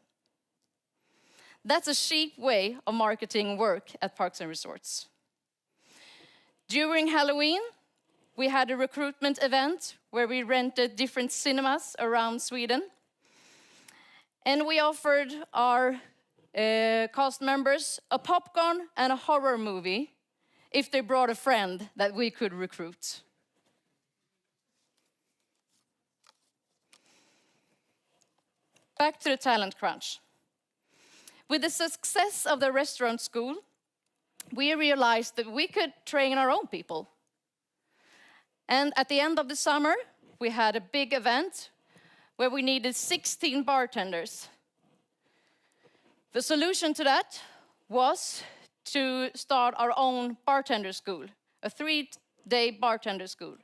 That's a cheap way of marketing work at Parks and Resorts. During Halloween, we had a recruitment event where we rented different cinemas around Sweden. And we offered our cast members a popcorn and a horror movie if they brought a friend that we could recruit. Back to the talent crunch. With the success of the restaurant school, we realized that we could train our own people. And at the end of the summer, we had a big event where we needed 16 bartenders. The solution to that was to start our own bartender school, a 3-day bartender school.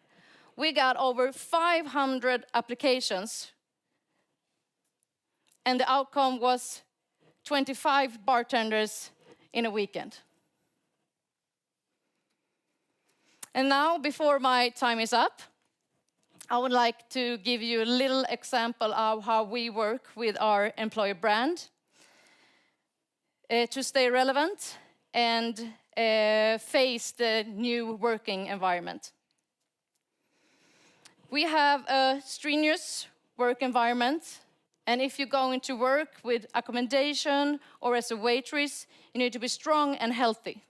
We got over 500 applications, and the outcome was 25 bartenders in a weekend. And now, before my time is up, I would like to give you a little example of how we work with our employer brand to stay relevant and face the new working environment. We have a strenuous work environment, and if you're going to work with accommodation or as a waitress, you need to be strong and healthy.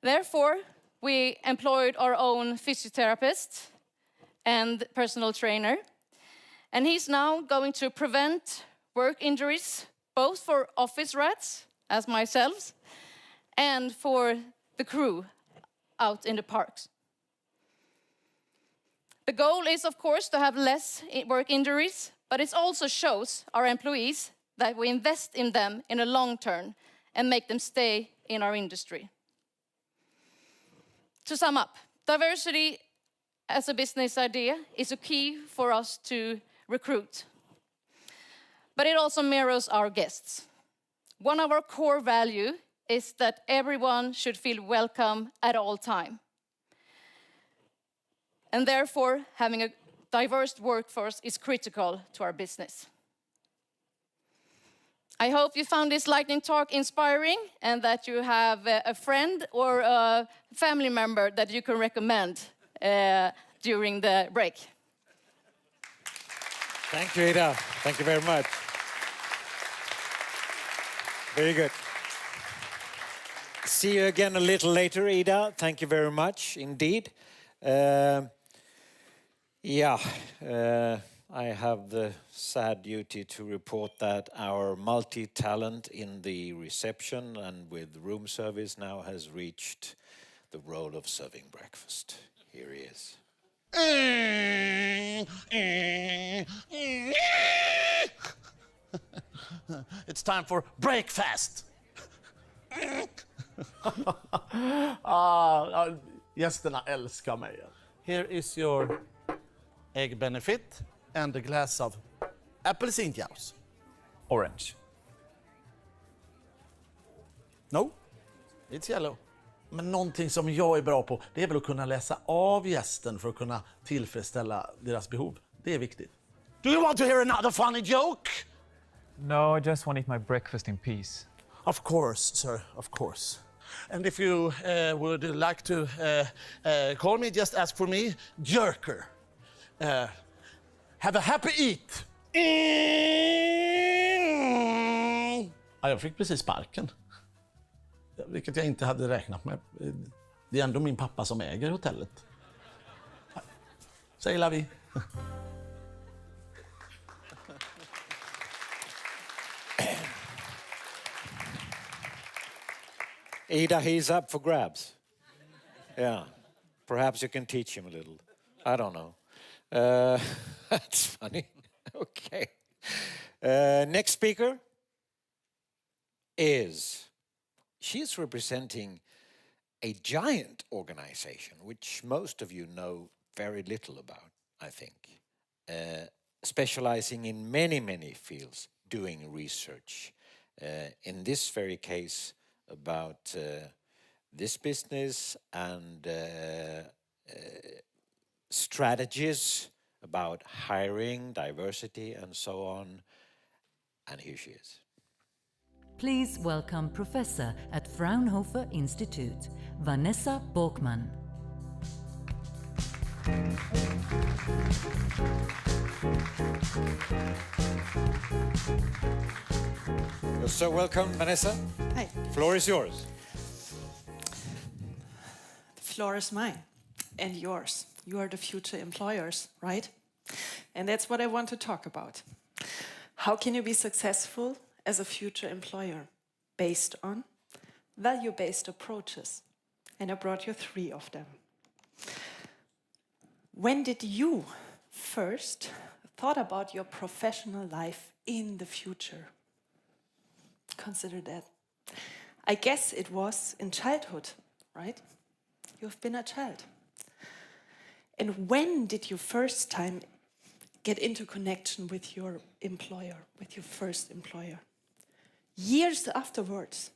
Therefore, we employed our own physiotherapist and personal trainer, and he's now going to prevent work injuries, both for office rats, as myself, and for the crew out in the parks. The goal is, of course, to have less work injuries, but it also shows our employees that we invest in them in a long term and make them stay in our industry. To sum up, diversity as a business idea is a key for us to recruit. But it also mirrors our guests. One of our core values is that everyone should feel welcome at all times. And therefore, having a diverse workforce is critical to our business. I hope you found this lightning talk inspiring and that you have a friend or a family member that you can recommend during the break. Thank you, Ida. Thank you very much. Very good. See you again a little later, Ida. Thank you very much indeed. I have the sad duty to report that our multi-talent in the reception and with room service now has reached the role of serving breakfast. Here he is. It's time for breakfast. Gästerna älskar mig. Here is your egg benefit and a glass of apelsinjuice. Orange. No, it's yellow. Men någonting som jag är bra på, det är väl att kunna läsa av gästen för att kunna tillfredsställa deras behov. Det är viktigt. Do you want to hear another funny joke? No, I just want to eat my breakfast in peace. Of course, sir, of course. And if you would like to call me, just ask for me, Jerker. Have a happy eat. Ja, jag fick precis sparken. Vilket jag inte hade räknat med. Det är ändå min pappa som äger hotellet. Säg la vi. Ida, he's up for grabs. Yeah. Perhaps you can teach him a little. I don't know. That's funny. Okay. Next speaker is... She's representing a giant organization, which most of you know very little about, I think. Specializing in many, many fields, doing research. In this very case, about this business and strategies about hiring, diversity, and so on. And here she is. Please welcome Professor at Fraunhofer Institute, Vanessa Borkman. You're so welcome, Vanessa. Hi. Floor is yours. The floor is mine and yours. You are the future employers, right? And that's what I want to talk about. How can you be successful as a future employer based on value-based approaches? And I brought you 3 of them. When did you first thought about your professional life in the future? Consider that. I guess it was in childhood, right? You've been a child. And when did you first time get into connection with your employer, with your first employer? Years afterwards.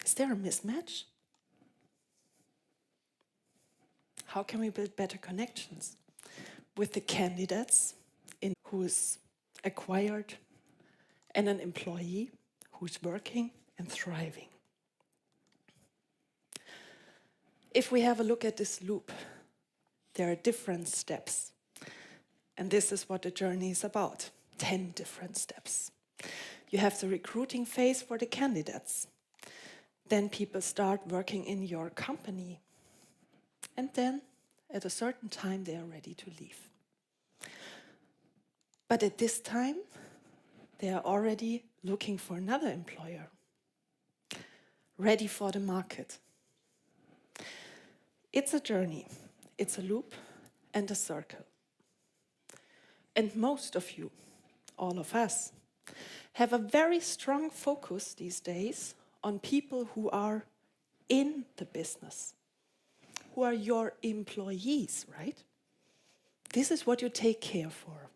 Is there a mismatch? How can we build better connections with the candidates who is acquired and an employee who's working and thriving? If we have a look at this loop, there are different steps. And this is what the journey is about, 10 different steps. You have the recruiting phase for the candidates. Then people start working in your company. And then, at a certain time, they are ready to leave. But at this time, they are already looking for another employer, ready for the market. It's a journey, it's a loop and a circle. And most of you, all of us, have a very strong focus these days on people who are in the business, who are your employees, right? This is what you take care for.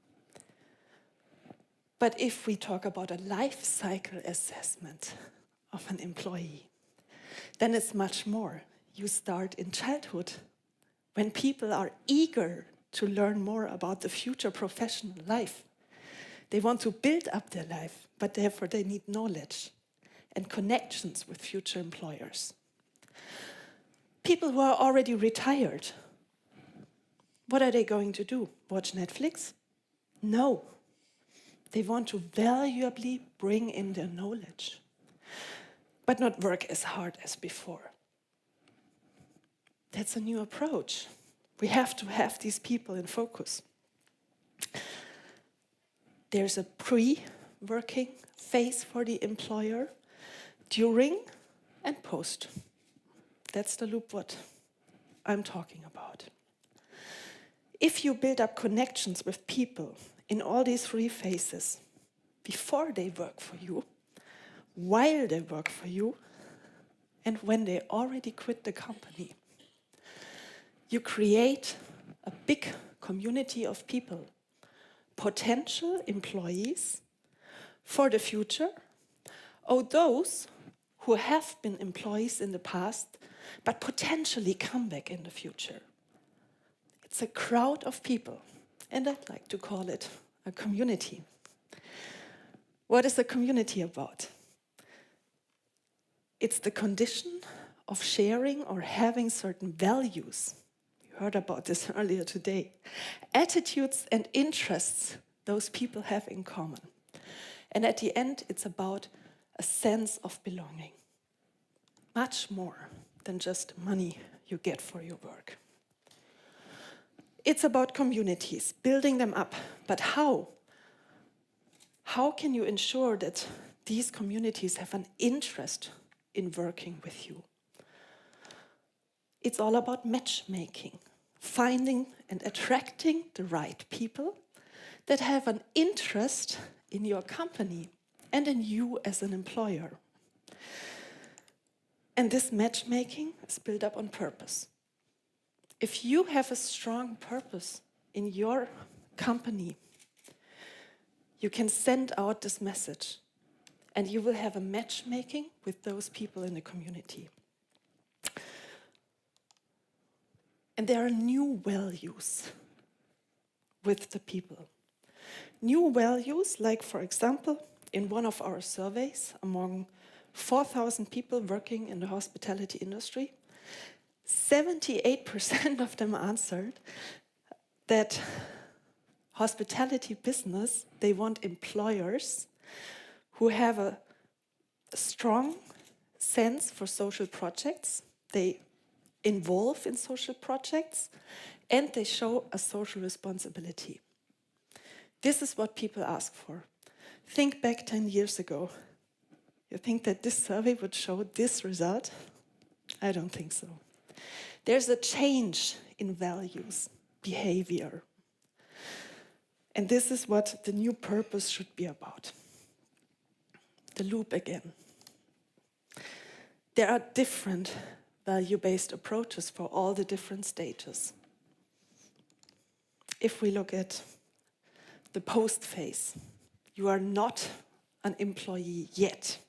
But if we talk about a life cycle assessment of an employee, then it's much more. You start in childhood, when people are eager to learn more about the future professional life. They want to build up their life, but therefore they need knowledge and connections with future employers. People who are already retired, what are they going to do? Watch Netflix? No. They want to valuably bring in their knowledge, but not work as hard as before. That's a new approach. We have to have these people in focus. There's a pre-working phase for the employer, during and post. That's the loop what I'm talking about. If you build up connections with people in all these 3 phases, before they work for you, while they work for you, and when they already quit the company, you create a big community of people, potential employees for the future, or those who have been employees in the past, but potentially come back in the future. It's a crowd of people, and I'd like to call it a community. What is a community about? It's the condition of sharing or having certain values. You heard about this earlier today. Attitudes and interests those people have in common. And at the end, it's about a sense of belonging. Much more than just money you get for your work. It's about communities, building them up. But how? How can you ensure that these communities have an interest in working with you? It's all about matchmaking, finding and attracting the right people that have an interest in your company and in you as an employer. And this matchmaking is built up on purpose. If you have a strong purpose in your company, you can send out this message and you will have a matchmaking with those people in the community. And there are new values with the people. New values, like for example, in one of our surveys among 4,000 people working in the hospitality industry, 78% of them answered that hospitality business, they want employers who have a strong sense for social projects, they involve in social projects, and they show a social responsibility. This is what people ask for. Think back 10 years ago. You think that this survey would show this result? I don't think so. There's a change in values, behavior. And this is what the new purpose should be about. The loop again. There are different value-based approaches for all the different stages. If we look at the post phase, you are not an employee yet.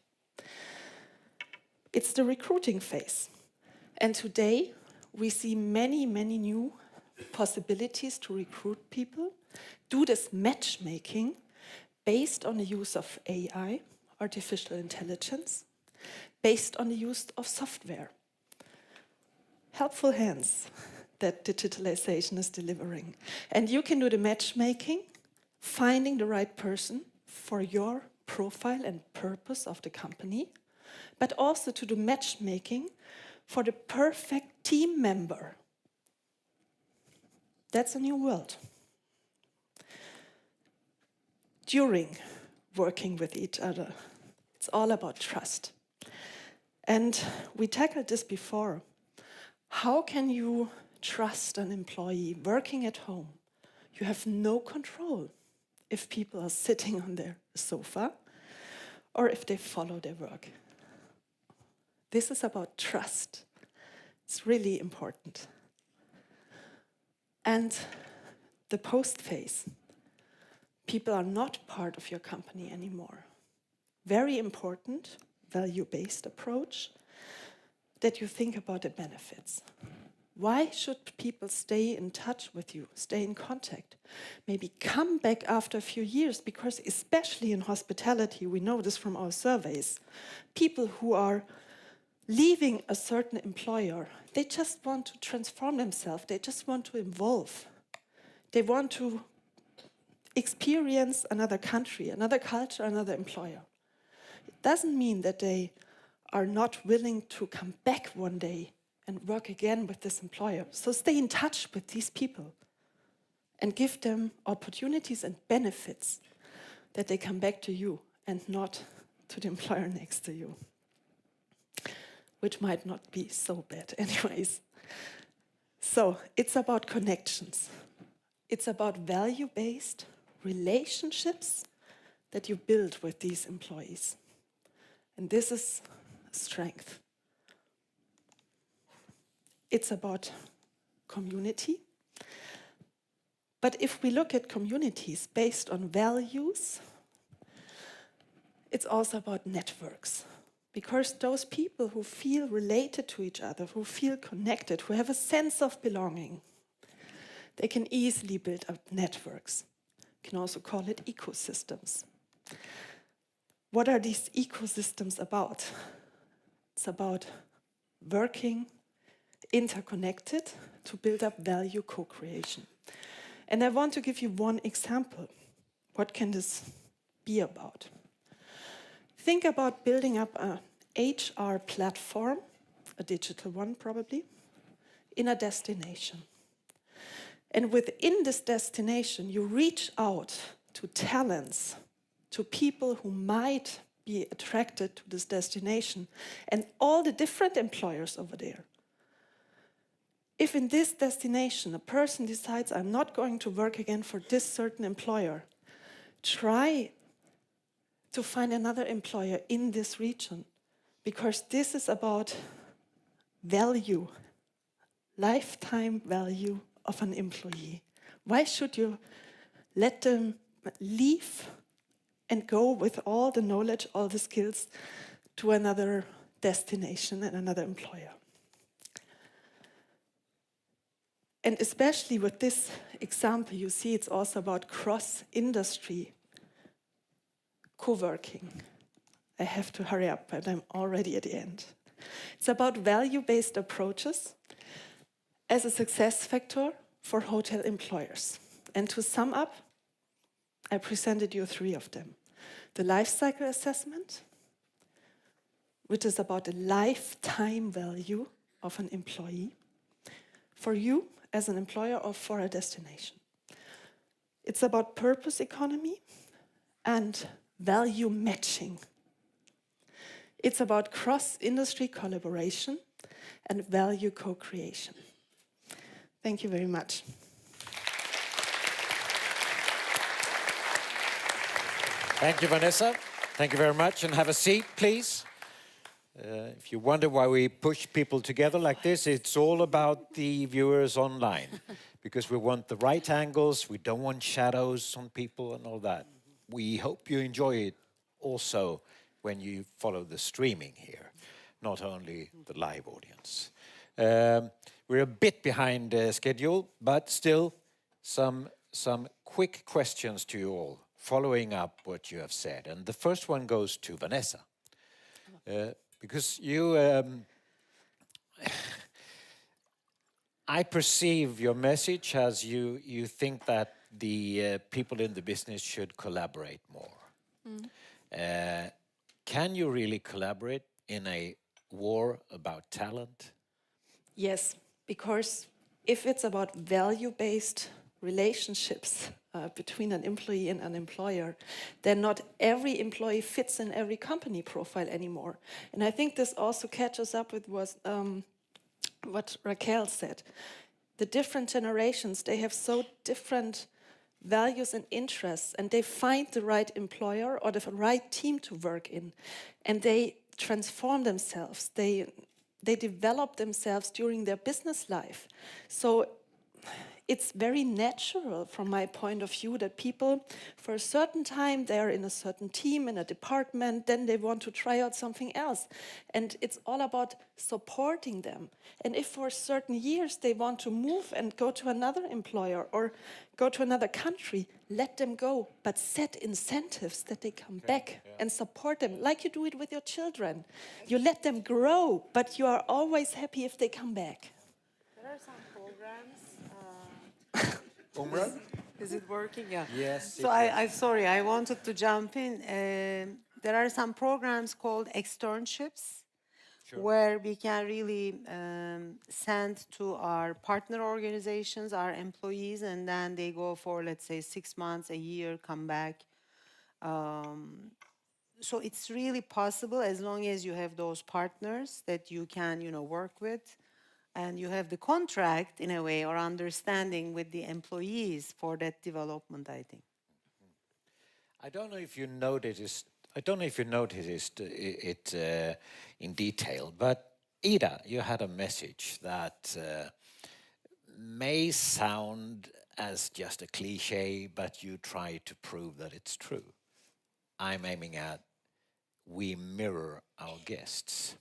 It's the recruiting phase. And today, we see many, many new possibilities to recruit people, do this matchmaking based on the use of AI, artificial intelligence, based on the use of software. Helpful hands that digitalization is delivering. And you can do the matchmaking, finding the right person for your profile and purpose of the company, but also to do matchmaking for the perfect team member. That's a new world. During working with each other, it's all about trust. And we tackled this before. How can you trust an employee working at home? You have no control if people are sitting on their sofa or if they follow their work. This is about trust. It's really important. And the post phase. People are not part of your company anymore. Very important, value-based approach that you think about the benefits. Why should people stay in touch with you, stay in contact? Maybe come back after a few years, because especially in hospitality, we know this from our surveys, people who are leaving a certain employer, they just want to transform themselves, they just want to evolve. They want to experience another country, another culture, another employer. It doesn't mean that they are not willing to come back one day and work again with this employer. So stay in touch with these people and give them opportunities and benefits that they come back to you and not to the employer next to you, which might not be so bad anyways. So it's about connections. It's about value-based relationships that you build with these employees. And this is strength. It's about community. But if we look at communities based on values, it's also about networks. Because those people who feel related to each other, who feel connected, who have a sense of belonging, they can easily build up networks. You can also call it ecosystems. What are these ecosystems about? It's about working interconnected to build up value co-creation. And I want to give you one example. What can this be about? Think about building up an HR platform, a digital one probably, in a destination. And within this destination, you reach out to talents, to people who might be attracted to this destination, and all the different employers over there. If in this destination a person decides, I'm not going to work again for this certain employer, try to find another employer in this region, because this is about value, lifetime value of an employee. Why should you let them leave and go with all the knowledge, all the skills to another destination and another employer? And especially with this example, you see it's also about cross-industry co-working. I have to hurry up, but I'm already at the end. It's about value-based approaches as a success factor for hotel employers. And to sum up, I presented you 3 of them. The life cycle assessment, which is about the lifetime value of an employee for you as an employer or for a destination. It's about purpose economy and value matching. It's about cross-industry collaboration and value co-creation. Thank you very much. Thank you, Vanessa. Thank you very much, and have a seat, please. If you wonder why we push people together like this, it's all about the viewers online. Because we want the right angles, we don't want shadows on people and all that. We hope you enjoy it also when you follow the streaming here. not only the live audience. We're a bit behind schedule, but still some quick questions to you all, following up what you have said. And the first one goes to Vanessa. Because you... I perceive your message as you think that the people in the business should collaborate more. Can you really collaborate in a war about talent? Yes, because if it's about value-based relationships between an employee and an employer, then not every employee fits in every company profile anymore. And I think this also catches up with what Raquel said. The different generations, they have so different values and interests, and they find the right employer or the right team to work in, and they transform themselves. They develop themselves during their business life. So it's very natural from my point of view that people, for a certain time, they're in a certain team, in a department, then they want to try out something else. And it's all about supporting them. And if for certain years they want to move and go to another employer or go to another country, let them go, but set incentives that they come back and support them, like you do it with your children. You let them grow, but you are always happy if they come back. There are some programs. Umran? Is it working? Yeah. Yes. So sorry, I wanted to jump in. There are some programs called externships, where we can really send to our partner organizations, our employees, and then they go for, let's say, 6 months, a year, come back. So it's really possible as long as you have those partners that you can, work with. And you have the contract, in a way, or understanding with the employees for that development, I think. I don't know if you noticed it in detail, but Ida, you had a message that may sound as just a cliche, but you try to prove that it's true. I'm aiming at we mirror our guests.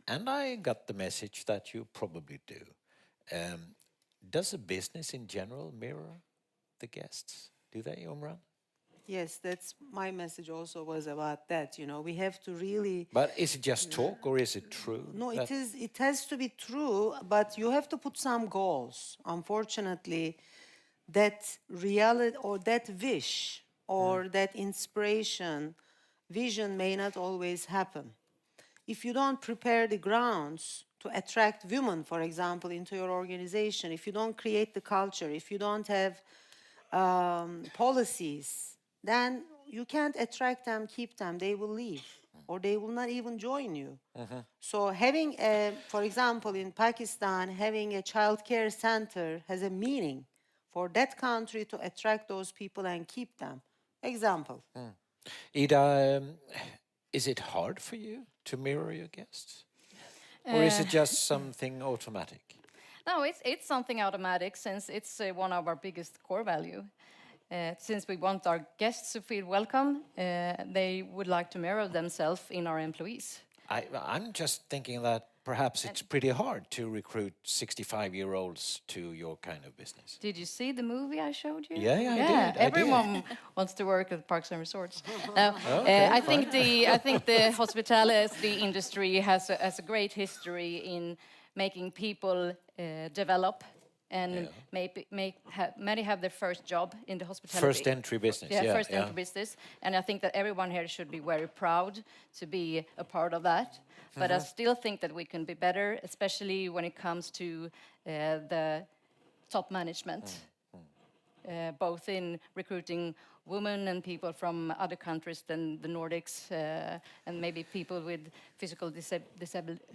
And I got the message that you probably do. Does a business in general mirror the guests? Do they, Umran? Yes, that's my message also was about that. We have to really... But is it just talk or is it true? No, it has to be true, but you have to put some goals. Unfortunately, that reality or that wish or that inspiration, vision may not always happen. If you don't prepare the grounds to attract women, for example, into your organization, if you don't create the culture, if you don't have policies, then you can't attract them, keep them, they will leave, or they will not even join you. So having, for example, in Pakistan, having a child care center has a meaning for that country to attract those people and keep them. Example. Ida, is it hard for you to mirror your guests? Or is it just something automatic? No, it's something automatic since it's one of our biggest core value. Since we want our guests to feel welcome, they would like to mirror themselves in our employees. I'm just thinking that perhaps it's pretty hard to recruit 65-year-olds to your kind of business. Did you see the movie I showed you? Yeah, I did. Everyone wants to work at Parks and Resorts. I think the hospitality industry has a great history in making people develop, and many have their first job in the hospitality. First entry business. First entry business, and I think that everyone here should be very proud to be a part of that. But I still think that we can be better, especially when it comes to the top management, both in recruiting women and people from other countries than the Nordics, and maybe people with physical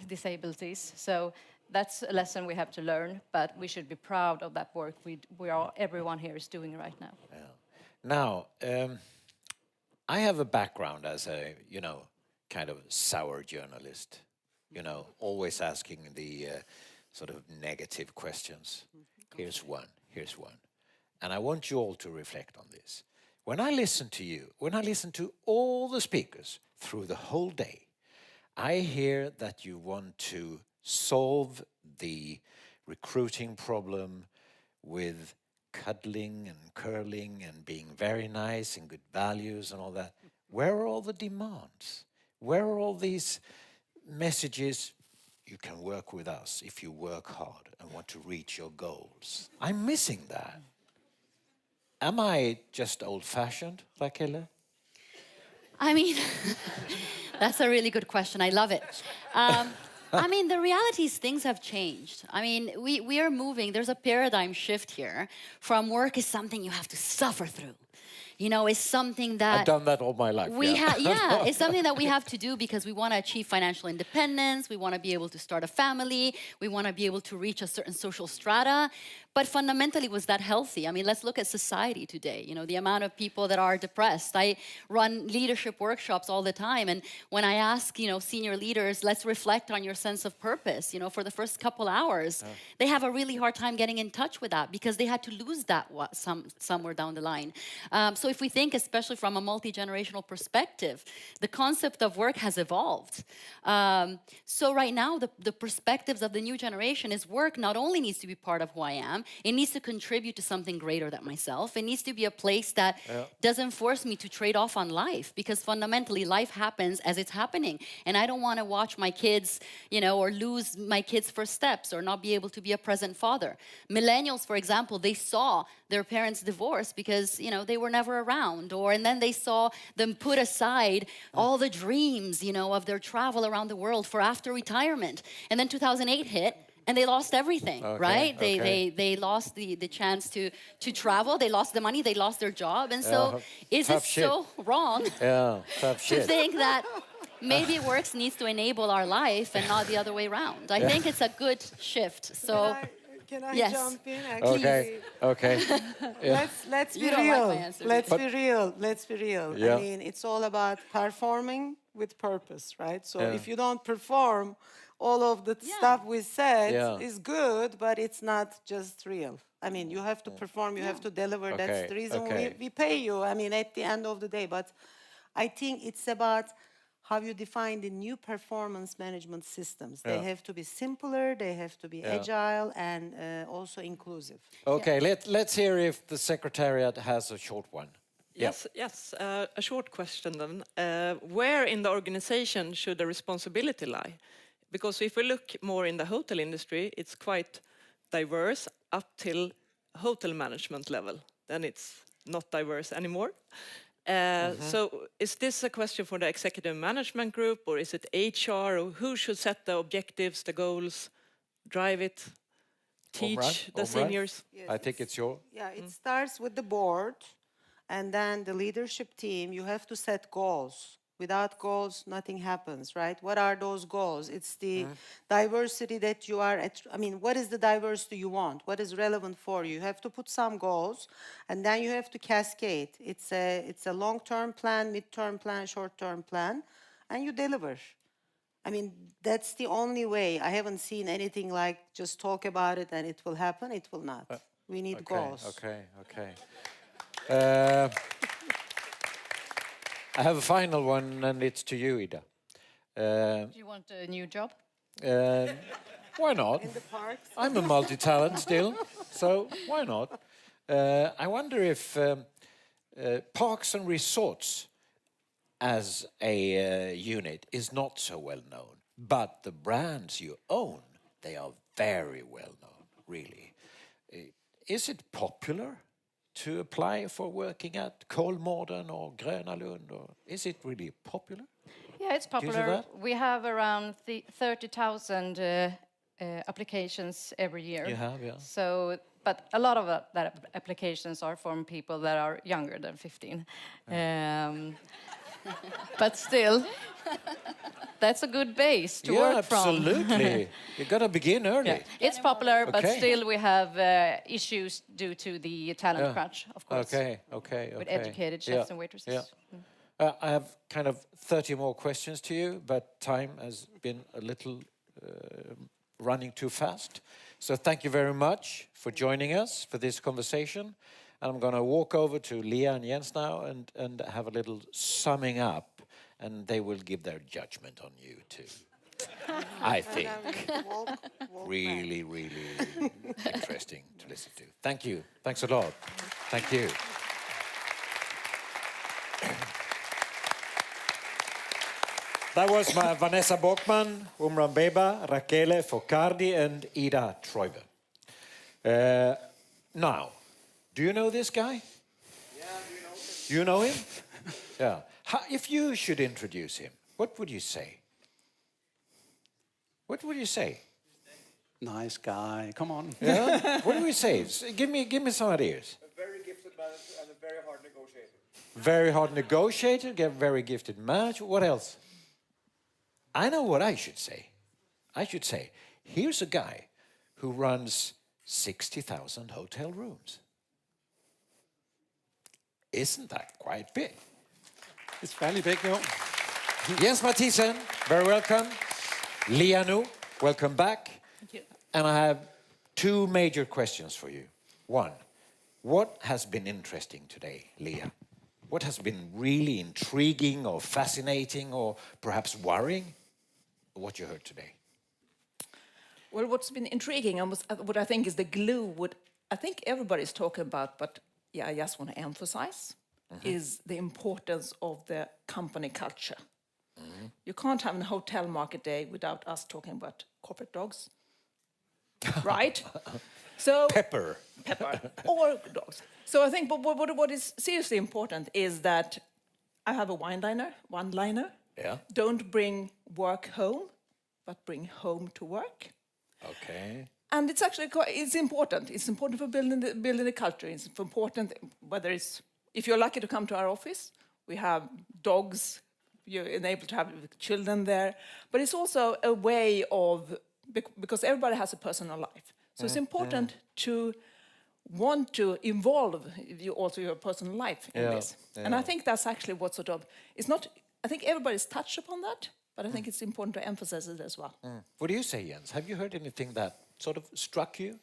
disabilities. So that's a lesson we have to learn, but we should be proud of that work everyone here is doing right now. Now, I have a background as a, kind of sour journalist, always asking the sort of negative questions. Here's one. And I want you all to reflect on this. When I listen to you, when I listen to all the speakers through the whole day, I hear that you want to solve the recruiting problem with cuddling and curling and being very nice and good values and all that. Where are all the demands? Where are all these messages? You can work with us if you work hard and want to reach your goals. I'm missing that. Am I just old-fashioned, Raquel? I mean, that's a really good question. I love it. I mean, the reality is things have changed. I mean, we are moving. There's a paradigm shift here from work is something you have to suffer through. You know, it's something that... I've done that all my life. It's something that we have to do because we want to achieve financial independence. We want to be able to start a family. We want to be able to reach a certain social strata. But fundamentally, was that healthy? I mean, let's look at society today. You know, the amount of people that are depressed. I run leadership workshops all the time. And when I ask, you know, senior leaders, let's reflect on your sense of purpose, you know, for the first couple hours, they have a really hard time getting in touch with that because they had to lose that somewhere down the line. So if we think, especially from a multi-generational perspective, the concept of work has evolved. So right now, the perspectives of the new generation is work not only needs to be part of who I am, it needs to contribute to something greater than myself. It needs to be a place that doesn't force me to trade off on life, because fundamentally life happens as it's happening. And I don't want to watch my kids, you know, or lose my kids' first steps or not be able to be a present father. Millennials, for example, they saw their parents divorce because, you know, they were never around, and then they saw them put aside all the dreams, you know, of their travel around the world for after retirement. And then 2008 hit, and they lost everything, right? They lost the chance to travel. They lost the money. They lost their job. And so is it so wrong to think that maybe work needs to enable our life and not the other way around? I think it's a good shift. So can I yes. jump in? Actually, Okay. Let's be You don't real. like my answer. Let's be real. Yeah. I mean, it's all about performing with purpose, right? So if you don't perform, all of the stuff we said is good, but it's not just real. I mean, you have to perform, you have to deliver. That's the reason we pay you, I mean, at the end of the day. But I think it's about how you define the new performance management systems. They have to be simpler, they have to be agile, and also inclusive. Okay, let's hear if the Secretariat has a short one. Yes, a short question then. Where in the organization should the responsibility lie? Because if we look more in the hotel industry, it's quite diverse up till hotel management level. Then it's not diverse anymore. So is this a question for the executive management group, or is it HR, or who should set the objectives, the goals, drive it, teach the seniors? Yes, I think it's your... Yeah, it starts with the board, and then the leadership team. You have to set goals. Without goals, nothing happens, right? What are those goals? It's the diversity that you are at. I mean, what is the diversity you want? What is relevant for you? You have to put some goals, and then you have to cascade. It's a long-term plan, mid-term plan, short-term plan, and you deliver. I mean, that's the only way. I haven't seen anything like just talk about it and it will happen. It will not. We need goals. Okay. I have a final one, and it's to you, Ida. Do you want a new job? Why not? In the parks. I'm a multi-talent still, so why not? I wonder if parks and resorts as a unit is not so well known, but the brands you own, they are very well known, really. Is it popular to apply for working at Kolmården or Gröna Lund, or is it really popular? Yeah, it's popular. We have around 30,000 applications every year. You have, yeah. So, but a lot of that applications are from people that are younger than 15. But still, that's a good base to work from. Yeah, absolutely. You got to begin early. Yeah. It's popular, but still we have issues due to the talent crunch, of course. Okay. With educated chefs and waitresses. Yeah. I have kind of 30 more questions to you, but time has been a little running too fast. So thank you very much for joining us for this conversation. And I'm going to walk over to Leah and Jens now and have a little summing up and they will give their judgment on you too. I think. Really, really interesting to listen to. Thank you. Thanks a lot. Thank you. That was my Vanessa Bockman, Umran Beba, Rachele Focardi, and Ida Troive. Now, do you know this guy? Yeah, do you know him? Yeah. If you should introduce him, what would you say? What would you say? Nice guy. Come on. Yeah? What do we say? Give me some ideas. A very gifted man and a very hard negotiator. Very hard negotiator, very gifted manager. What else? I know what I should say. I should say, here's a guy who runs 60,000 hotel rooms. Isn't that quite big? It's fairly big, no? Jens Mathisen, very welcome. Lianu, welcome back. Thank you. And I have two major questions for you. One, what has been interesting today, Leah? What has been really intriguing or fascinating or perhaps worrying? What you heard today? Well, what's been intriguing and what I think is the glue, what I think everybody's talking about, but yeah, I just want to emphasize, is the importance of the company culture. You can't have a hotel market day without us talking about corporate dogs, right? So Pepper. Or dogs. So I think what is seriously important is that I have a one-liner. Yeah. Don't bring work home, but bring home to work. Okay. And it's actually it's important. It's important for building the culture. It's important whether it's if you're lucky to come to our office, we have dogs. You're enabled to have children there, but it's also a way of because everybody has a personal life. So it's important to want to involve your personal life in this. And I think that's actually what sort of it's not. I think everybody's touched upon that, but I think it's important to emphasize it as well. What do you say, Jens? Have you heard anything that sort of struck you?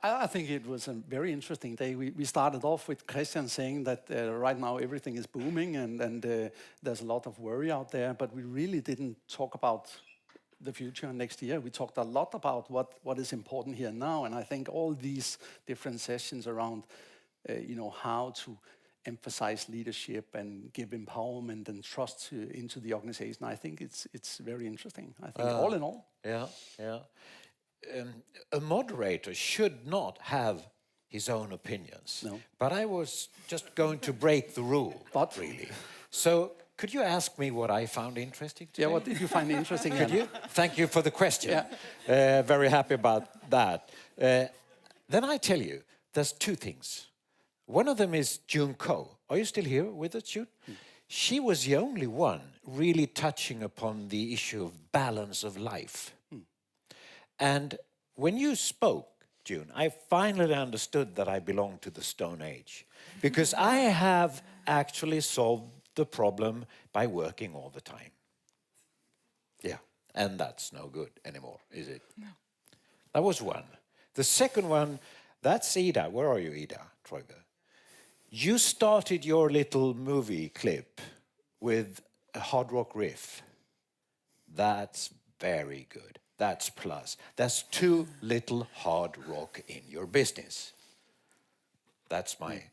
I think it was a very interesting day. We started off with Christian saying that right now everything is booming and there's a lot of worry out there, but we really didn't talk about the future next year. We talked a lot about what is important here now, and I think all these different sessions around how to emphasize leadership and give empowerment and trust into the organization. I think it's very interesting. I think all in all. Yeah. A moderator should not have his own opinions. No. But I was just going to break the rule, really. So could you ask me what I found interesting today? Yeah, what did you find interesting? Could you? Thank you for the question. Very happy about that. Then I tell you, there's two things. One of them is June Ko. Are you still here with us, June? She was the only one really touching upon the issue of balance of life. And when you spoke, June, I finally understood that I belong to the Stone Age. Because I have actually solved the problem by working all the time. Yeah, and that's no good anymore, is it? No. That was one. The second one, that's Ida. Where are you, Ida Troive? You started your little movie clip with a hard rock riff. That's very good. That's plus. That's too little hard rock in your business. That's my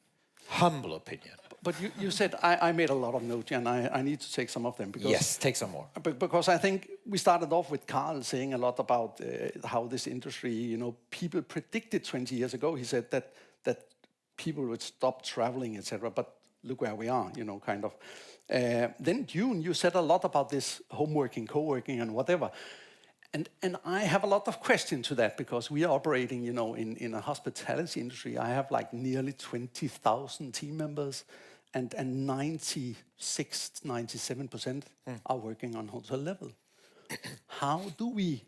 humble opinion. But you said I made a lot of notes, and I need to take some of them. Because, yes, take some more. Because I think we started off with Carl saying a lot about how this industry, people predicted 20 years ago. He said that people would stop traveling, etc. But look where we are, kind of. Then June, you said a lot about this homeworking, co-working, and whatever. And I have a lot of questions to that because we are operating, in a hospitality industry. I have like nearly 20,000 team members, and 96, 97% are working on hotel level. How do we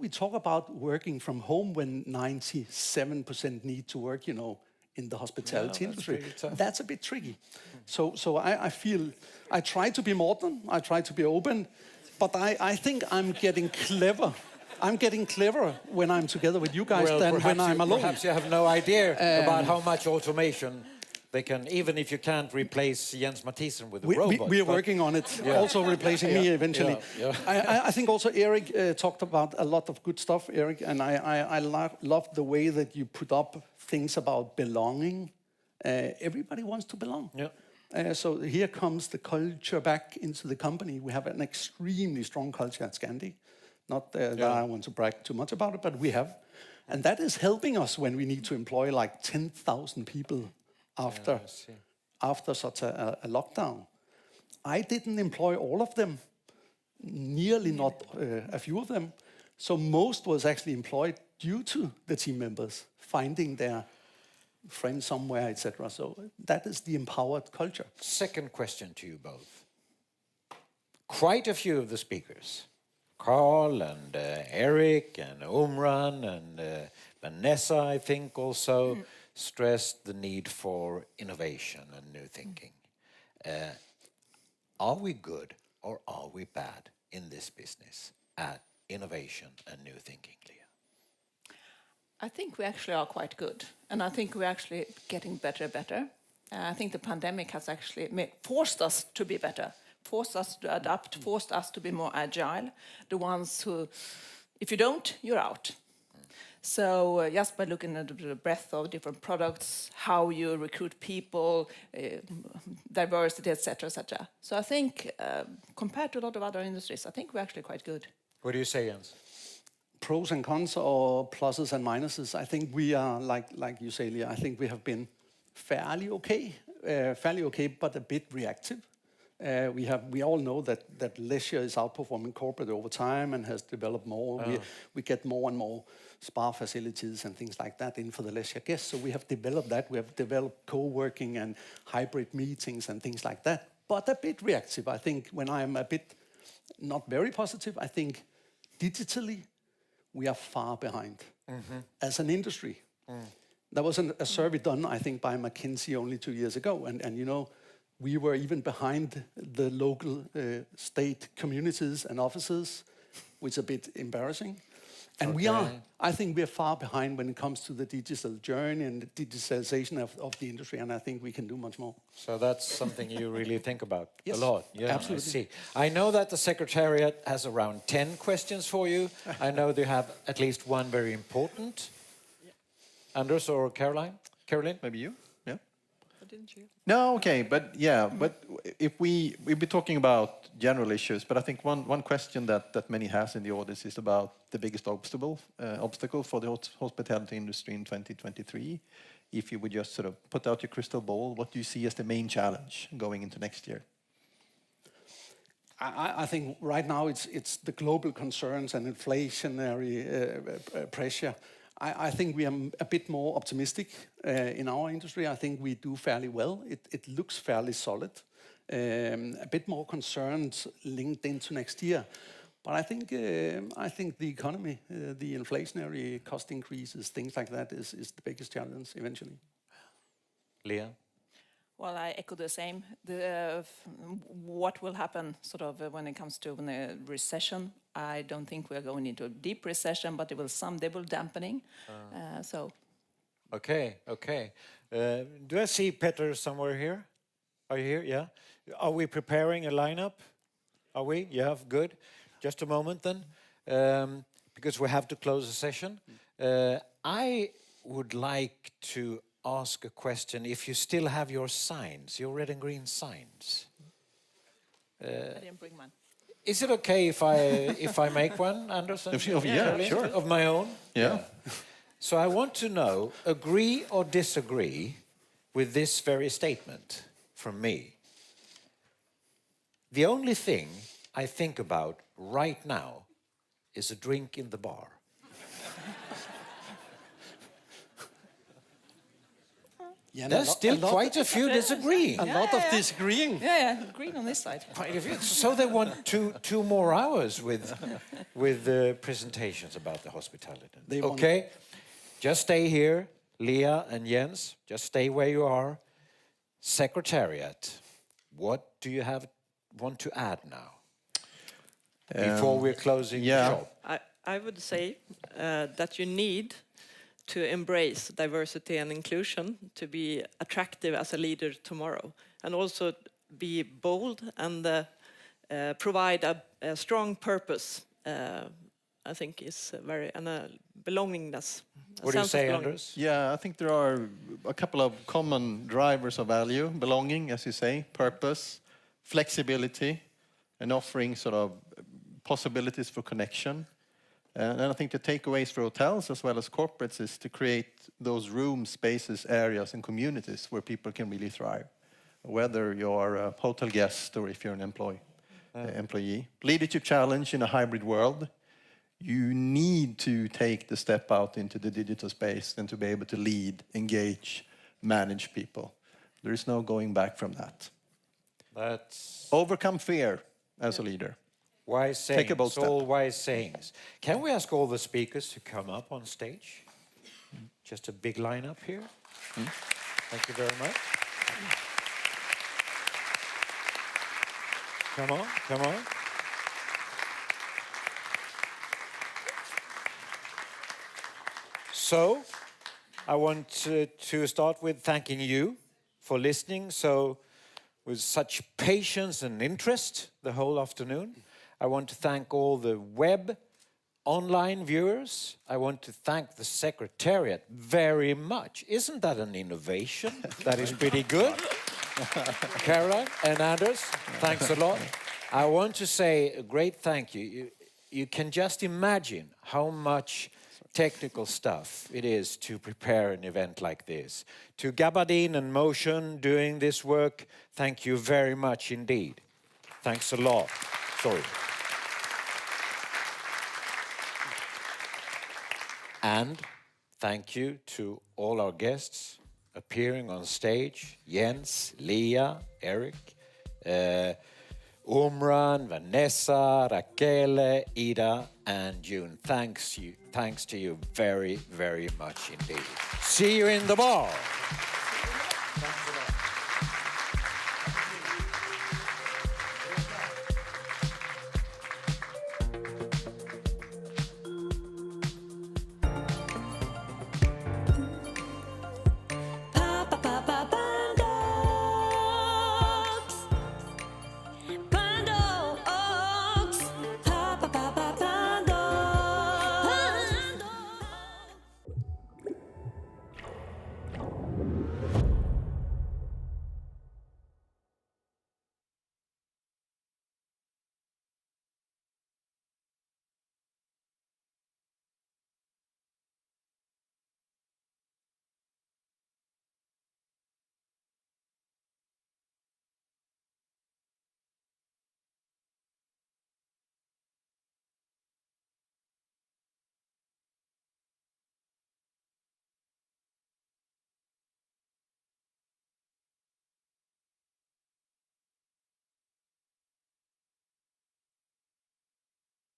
talk about working from home when 97% need to work, in the hospitality industry? That's a bit tricky. So I feel I try to be modern, I try to be open. But I think I'm getting clever. I'm getting cleverer when I'm together with you guys than when I'm alone. Perhaps you have no idea about how much automation They can, even if you can't replace Jens Mathisen with a robot. We are working on it, also replacing me eventually. I think also Eric talked about a lot of good stuff, Eric, and I love the way that you put up things about belonging. Everybody wants to belong. So here comes the culture back into the company. We have an extremely strong culture at Scandi. Not that I want to brag too much about it, but we have. And that is helping us when we need to employ like 10,000 people after such a lockdown. I didn't employ all of them, nearly not a few of them. So most was actually employed due to the team members finding their friends somewhere, etc. So that is the empowered culture. Second question to you both. Quite a few of the speakers, Carl and Eric and Umran and Vanessa, I think also, stressed the need for innovation and new thinking. Are we good or are we bad in this business at innovation and new thinking, Leah? I think we actually are quite good, and I think we're actually getting better and better. I think the pandemic has actually forced us to be better, forced us to adapt, forced us to be more agile. The ones who, if you don't, you're out. So just by looking at the breadth of different products, how you recruit people, diversity, etc., etc. So I think compared to a lot of other industries, I think we're actually quite good. What do you say, Jens? Pros and cons or pluses and minuses. I think we are, like you say, Leah, I think we have been fairly okay, but a bit reactive. We all know that leisure is outperforming corporate over time and has developed more. We get more and more spa facilities and things like that in for the leisure guests. So we have developed that. We have developed co-working and hybrid meetings and things like that. But a bit reactive. I think when I'm a bit not very positive, I think digitally we are far behind as an industry. There was a survey done, I think, by McKinsey only 2 years ago. And you know, we were even behind the local state communities and offices, which is a bit embarrassing. And I think we're far behind when it comes to the digital journey and the digitalization of the industry, and I think we can do much more. So that's something you really think about Yes, a lot. Yeah, absolutely. I see. I know that the Secretariat has around 10 questions for you. I know they have at least one very important. Anders or Caroline? Caroline? Maybe you? Yeah. Didn't you? No, okay, but if we'll be talking about general issues, but I think one question that many has in the audience is about the biggest obstacle for the hospitality industry in 2023. If you would just sort of put out your crystal ball, what do you see as the main challenge going into next year? I think right now it's the global concerns and inflationary pressure. I think we are a bit more optimistic in our industry. I think we do fairly well. It looks fairly solid. A bit more concerns linked into next year. But I think the economy, the inflationary cost increases, things like that is the biggest challenge eventually. Leah? Well, I echo the same. What will happen sort of when it comes to the recession? I don't think we're going into a deep recession, but there will dampening. Okay. Do I see Petter somewhere here? Are you here? Yeah. Are we preparing a lineup? Are we? Yeah, good. Just a moment then, because we have to close the session. I would like to ask a question. If you still have your signs, your red and green signs. I didn't bring mine. Is it okay if I make one, Anderson? Yeah, sure. Of my own? Yeah. So I want to know, agree or disagree with this very statement from me. The only thing I think about right now is a drink in the bar. There's still quite a few disagreeing. A lot of disagreeing. Yeah, agreed on this side. So they want two more hours with presentations about the hospitality. Okay, just stay here, Leah and Jens. Just stay where you are. Secretariat, what do you want to add now before we're closing the shop? I would say that you need to embrace diversity and inclusion, to be attractive as a leader tomorrow, and also be bold and provide a strong purpose. I think is very, and a belongingness. What do you say, Anders? Yeah, I think there are a couple of common drivers of value: belonging, as you say, purpose, flexibility, and offering sort of possibilities for connection. And I think the takeaways for hotels as well as corporates is to create those rooms, spaces, areas, and communities where people can really thrive, whether you're a hotel guest or if you're an employee. Leadership challenge in a hybrid world. You need to take the step out into the digital space and to be able to lead, engage, manage people. There is no going back from that. Overcome fear as a leader. Wise sayings, Take a bold step. all wise sayings. Can we ask all the speakers to come up on stage? Just a big lineup here. Thank you very much. Come on, come on. So, I want to start with thanking you for listening with such patience and interest the whole afternoon. I want to thank all the web online viewers. I want to thank the Secretariat very much. Isn't that an innovation? That is pretty good. Caroline and Anders, thanks a lot. I want to say a great thank you. You can just imagine how much technical stuff it is to prepare an event like this. To Gabardine and Motion doing this work, thank you very much indeed. Thanks a lot. Sorry. And thank you to all our guests appearing on stage. Jens, Leah, Eric, Umran, Vanessa, Raquel, Ida, and June. Thanks to you very, very much indeed. See you in the bar.